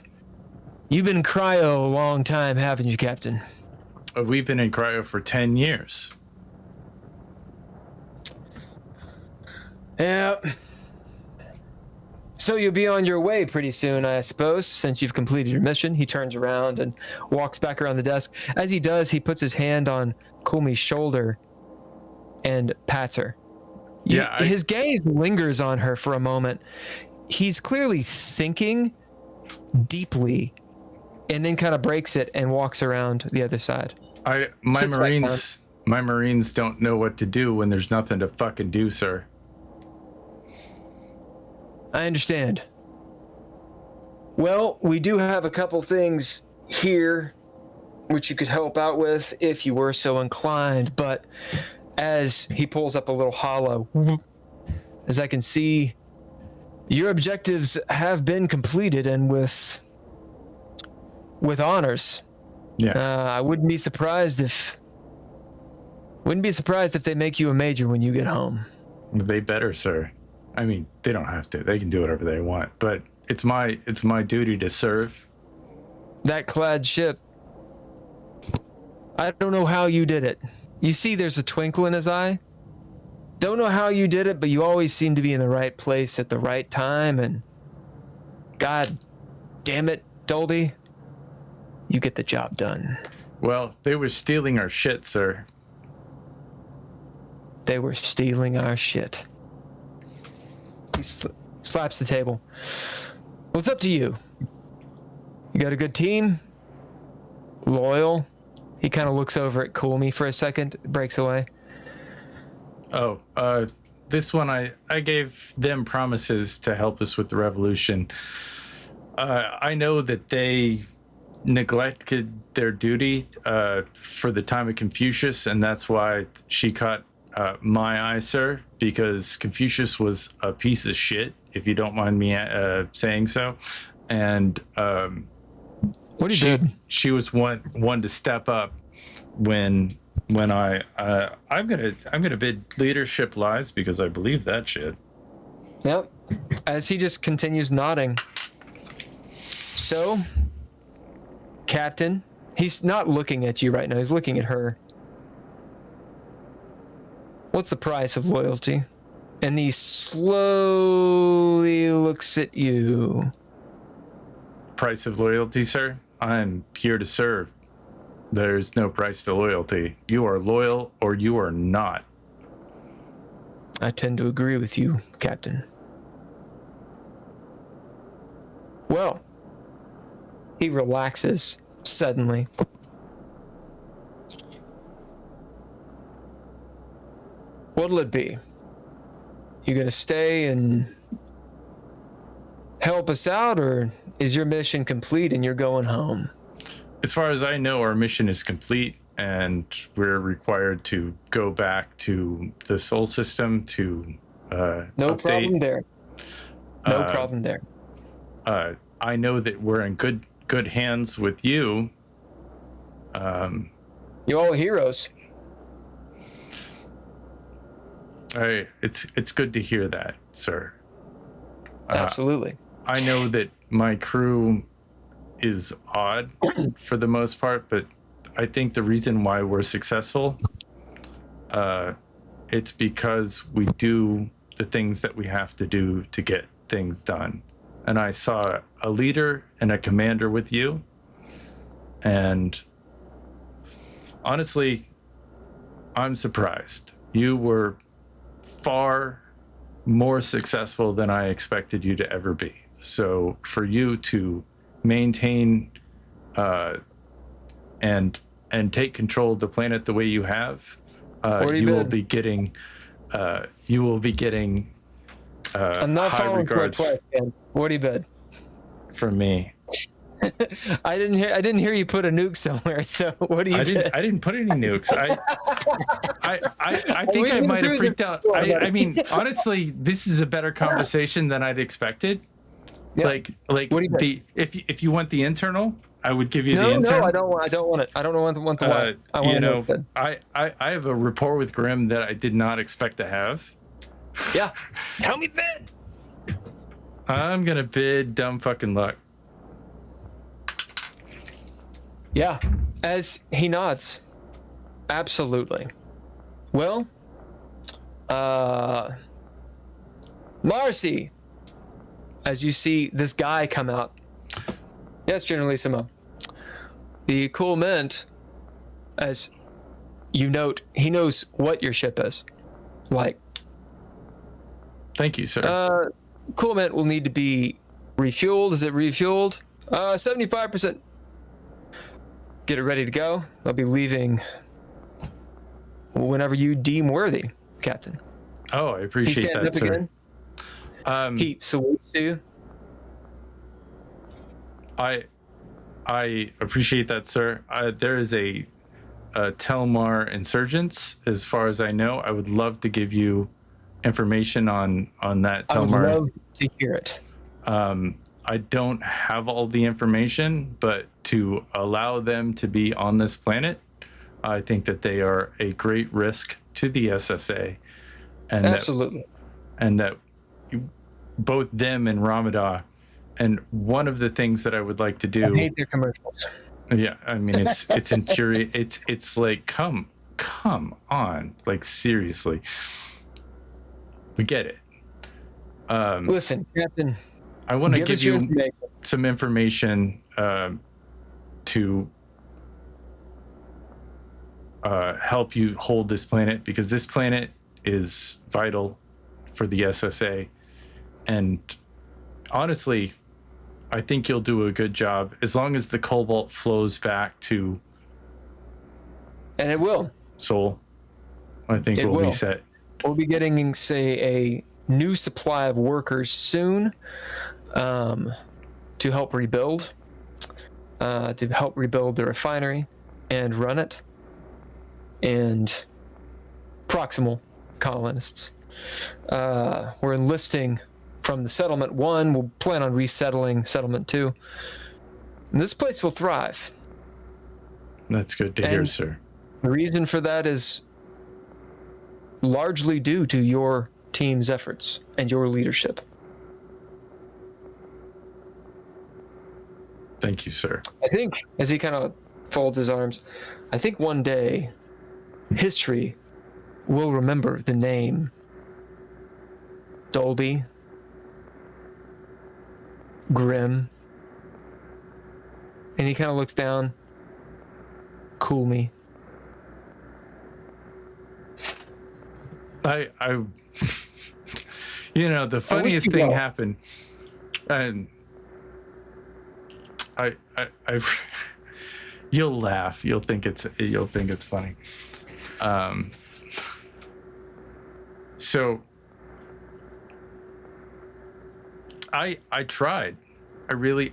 You've been in cryo a long time, haven't you, Captain? We've been in cryo for 10 years. Yeah. So you'll be on your way pretty soon, I suppose, since you've completed your mission. He turns around and walks back around the desk. As he does, he puts his hand on Kulmi's shoulder and pats her. Yeah, His gaze lingers on her for a moment. He's clearly thinking deeply and then kind of breaks it and walks around the other side. My Marines don't know what to do when there's nothing to fucking do, sir. I understand. Well, we do have a couple things here which you could help out with if you were so inclined, but as he pulls up a little hollow, as I can see, your objectives have been completed and with honors. Yeah. I wouldn't be surprised if they make you a major when you get home. They better, sir. I mean, they don't have to. They can do whatever they want. But it's my duty to serve. That clad ship. I don't know how you did it. You see there's a twinkle in his eye? Don't know how you did it, but you always seem to be in the right place at the right time, and God damn it, Dolby, you get the job done. Well, they were stealing our shit, sir. They were stealing our shit. He slaps the table. Well, it's up to you. You got a good team? Loyal? He kind of looks over at Cool Me for a second, breaks away. Oh, this one I gave them promises to help us with the revolution. I know that they neglected their duty for the time of Confucius, and that's why she caught my eye, sir, because Confucius was a piece of shit, if you don't mind me saying so. And what he did? She was one to step up when I'm gonna bid leadership lies because I believe that shit. Yep. As he just continues nodding. So, Captain, he's not looking at you right now. He's looking at her. What's the price of loyalty? And he slowly looks at you. Price of loyalty, sir? I'm here to serve. There's no price to loyalty. You are loyal or you are not. I tend to agree with you, Captain. Well, he relaxes suddenly. What'll it be? You gonna stay and help us out, or is your mission complete and you're going home? As far as I know, our mission is complete, and we're required to go back to the Sol system to No update. problem there. No problem there. I know that we're in good hands with you. You all heroes. It's good to hear that, sir. Absolutely. I know that my crew is odd for the most part, but I think the reason why we're successful, it's because we do the things that we have to do to get things done. And I saw a leader and a commander with you, and honestly, I'm surprised. You were far more successful than I expected you to ever be. So for you to maintain and take control of the planet the way you have, you will be getting I'm not high following to regards twice, man. What do you bet? from me. I didn't hear you put a nuke somewhere. So what do you? I didn't put any nukes. I think I been might have through freaked this out. before, I mean, honestly, this is a better conversation than I'd expected. Yeah. Like What do you the if you want the internal, I would give you the No, internal. I don't want it. I don't want the one. I want You know, it. I have a rapport with Grim that I did not expect to have. Yeah. Tell me bid. I'm gonna bid dumb fucking luck. Yeah. As he nods. Absolutely. Well, Marcy, as you see this guy come out. Yes, General Isamo. The cool mint, as you note, he knows what your ship is. Like, Thank you, sir. cool mint will need to be refueled. Is it refueled? 75%. Get it ready to go. I'll be leaving whenever you deem worthy, Captain. Oh, I He appreciate stands that, up sir. again. He salutes you. I appreciate that, sir. There is a Telmar insurgents, as far as I know. I would love to give you information on that I would Telmar. love to hear it. I don't have all the information, but to allow them to be on this planet, I think that they are a great risk to the SSA, and Absolutely. that both them and Ramadan. And one of the things that I would like to do, I hate their commercials. yeah, I mean, it's infuriating. It's like, come on, like, seriously, we get it. Listen, Captain. I want to Give give us your you information. some information to help you hold this planet, because this planet is vital for the SSA. And honestly, I think you'll do a good job as long as the cobalt flows back to And it will. Sol. I think It we'll be will. set. We'll be getting, say, a new supply of workers soon to help rebuild. To help rebuild the refinery and run it. And proximal colonists. We're enlisting from the settlement 1. We'll plan on resettling settlement 2. And this place will thrive. That's good to hear, And- sir. The reason for that is largely due to your team's efforts and your leadership. Thank you, sir. I think, as he kind of folds his arms, I think one day history will remember the name Dolby, Grim, and he kind of looks down. Cool me. I you know, the funniest you thing well. happened, and I you'll laugh. You'll think it's funny. So I tried. I really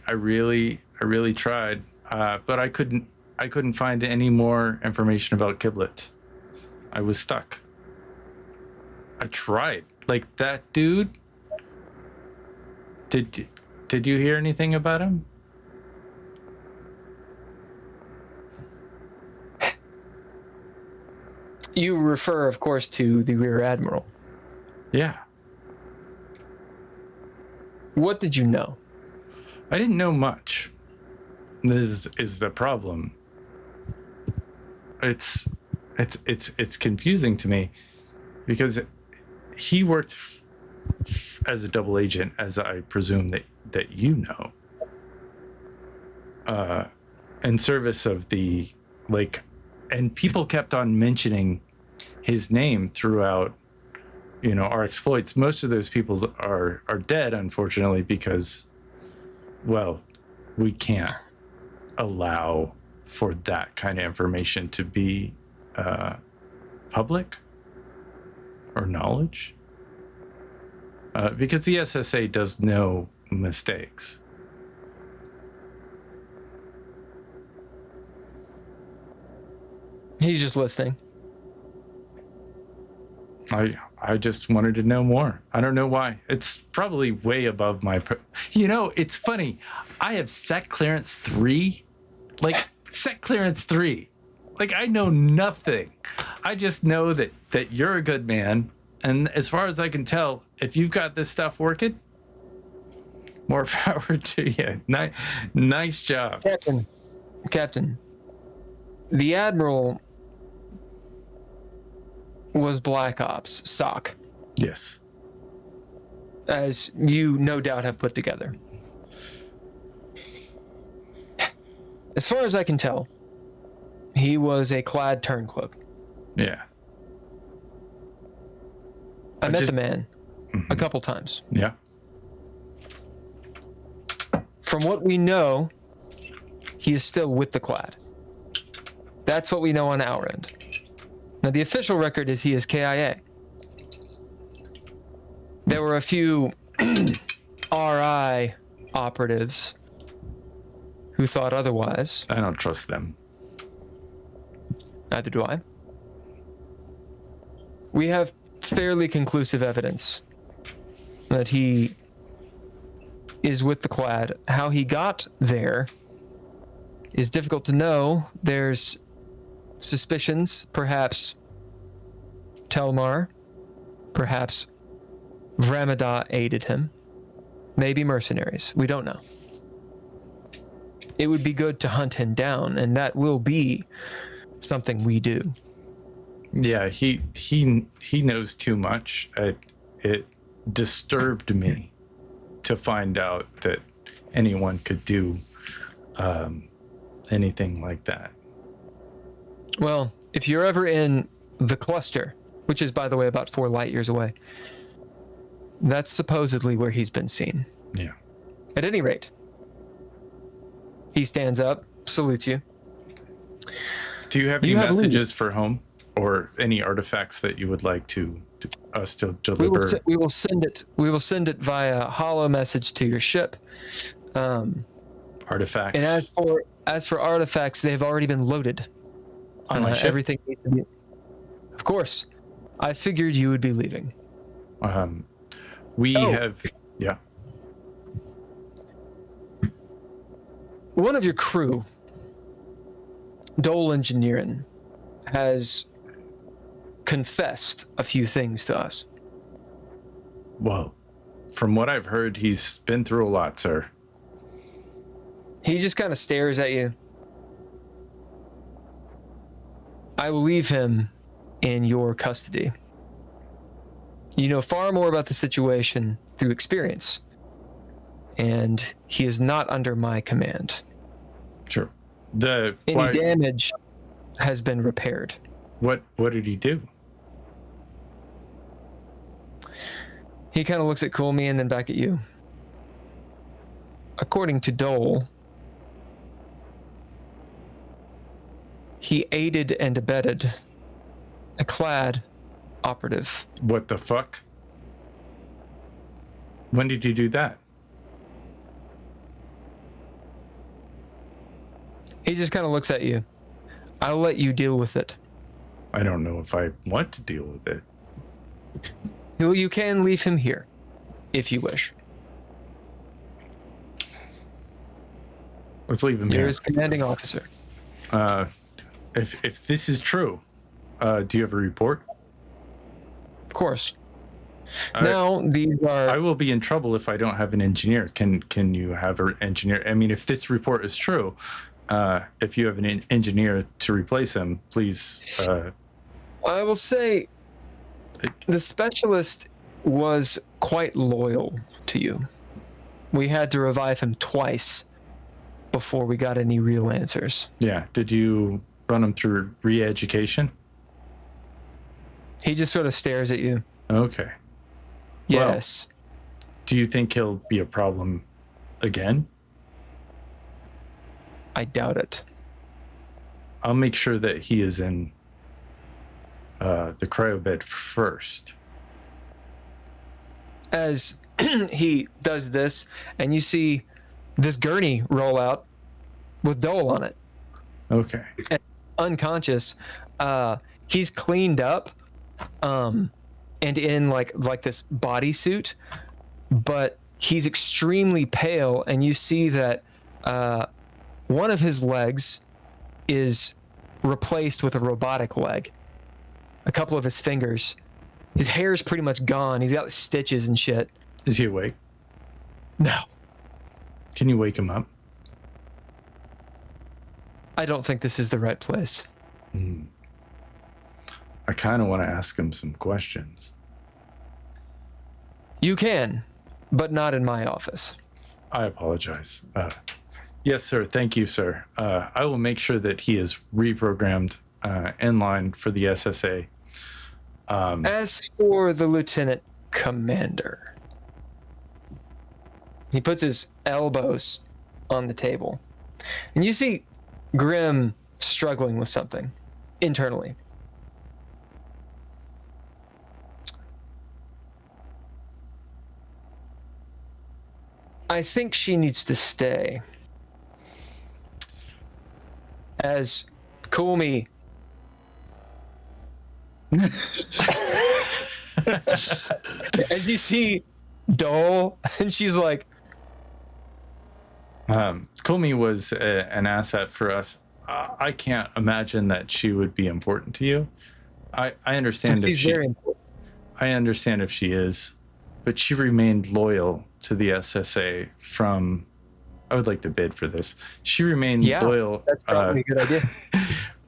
tried. But I couldn't find any more information about Kiblets. I was stuck. I tried. Like that dude. Did you hear anything about him? You refer, of course, to the Rear Admiral. Yeah. What did you know? I didn't know much. This is the problem. It's confusing to me because he worked as a double agent, as I presume that you know, in service of the, like, and people kept on mentioning his name throughout, our exploits. Most of those people are dead, unfortunately, because, well, we can't allow for that kind of information to be public or knowledge, because the SSA does no mistakes. He's just listening. I just wanted to know more. I don't know why. It's probably way above my... it's funny. I have Sec Clearance 3. Like, Sec Clearance 3. Like, I know nothing. I just know that you're a good man. And as far as I can tell, if you've got this stuff working, more power to you. Nice job. Captain, the Admiral was Black Ops SOC. Yes. As you no doubt have put together. As far as I can tell, he was a clad turncloak. Yeah. I met the man a couple times. Yeah. From what we know, he is still with the clad. That's what we know on our end. Now, the official record is he is KIA. There were a few RI operatives who thought otherwise. I don't trust them. Neither do I. We have fairly conclusive evidence that he is with the clad. How he got there is difficult to know. There's suspicions, perhaps Telmar, perhaps Vramada aided him, maybe mercenaries. We don't know. It would be good to hunt him down, and that will be something we do. Yeah, he knows too much. It disturbed me to find out that anyone could do anything like that. Well, if you're ever in the cluster, which is, by the way, about 4 light years away, that's supposedly where he's been seen. Yeah. At any rate, he stands up, salutes you. Do you have any messages for home or any artifacts that you would like us to deliver? We will send it. We will send it via hollow message to your ship. Artifacts. And as for artifacts, they have already been loaded. On my ship? Everything needs to be. Of course, I figured you would be leaving. We have. Yeah. One of your crew, Dole Engineering, has confessed a few things to us. Whoa. From what I've heard, he's been through a lot, sir. He just kind of stares at you. I will leave him in your custody. You know far more about the situation through experience, and he is not under my command. Sure. Any damage has been repaired. What did he do? He kind of looks at Kulmi and then back at you. According to Dole, he aided and abetted a clad operative. What the fuck? When did you do that? He just kind of looks at you. I'll let you deal with it. I don't know if I want to deal with it. Well, you can leave him here, if you wish. Let's leave him You're here. his commanding officer. If this is true, do you have a report? Of course. Now, these are... I will be in trouble if I don't have an engineer. Can you have an engineer? I mean, if this report is true, if you have an engineer to replace him, please. I will say the specialist was quite loyal to you. We had to revive him twice before we got any real answers. Yeah. Did you run him through re-education? He just sort of stares at you. Okay. Yes. Well, do you think he'll be a problem again? I doubt it. I'll make sure that he is in the cryo bed first. As he does this, and you see this gurney roll out with Dole on it. Okay. And unconscious. He's cleaned up, and in like this bodysuit, but he's extremely pale, and you see that one of his legs is replaced with a robotic leg. A couple of his fingers. His hair is pretty much gone. He's got stitches and shit. Is he awake? No. Can you wake him up? I don't think this is the right place. I kind of want to ask him some questions. You can, but not in my office. I apologize. Yes, sir. Thank you, sir. I will make sure that he is reprogrammed in line for the SSA. As for the lieutenant commander, he puts his elbows on the table, and you see Grim struggling with something internally. I think she needs to stay. As Kumi as you see Dole, and she's like, Kumi was an asset for us. I can't imagine that she would be important to you. I understand if she. Very important. I understand if she is, but she remained loyal to the SSA from. I would like to bid for this. She remained loyal. That's probably a good idea.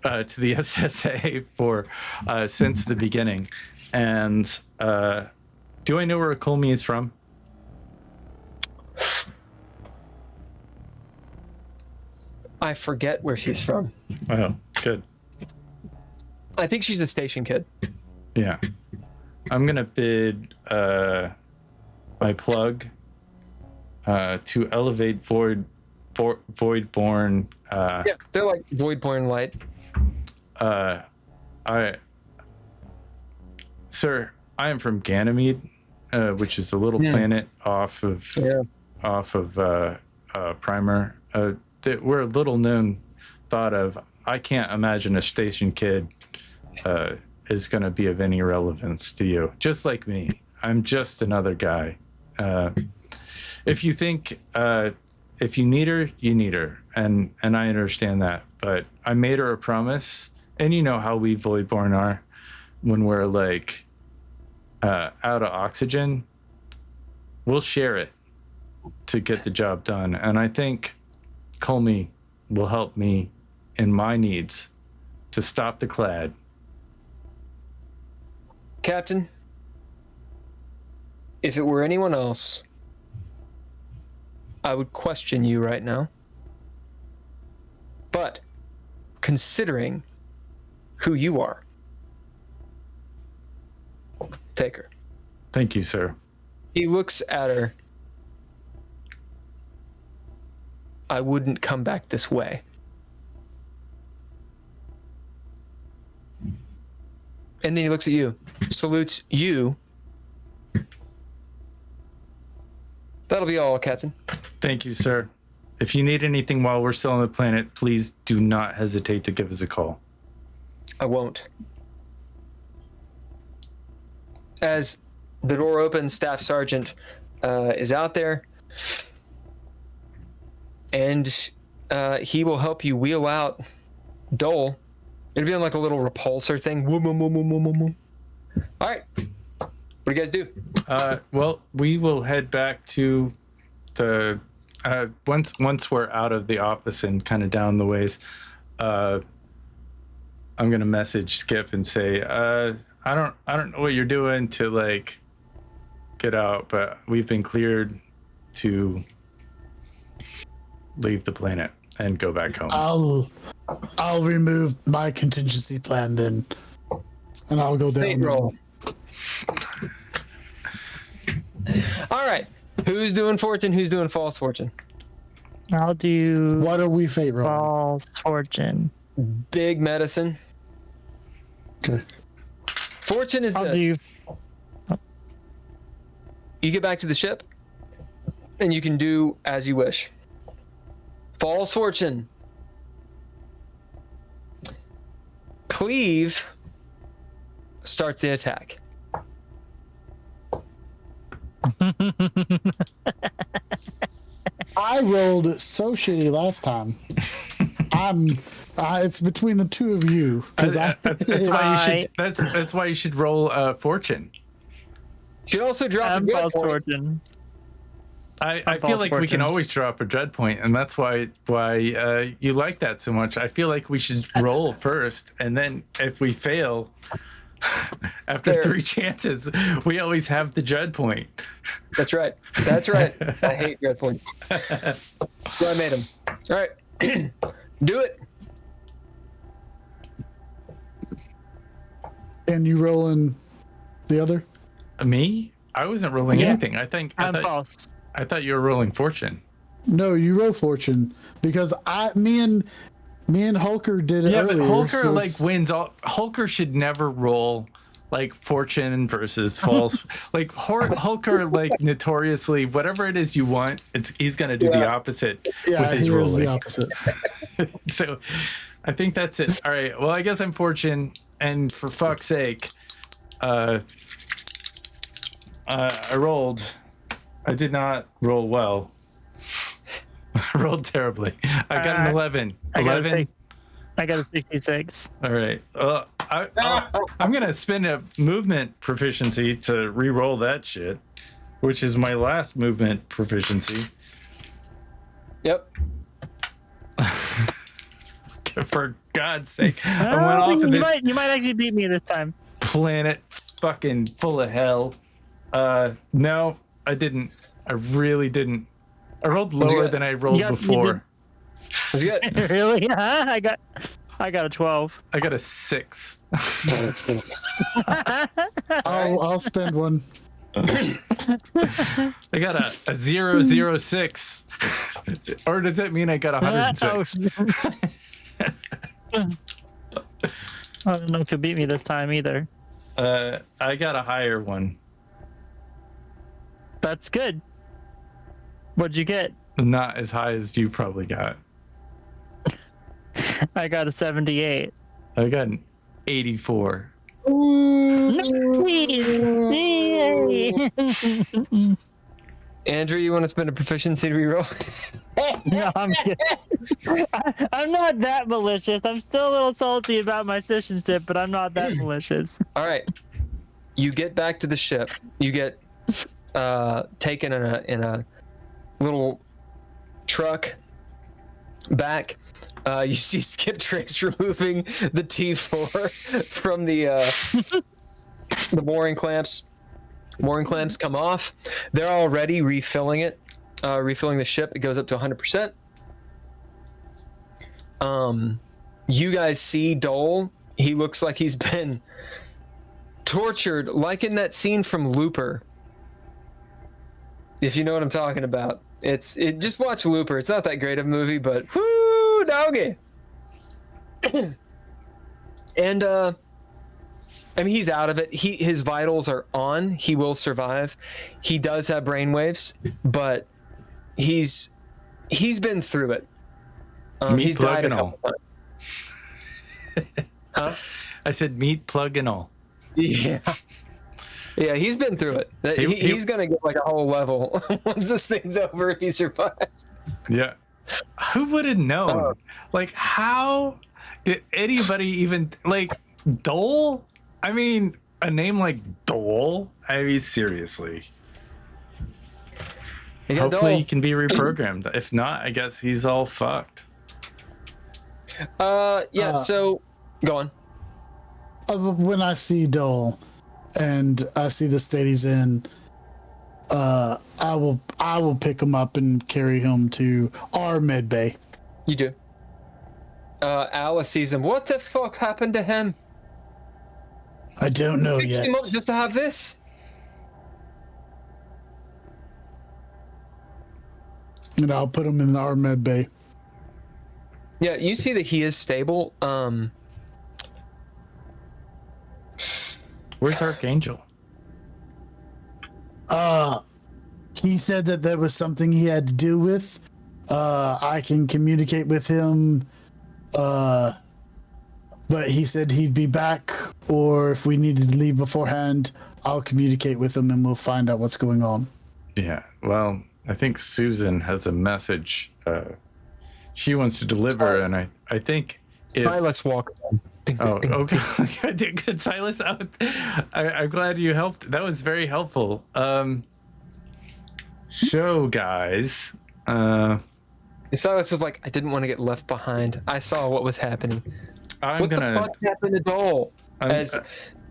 To the SSA for since the beginning. And do I know where Colmy is from? I forget where she's from. Oh, good. I think she's a station kid. Yeah. I'm going to bid my plug to elevate Voidborn. Yeah, they're like Voidborn Light. Sir, I am from Ganymede, which is a little planet off of Primer. That we're a little known, thought of. I can't imagine a station kid is going to be of any relevance to you. Just like me, I'm just another guy. If you think if you need her, you need her, and I understand that. But I made her a promise, and you know how we Voidborn are when we're like out of oxygen. We'll share it to get the job done, and I think Colmy will help me in my needs to stop the clad. Captain, if it were anyone else, I would question you right now. But considering who you are, take her. Thank you, sir. He looks at her. I wouldn't come back this way. And then he looks at you, salutes you. That'll be all, Captain. Thank you, sir. If you need anything while we're still on the planet, please do not hesitate to give us a call. I won't. As the door opens, Staff Sergeant is out there, and he will help you wheel out Dole. It'll be on like a little repulsor thing. All right. What do you guys do? Well, we will head back to the once we're out of the office and kind of down the ways. I'm gonna message Skip and say, I don't know what you're doing to like get out, but we've been cleared to leave the planet and go back home. I'll remove my contingency plan then, and I'll go down. Roll. All right. Who's doing fortune? Who's doing false fortune? I'll do What are we fate rolling? false fortune. Big medicine. Okay. Fortune is I'll the. do. You get back to the ship, and you can do as you wish. False fortune. Cleve starts the attack. I rolled so shitty last time. It's between the two of you because That's why you should roll fortune. You can also drop a I'm good false point. fortune. I feel like we can fortune. always drop a dread point, and that's why you like that so much. I feel like we should roll first, and then if we fail after There. 3 chances, we always have the dread point. That's right. That's right. I hate dread points. So I made him. All right. Do it. and you rolling the other. Me? I wasn't rolling Yeah. anything. I I'm false. thought you were rolling fortune. No, you roll fortune because me and Hulker did it Yeah, earlier. but Hulker so like it's- wins all. Hulker should never roll like fortune versus false. Like Hulker, like notoriously, whatever it is you want, he's gonna do the opposite yeah, with his he was rolling. the opposite. So, I think that's it. All right. Well, I guess I'm fortune, and for fuck's sake, I rolled. I did not roll well. I rolled terribly. I got an 11. I got 11. I got a 66. All right. I'm gonna spend a movement proficiency to re-roll that shit, which is my last movement proficiency. Yep. For God's sake, I went off of this You might actually beat me this time. planet fucking full of hell. No, I didn't. I really didn't. I rolled lower than I rolled You before. Was good. Really? Huh? I got a 12. I got a 6. I'll spend one. I got a 006. Or does that mean I got 106? I don't know if you'll beat me this time either. I got a higher one. That's good. What'd you get? Not as high as you probably got. I got a 78. I got an 84. Andrew, you want to spend a proficiency to reroll? No, I'm kidding. I'm not that malicious. I'm still a little salty about my citizenship, but I'm not that malicious. All right. You get back to the ship. You get taken in a little truck back. You see Skip Trace removing the T4 from the mooring clamps. Mooring clamps come off. They're already refilling it, refilling the ship. It goes up to 100%. You guys see Dole. He looks like he's been tortured, like in that scene from Looper. If you know what I'm talking about. Just watch Looper. It's not that great of a movie, but whoo, doggy. And I mean, he's out of it. His vitals are on. He will survive. He does have brainwaves, but he's been through it. He's died a couple times. Huh? I said meat plug and all. Yeah. Yeah, he's been through it. He's gonna get like a whole level once this thing's over if he survives. Yeah. Who would have known? Like, how did anybody even like Dole? I mean, a name like Dole? I mean, seriously. Hopefully he can be reprogrammed. If not, I guess he's all fucked. So go on. When I see Dole and I see the state he's in, I will pick him up and carry him to our med bay. You do. Alice sees him. What the fuck happened to him? I don't know yet. Him up just to have this? And I'll put him in our med bay. Yeah, you see that he is stable. Where's Archangel? He said that there was something he had to deal with. I can communicate with him. But he said he'd be back, or if we needed to leave beforehand, I'll communicate with him and we'll find out what's going on. Yeah, well, I think Susan has a message she wants to deliver, and I think Silas walks on. Okay. Good, Silas. I'm glad you helped. That was very helpful. So, guys, Silas is like, I didn't want to get left behind. I saw what was happening. What the fuck happened to Dole? As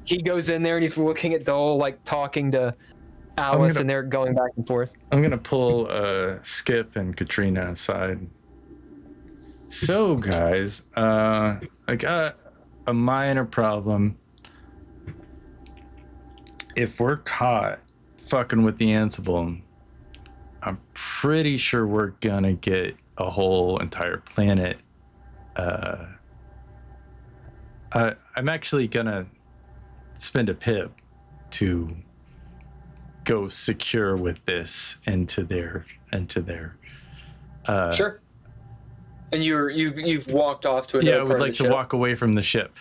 he goes in there and he's looking at Dole, like talking to Alice, and they're going back and forth. I'm gonna pull Skip and Katrina aside. So, guys, I got a minor problem. If we're caught fucking with the Ansible, I'm pretty sure we're gonna get a whole entire planet. I'm actually gonna spend a pip to go secure with this into their Sure. And you've walked off to another yeah, I would like to walk away from the ship.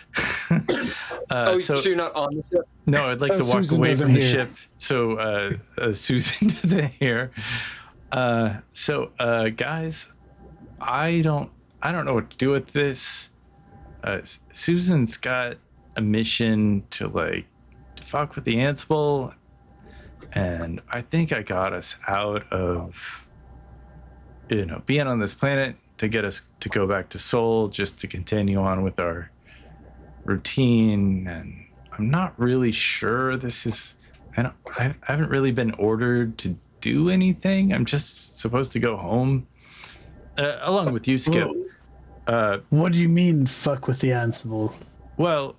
So you're not on the ship? No, I'd like to walk Susan away from the hear. ship so Susan doesn't hear. Guys, I don't know what to do with this. Susan's got a mission to like fuck with the Ansible, and I think I got us out of being on this planet to get us to go back to Seoul just to continue on with our routine. And I'm not really sure this is I haven't really been ordered to do anything. I'm just supposed to go home along with you, Skip. What do you mean, fuck with the Ansible? Well,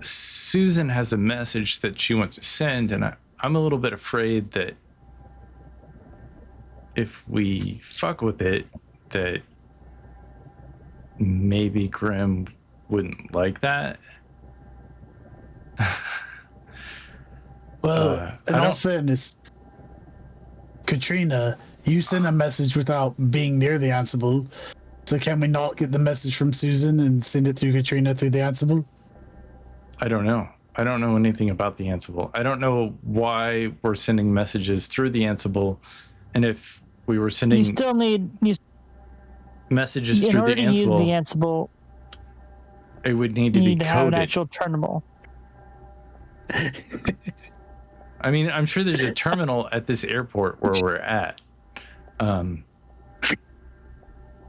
Susan has a message that she wants to send, and I'm a little bit afraid that if we fuck with it, that maybe Grim wouldn't like that. Well, in all fairness, Katrina, you sent a message without being near the Ansible. So can we not get the message from Susan and send it through Katrina through the Ansible? I don't know. I don't know anything about the Ansible. I don't know why we're sending messages through the Ansible, and if we were sending You still need messages in through order the to use the Ansible, Ansible. it would need to You be need to have an coded. actual terminal. I mean, I'm sure there's a terminal at this airport where we're at.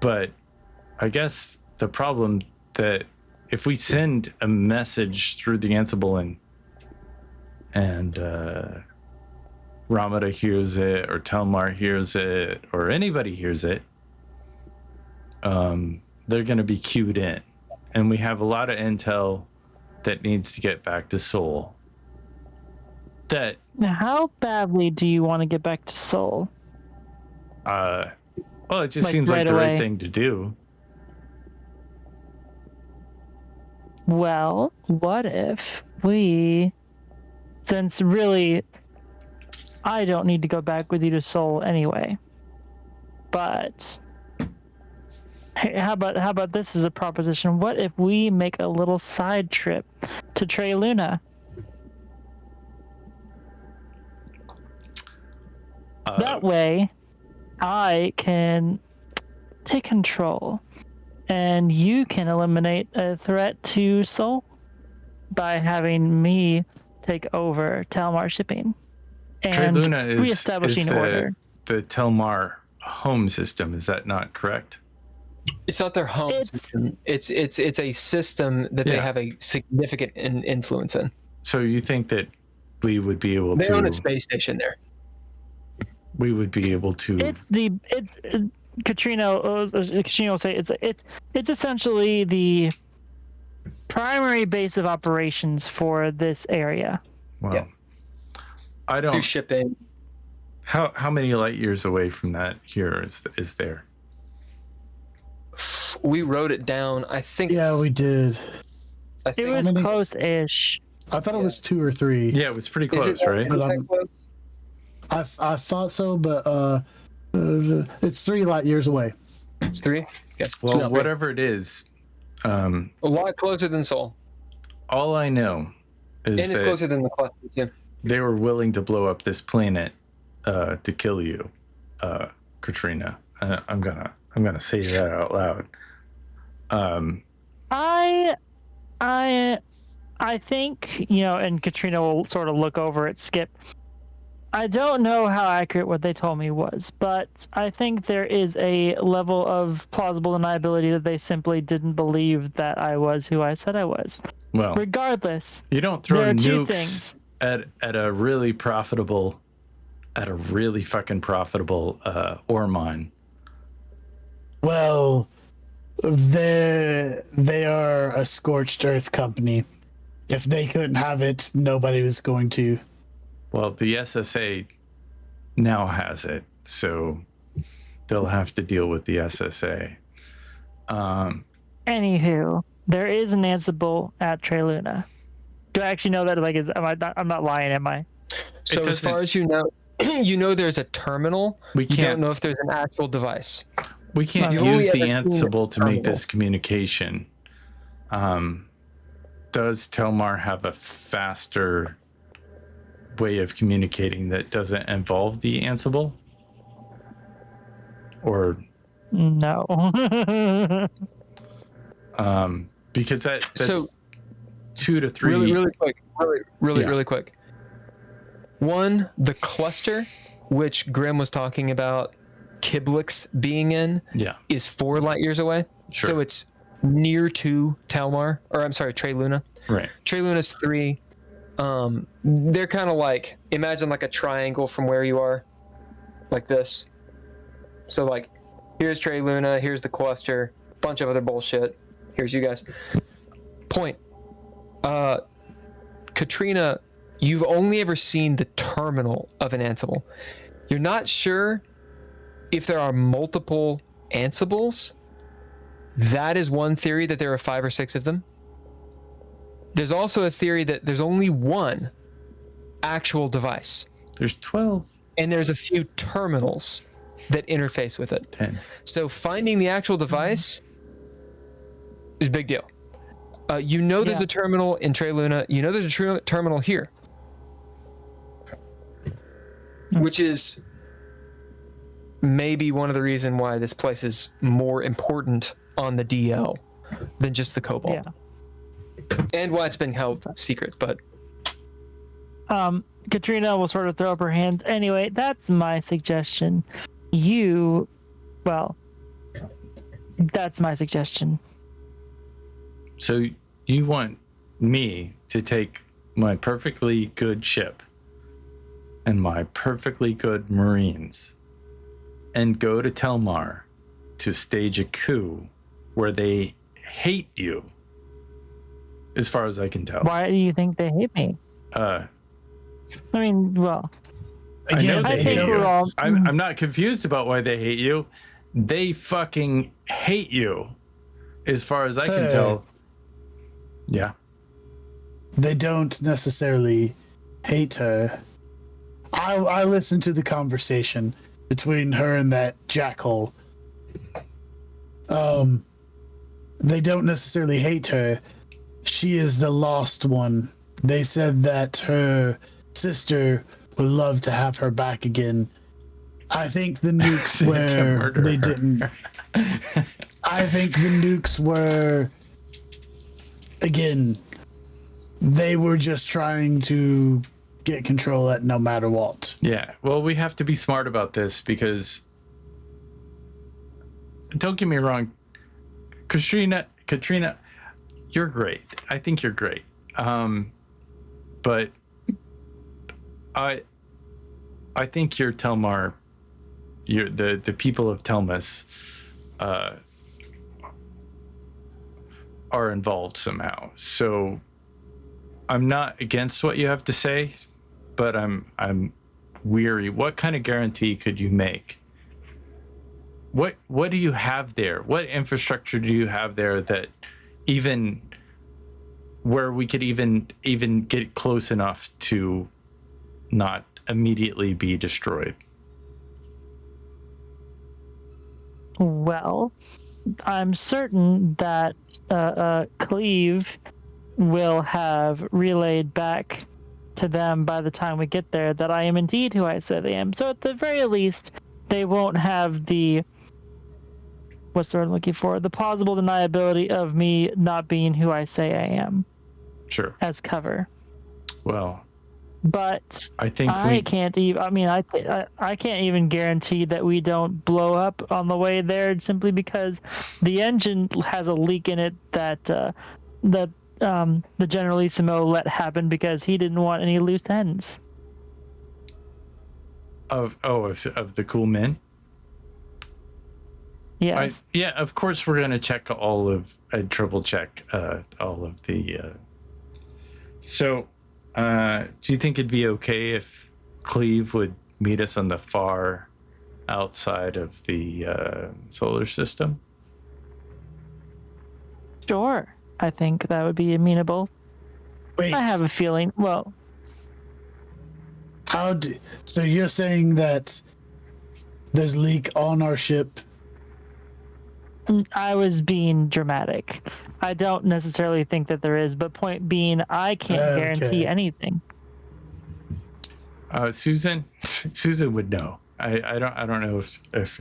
But I guess the problem that if we send a message through the Ansible and Ramada hears it, or Telmar hears it, or anybody hears it, they're going to be queued in. And we have a lot of intel that needs to get back to Seoul. Now, how badly do you want to get back to Seoul? Well, it just Like seems like right the right away? thing to do. Well, what if we, since really, I don't need to go back with you to Seoul anyway. But hey, how about this as a proposition? What if we make a little side trip to Trey Luna? That way, I can take control, and you can eliminate a threat to Seoul by having me take over Talmar shipping and Luna is reestablishing order. The Telmar home system. Is that not correct? It's not their home system. It's a system that they have a significant influence in. So you think that we would be able to? They own a space station there. We would be able to. Katrina will say it's essentially the primary base of operations for this area. Wow. Yeah. I don't. Do shipping. How many light years away from that here is there? We wrote it down. I think. Yeah, we did. I think It was close-ish. I thought it was 2 or 3. Yeah, it was pretty close, right? But that close? I thought so, but it's 3 light years away. It's 3. Yeah. Well, whatever it is, A lot closer than Seoul. all I know is And it's that closer than the cluster, too. they were willing to blow up this planet to kill you, Katrina. I'm gonna say that out loud. I think, and Katrina will sort of look over at Skip. I don't know how accurate what they told me was, but I think there is a level of plausible deniability that they simply didn't believe that I was who I said I was. Well, Regardless, you don't there throw are 2 nukes things. at a really fucking profitable ore mine. Well, they are a scorched earth company. If they couldn't have it, nobody was going to. Well, the SSA now has it, so they'll have to deal with the SSA. Anywho, there is an Ansible at Trey Luna. Do I actually know that? I'm not lying, am I? So as far as you know there's a terminal. We You can't. don't know if there's an actual device. We can't You've only use the ever seen Ansible it to make terminal. this communication. Does Telmar have a faster way of communicating that doesn't involve the Ansible? Or No. because that's So 2 to 3. really quick. Yeah. Really quick. One, the cluster, which Grim was talking about Kiblix being in, Yeah. is 4 light years away. Sure. So it's near to Talmar, or I'm sorry, Trey Luna. Right. Trey Luna's 3. They're kind of like, imagine like a triangle from where you are, like this. So like, here's Trey Luna, here's the cluster, bunch of other bullshit. Here's you guys. Point. Katrina, you've only ever seen the terminal of an Ansible. You're not sure if there are multiple Ansibles. That is one theory, that there are 5 or 6 of them. There's also a theory that there's only one actual device. There's 12. And there's a few terminals that interface with it. 10. So finding the actual device is a big deal. There's a terminal in Trey Luna. There's a terminal here. Which is maybe one of the reasons why this place is more important on the DL than just the Cobalt. Yeah. And why it's been held secret, but Katrina will sort of throw up her hands. Anyway, that's my suggestion. That's my suggestion. So you want me to take my perfectly good ship and my perfectly good Marines and go to Telmar to stage a coup where they hate you, as far as I can tell. Why do you think they hate me? I Well, know I they think hate we're you. all. I'm not confused about why they hate you. They fucking hate you, as far as I can tell. Yeah. They don't necessarily hate her. I listened to the conversation between her and that jackhole. They don't necessarily hate her. She is the lost one. They said that her sister would love to have her back again. I think the nukes were they didn't. I think the nukes were, again, they were just trying to get control at no matter what. Yeah. Well, we have to be smart about this because, don't get me wrong, Katrina, you're great. I think you're great. But I think your Telmar, the people of Telmas, are involved somehow. So I'm not against what you have to say, but I'm weary. What kind of guarantee could you make? What do you have there? What infrastructure do you have there that even where we could even get close enough to not immediately be destroyed? Well, I'm certain that Cleve will have relayed back to them by the time we get there that I am indeed who I said I am. So at the very least, they won't have the, what's the word I'm looking for? The plausible deniability of me not being who I say I am. Sure. As cover. Well, but I think I can't even. I mean, I can't even guarantee that we don't blow up on the way there, simply because the engine has a leak in it that the Generalissimo let happen because he didn't want any loose ends. Of the cool men. Yeah. Yeah. Of course, we're gonna check triple check all of the. So. Do you think it'd be okay if Cleve would meet us on the far outside of the solar system? Sure. I think that would be amenable. Wait. I have a feeling. Well. So you're saying that there's a leak on our ship? I was being dramatic. I don't necessarily think that there is, but point being, I can't guarantee anything. Susan would know. I don't know if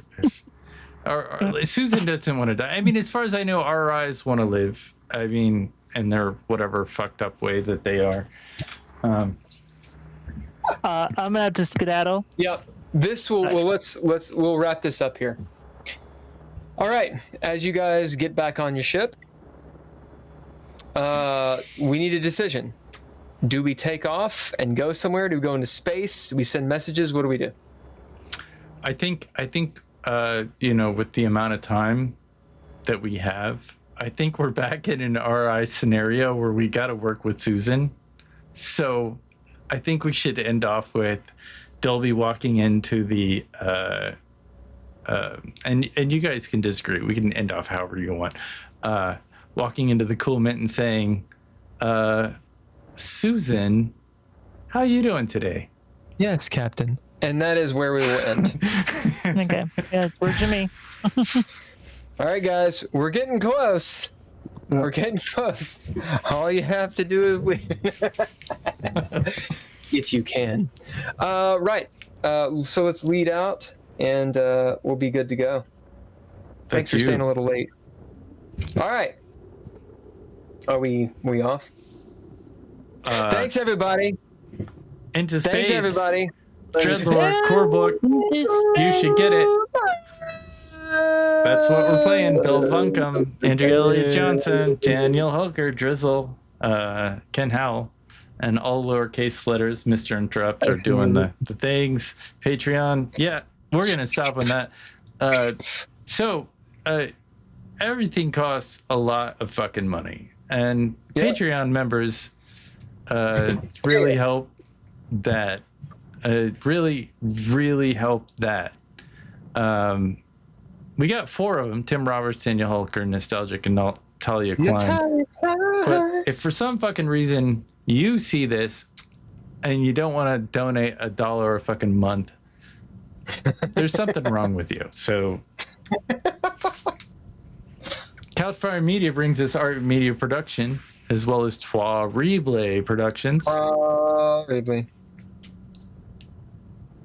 or Susan doesn't want to die. I mean, as far as I know, our eyes want to live. I mean, in their whatever fucked up way that they are. I'm gonna have to skedaddle. Yep. This will. Well, we'll wrap this up here. All right. As you guys get back on your ship, we need a decision. Do we take off and go somewhere? Do we go into space? Do we send messages? What do we do? I think with the amount of time that we have, I think we're back in an RI scenario where we got to work with Susan. So I think we should end off with Dolby walking into the and you guys can disagree. We can end off however you want. Walking into the cool mint and saying, Susan, how you doing today? Yes, Captain. And that is where we will end. Okay. Yeah, we're Jimmy. All right, guys. We're getting close. We're getting close. All you have to do is leave. If you can. Right. So let's lead out. And we'll be good to go. Thanks for staying a little late. All right. Are we off? Thanks, everybody. Into space. Thanks, everybody. DreadLore core book. You should get it. That's what we're playing. Bill Bunkum, Andrea Elliott-Johnson, Daniel Hulker, Drizzle, Ken Howl, and all lowercase letters. Mr. Interrupt are doing the things. Patreon. Yeah. We're going to stop on that. Everything costs a lot of fucking money. And Patreon members really help that. Really, really help that. We got 4 of them. Tim Roberts, Daniel Hulker, Nostalgic, and Natalia Cline. But if for some fucking reason you see this and you don't want to donate $1 a fucking month, there's something wrong with you. So Couchfire Media brings us art media production, as well as Trois Reblay Productions. Reblay.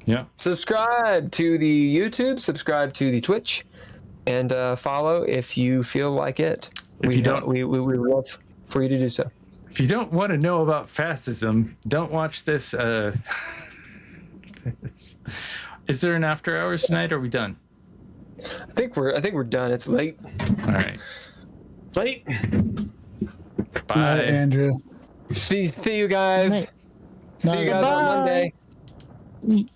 Yeah. Subscribe to the YouTube, subscribe to the Twitch, and follow if you feel like it. If you don't, we would love for you to do so. if you don't want to know about fascism, don't watch this. Is there an after hours tonight? Or are we done? I think we're done. It's late. All right. It's late. Bye, Andrew. See you guys. Night. See you guys on Bye. Monday.